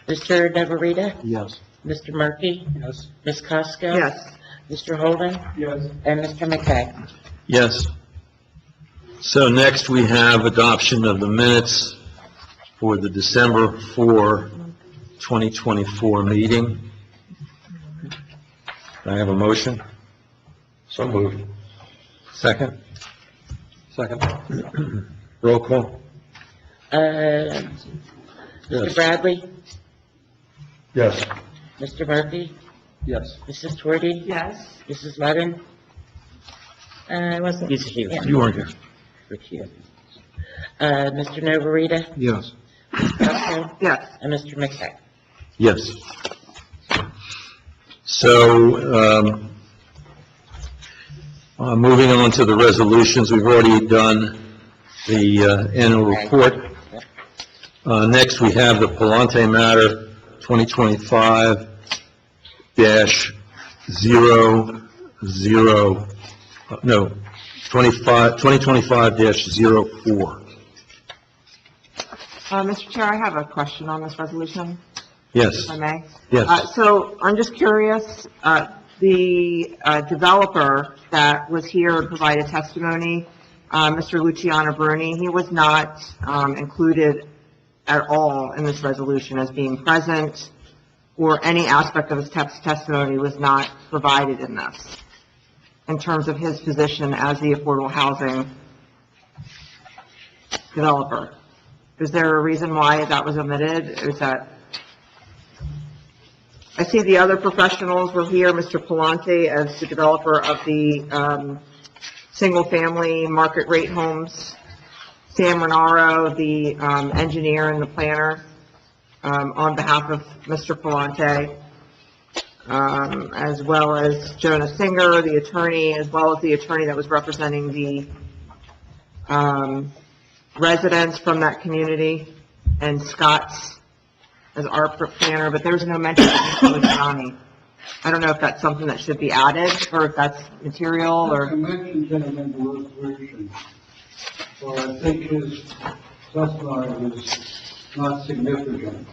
Mr. Navarita? Yes. Mr. Murphy? Yes. Ms. Cosko? Yes. Mr. Holden? Yes. And Mr. McKay? Yes. So next we have adoption of the minutes for the December 4, 2024 meeting. Can I have a motion? So moved. Second? Second. Roll call? Mr. Yes. Bradley? Yes. Mr. Murphy? Yes. Mrs. Twerdy? Yes. Mrs. Ludden? I wasn't, Mrs. Hughes? yeah. You weren't here. Recused. Mr. Novarita? Yes. Russell? Yes. And Mr. McKay? Yes. So, moving on to the resolutions, we've already done the annual report. Next, we have the Palante matter, 2025-04. Mr. Chair, I have a question on this resolution, Yes, if I may. yes. So I'm just curious, the developer that was here and provided testimony, Mr. Luciano Bruni, he was not included at all in this resolution as being present, or any aspect of his testimony was not provided in this, in terms of his position as the affordable housing developer. Is there a reason why that was omitted? Is that... I see the other professionals were here, Mr. Palante as the developer of the single-family market rate homes, Sam Renaro, the engineer and the planner, on behalf of Mr. Palante, as well as Jonah Singer, the attorney, as well as the attorney that was representing the residents from that community, and Scott's as our planner, but there's no mention of Mr. Luciani. I don't know if that's something that should be added, or if that's material, I or... mentioned him in the resolution, so I think his testimony was not significant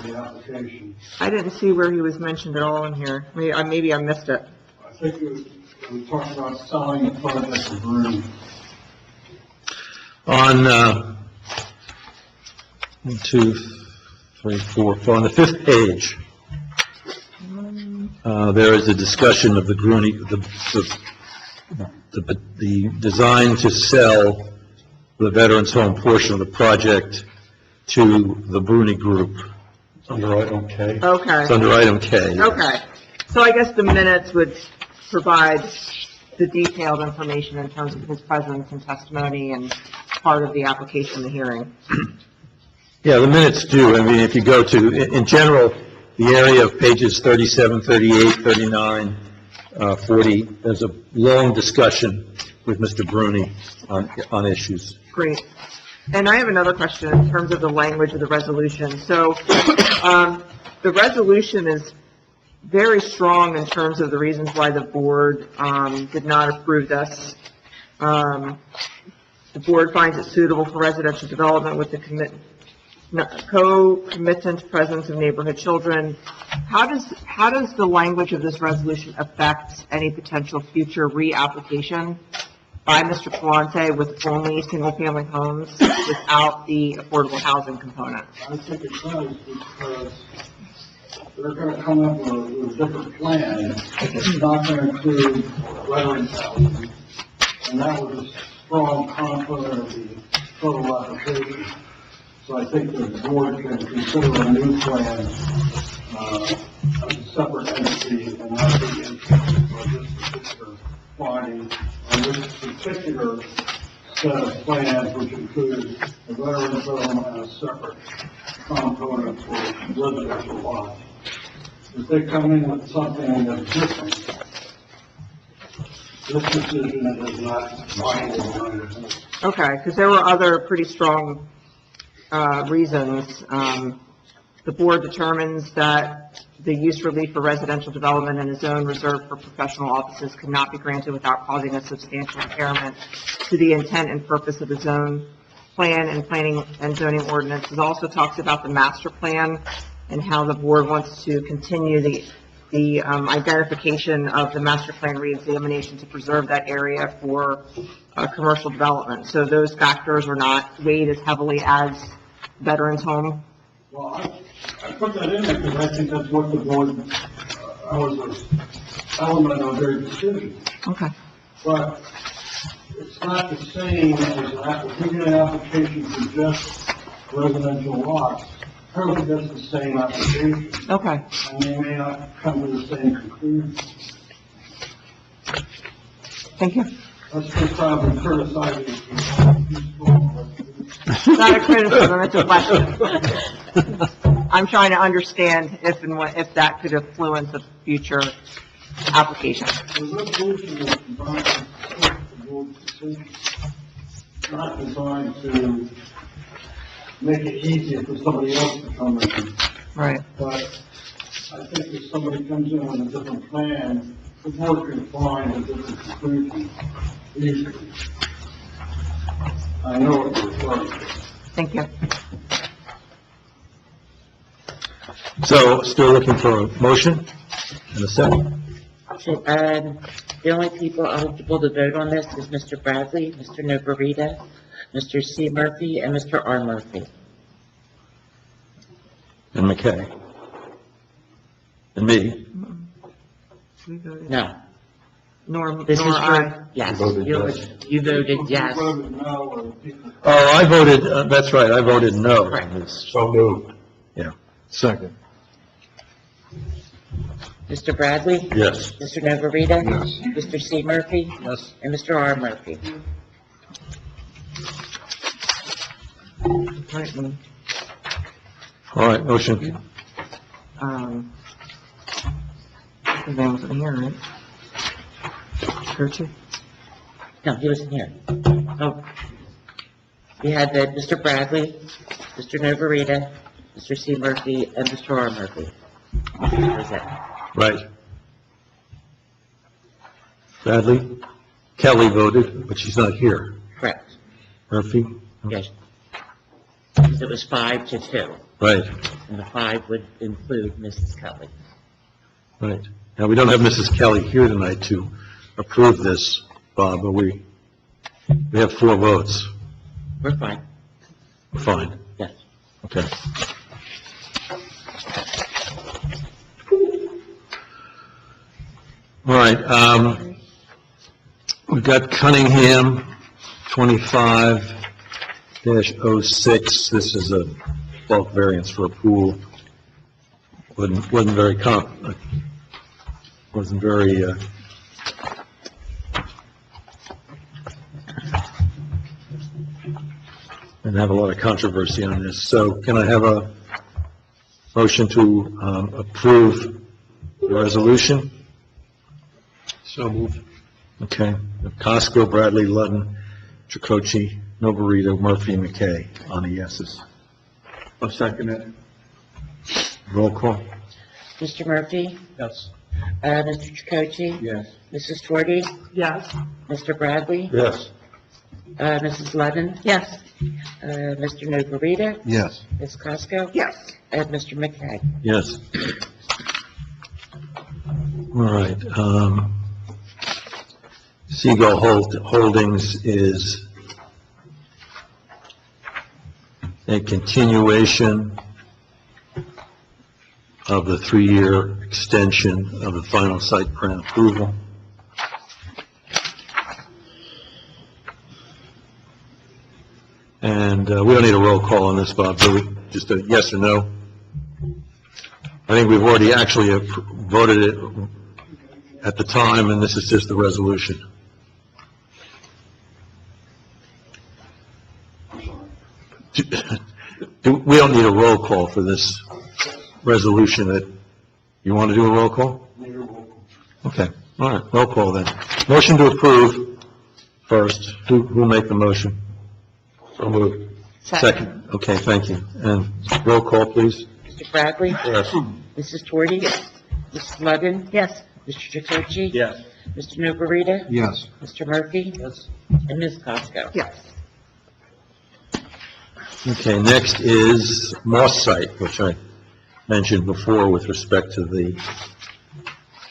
in the application. I didn't see where he was mentioned at all in here. Maybe I missed it. I think we talked about selling the project to Bruni. On, 1, 2, 3, 4, so on the fifth page, there is a discussion of the Bruni, the design to sell the Veterans Home portion of the project to the Bruni Group. It's under item K. Okay. It's under item K. Okay. So I guess the minutes would provide the detailed information in terms of his presence and testimony and part of the application, the hearing. Yeah, the minutes do. I mean, if you go to, in general, the area of pages 37, 38, 39, 40, there's a long discussion with Mr. Bruni on issues. Great. And I have another question in terms of the language of the resolution. So, the resolution is very strong in terms of the reasons why the board did not approve this. The board finds it suitable for residential development with the co-committant presence of neighborhood children. How does the language of this resolution affect any potential future reapplication by Mr. Palante with only single-family homes without the affordable housing component? I think it does, because they're going to come up with a different plan. It's not going to include veterans housing, and that was a strong component of the total application. So I think the board can consider a new plan as a separate entity and not be influenced by this particular finding on this particular set of plans, which include the veterans home and a separate component for residential lots. If they come in with something that's different, this decision is not binding on it. Okay, because there were other pretty strong reasons. The board determines that the use relief for residential development in a zone reserved for professional offices cannot be granted without causing a substantial impairment to the intent and purpose of the zone plan and planning and zoning ordinance. It also talks about the master plan and how the board wants to continue the identification of the master plan reexamination to preserve that area for commercial development. So those factors are not weighed as heavily as veterans home. Well, I put that in there because I think that's what the board, was an element of their decision. Okay. But it's not the same as if we get an application for just residential lots, Probably does the same application, Okay. and they may not come to the same conclusion. Thank you. That's just probably criticizing. Not a criticism, it's a question. I'm trying to understand if and when, if that could influence a future application. The resolution is designed to support the board's decision, not designed to make it easier for somebody else to come in. Right. But I think if somebody comes in with a different plan, the board can find a different conclusion easily. I know what you're referring to. Thank you. So, still looking for a motion and a second? The only people eligible to vote on this is Mr. Bradley, Mr. Novarita, Mr. C. Murphy, and Mr. R. Murphy. And McKay? And me? We voted. No. Nor This is I. for, yes, You voted yes. you voted yes. Voted no, or people- Oh, I voted, that's right, I voted no. Correct. So moved. Yeah. Second. Mr. Bradley? Yes. Mr. Novarita? Yes. Mr. C. Murphy? Yes. And Mr. R. Murphy. Right, well, All right, motion, his name wasn't here, right? Gertrude? No, he wasn't here. Oh. We had Mr. Bradley, Mr. Novarita, Mr. C. Murphy, and Mr. R. Murphy. That was it. right. Bradley? Kelly voted, but she's not here. Correct. Murphy? Yes. Because it was 5-2, Right, and the 5 would include Mrs. Kelly. right. Now, we don't have Mrs. Kelly here tonight to approve this, Bob, but we have 4 votes. We're fine. We're fine. Yes. Okay. All right, we've got Cunningham, 25-06. This is a bulk variance for a pool. Wasn't very didn't have a lot of controversy on this. So can I have a motion to approve the resolution? So moved. Okay. Costco, Bradley, Ludden, Tricoci, Novarito, Murphy, and McKay on the yeses. I'll second it. Roll call? Mr. Murphy? Yes. Mr. Tricoci? Yes. Mrs. Twardy? Yes. Mr. Bradley? Yes. Mrs. Ludden? Yes. Mr. Novarita? Yes. Ms. Costco? Yes. And Mr. McKay? Yes. All right, Seagull Holdings is a continuation of the 3-year extension of the final site plan approval. And we don't need a roll call on this, Bob, do we? Just a yes or no? I think we've already actually voted it at the time, and this is just the resolution. We don't need a roll call for this resolution. You want to do a roll call? Okay, all right, roll call then. Motion to approve first. Who will make the motion? So moved. Second. Okay, thank you. And roll call, please. Mr. Bradley? Yes. Mrs. Twardy? Yes. Mrs. Ludden? Yes. Mr. Tricoci? Yes. Mr. Novarita? Yes. Mr. Murphy? Yes. And Ms. Costco? Yes. Okay, next is Moss Site, which I mentioned before with respect to the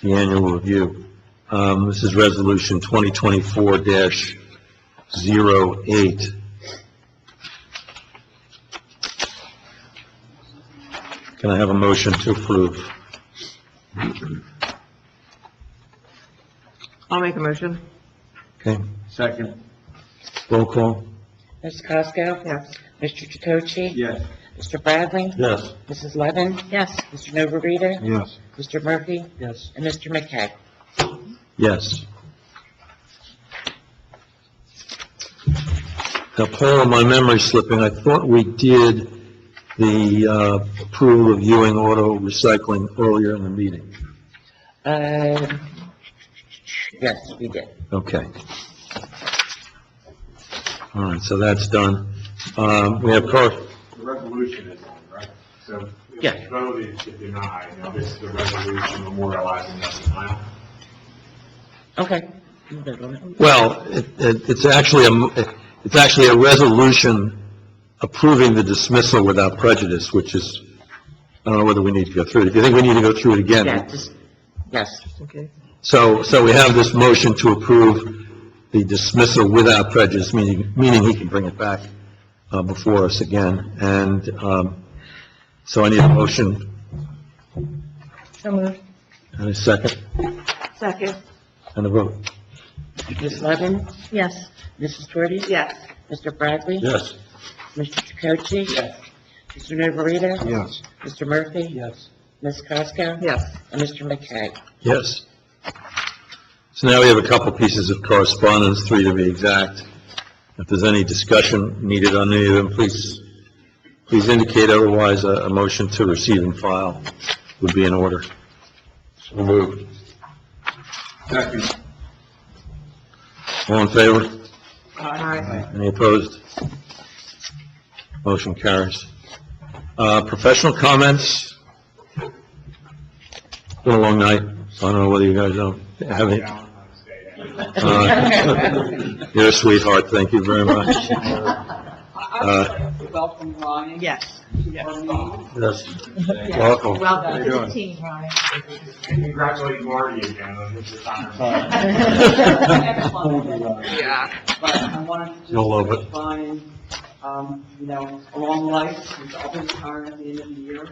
annual review. This is Resolution 2024-08. Can I have a motion to approve? I'll make a motion. Okay, Second. roll call? Ms. Costco? Yes. Mr. Tricoci? Yes. Mr. Bradley? Yes. Mrs. Levin? Yes. Mr. Novarita? Yes. Mr. Murphy? Yes. And Mr. McKay? Yes. Now, Paul, my memory's slipping. I thought we did the approval of Ewing Auto Recycling earlier in the meeting. Yes, we did. Okay. All right, so that's done. We have The resolution is on, right? So if Yeah. it's voted to deny, now this is the resolution memorializing that denial. Okay. You can vote on it. Well, it's actually a resolution approving the dismissal without prejudice, which is, I don't know whether we need to go through it. If you think we need to go through it again. Yeah, yes. Okay. So we have this motion to approve the dismissal without prejudice, meaning he can bring it back before us again. And so I need a motion So moved. and a second Second. and a vote. Ms. Levin? Yes. Mrs. Torres? Yes. Mr. Bradley? Yes. Mr. Chakotay? Yes. Mr. Novarita? Yes. Mr. Murphy? Yes. Ms. Casco? Yes. And Mr. McKay? Yes. So now we have a couple pieces of correspondence, 3 to be exact. If there's any discussion needed on any of them, please indicate. Otherwise, a motion to receive and file would be in order. So moved. Second. All in favor? Aye. Any opposed? Motion carries. Professional comments? Been a long night, so I don't know whether you guys don't have any. You're a sweetheart, thank you very much. I would like to welcome Ryan. Yes. To our meeting. Yes, welcome. Welcome to the team, Ryan. And congratulate Marty again on his retirement. Yeah. But I wanted to just You'll love wish it. Ryan, a long life. He's also retiring at the end of the year.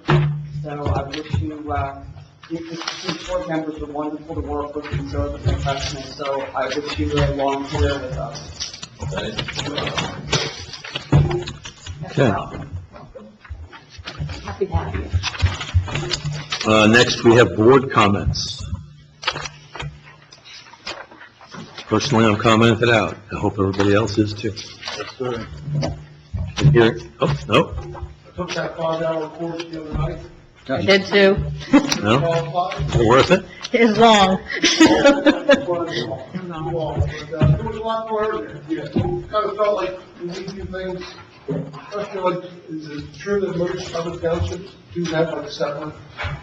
So I wish you, these board members are wonderful to work with and so are the professionals. So I wish you a long career with us. Okay. Happy to have you. Next, we have board comments. Personally, I'm commented out. I hope everybody else is too. Here, oh, no, I took that 5-hour course the other night. I did too. no, Qualified. is it worth it? It's long. It was a lot more, yeah, kind of felt like we need to do things, especially like, is it true that most other townships do have like separate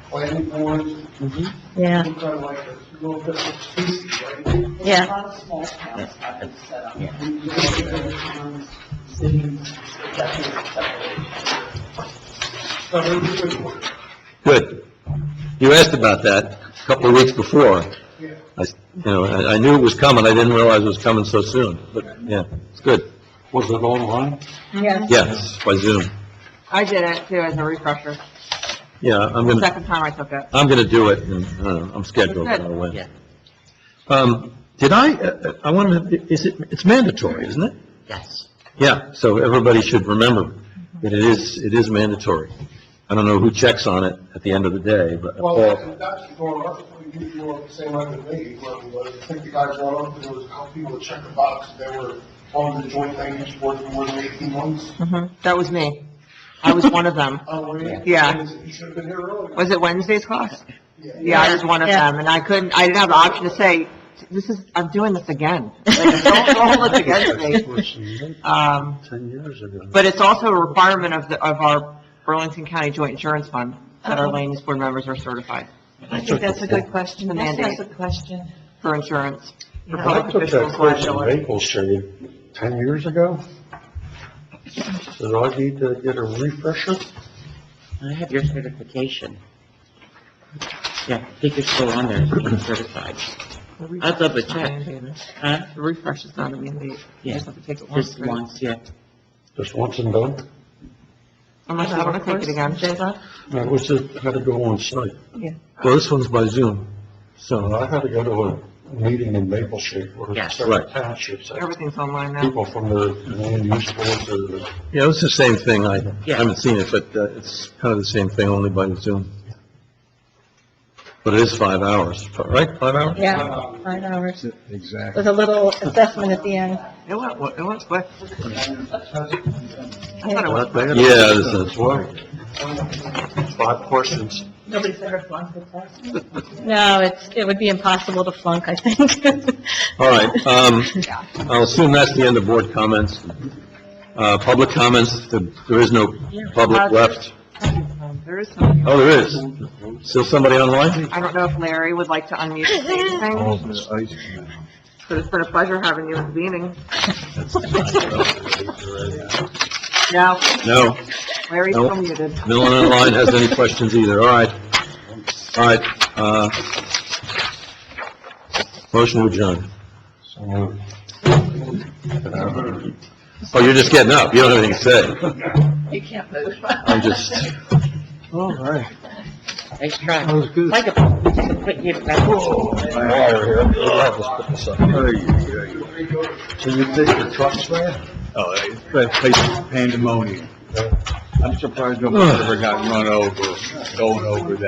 planning boards? Yeah, Some kind of like a little bit of species, right? A yeah. lot of small towns have been set up. And you just look at the towns, cities, definitely separate. So it was good work. Good. You asked about that a couple of weeks before. Yeah. I knew it was coming, I didn't realize it was coming so soon, but, yeah, it's good. Was it online? Yes. Yes, by Zoom. I did it too as a refresher. Yeah, Second time I took it. I'm gonna do it, and, I'm scheduled, by the way. Did I wanted to, it's mandatory, isn't it? Yes. Yeah, so everybody should remember that it is mandatory. I don't know who checks on it at the end of the day, but Well, Paul, and that's going up, you were the same way with me, but I think the guy brought up, that there was a couple people that checked the box, they were on the joint language board for more than 18 months. That was me. I was one of them. Oh, really? Yeah. You should have been here earlier. Was it Wednesday's class? Yeah. Yeah, I was one of Yeah. them, and I didn't have the option to say, I'm doing this again. Like, don't hold it against me. 10 years ago. But it's also a requirement of our Burlington County Joint Insurance Fund that our land use board members are certified I think that's a good question. The That's mandate. a good question. for insurance. For Yeah. public I took officials that course in liability. Maple Street 10 years ago. Did I need to get a refresher? I have your certification. Yeah, I think you're still on there, being certified. I'll double check. Huh? The refresh is not a mandate. You Yeah. just have to take it once. Just once, yeah. Just once and done? Unless you want to take it again. I had to go on site. well, this one's by Zoom, So I had to go to meeting in Maple Street where Yes. several Right. townships, Everything's online now. people from the land use boards or the Yeah, it's the same thing. I Yeah. haven't seen it, but it's kind of the same thing, only by Zoom. But it is 5 hours, right? 5 hours? Yeah, 5 hours. Exactly. With a little assessment at the end. It went quick. I thought it went quick. Yeah, this is, 5 questions. Nobody's ever flunked the test. No, it would be impossible to flunk, I think. all right, I'll assume that's the end of board comments. Public comments, there is no public left. There is something. Oh, there is. Still somebody online? I don't know if Larry would like to unmute and say anything. But it's been a pleasure having you at the meeting. No, No, Larry's Nope. still muted. no one online has any questions either, all right. All right, motion to adjourn. Oh, you're just getting up, you don't have anything to say. You can't move. I'm just, All right. Nice try. That was good. Like a, put you back. So you take the trucks there? Oh, it's pandemonium. I'm surprised nobody's ever gotten run over going over that.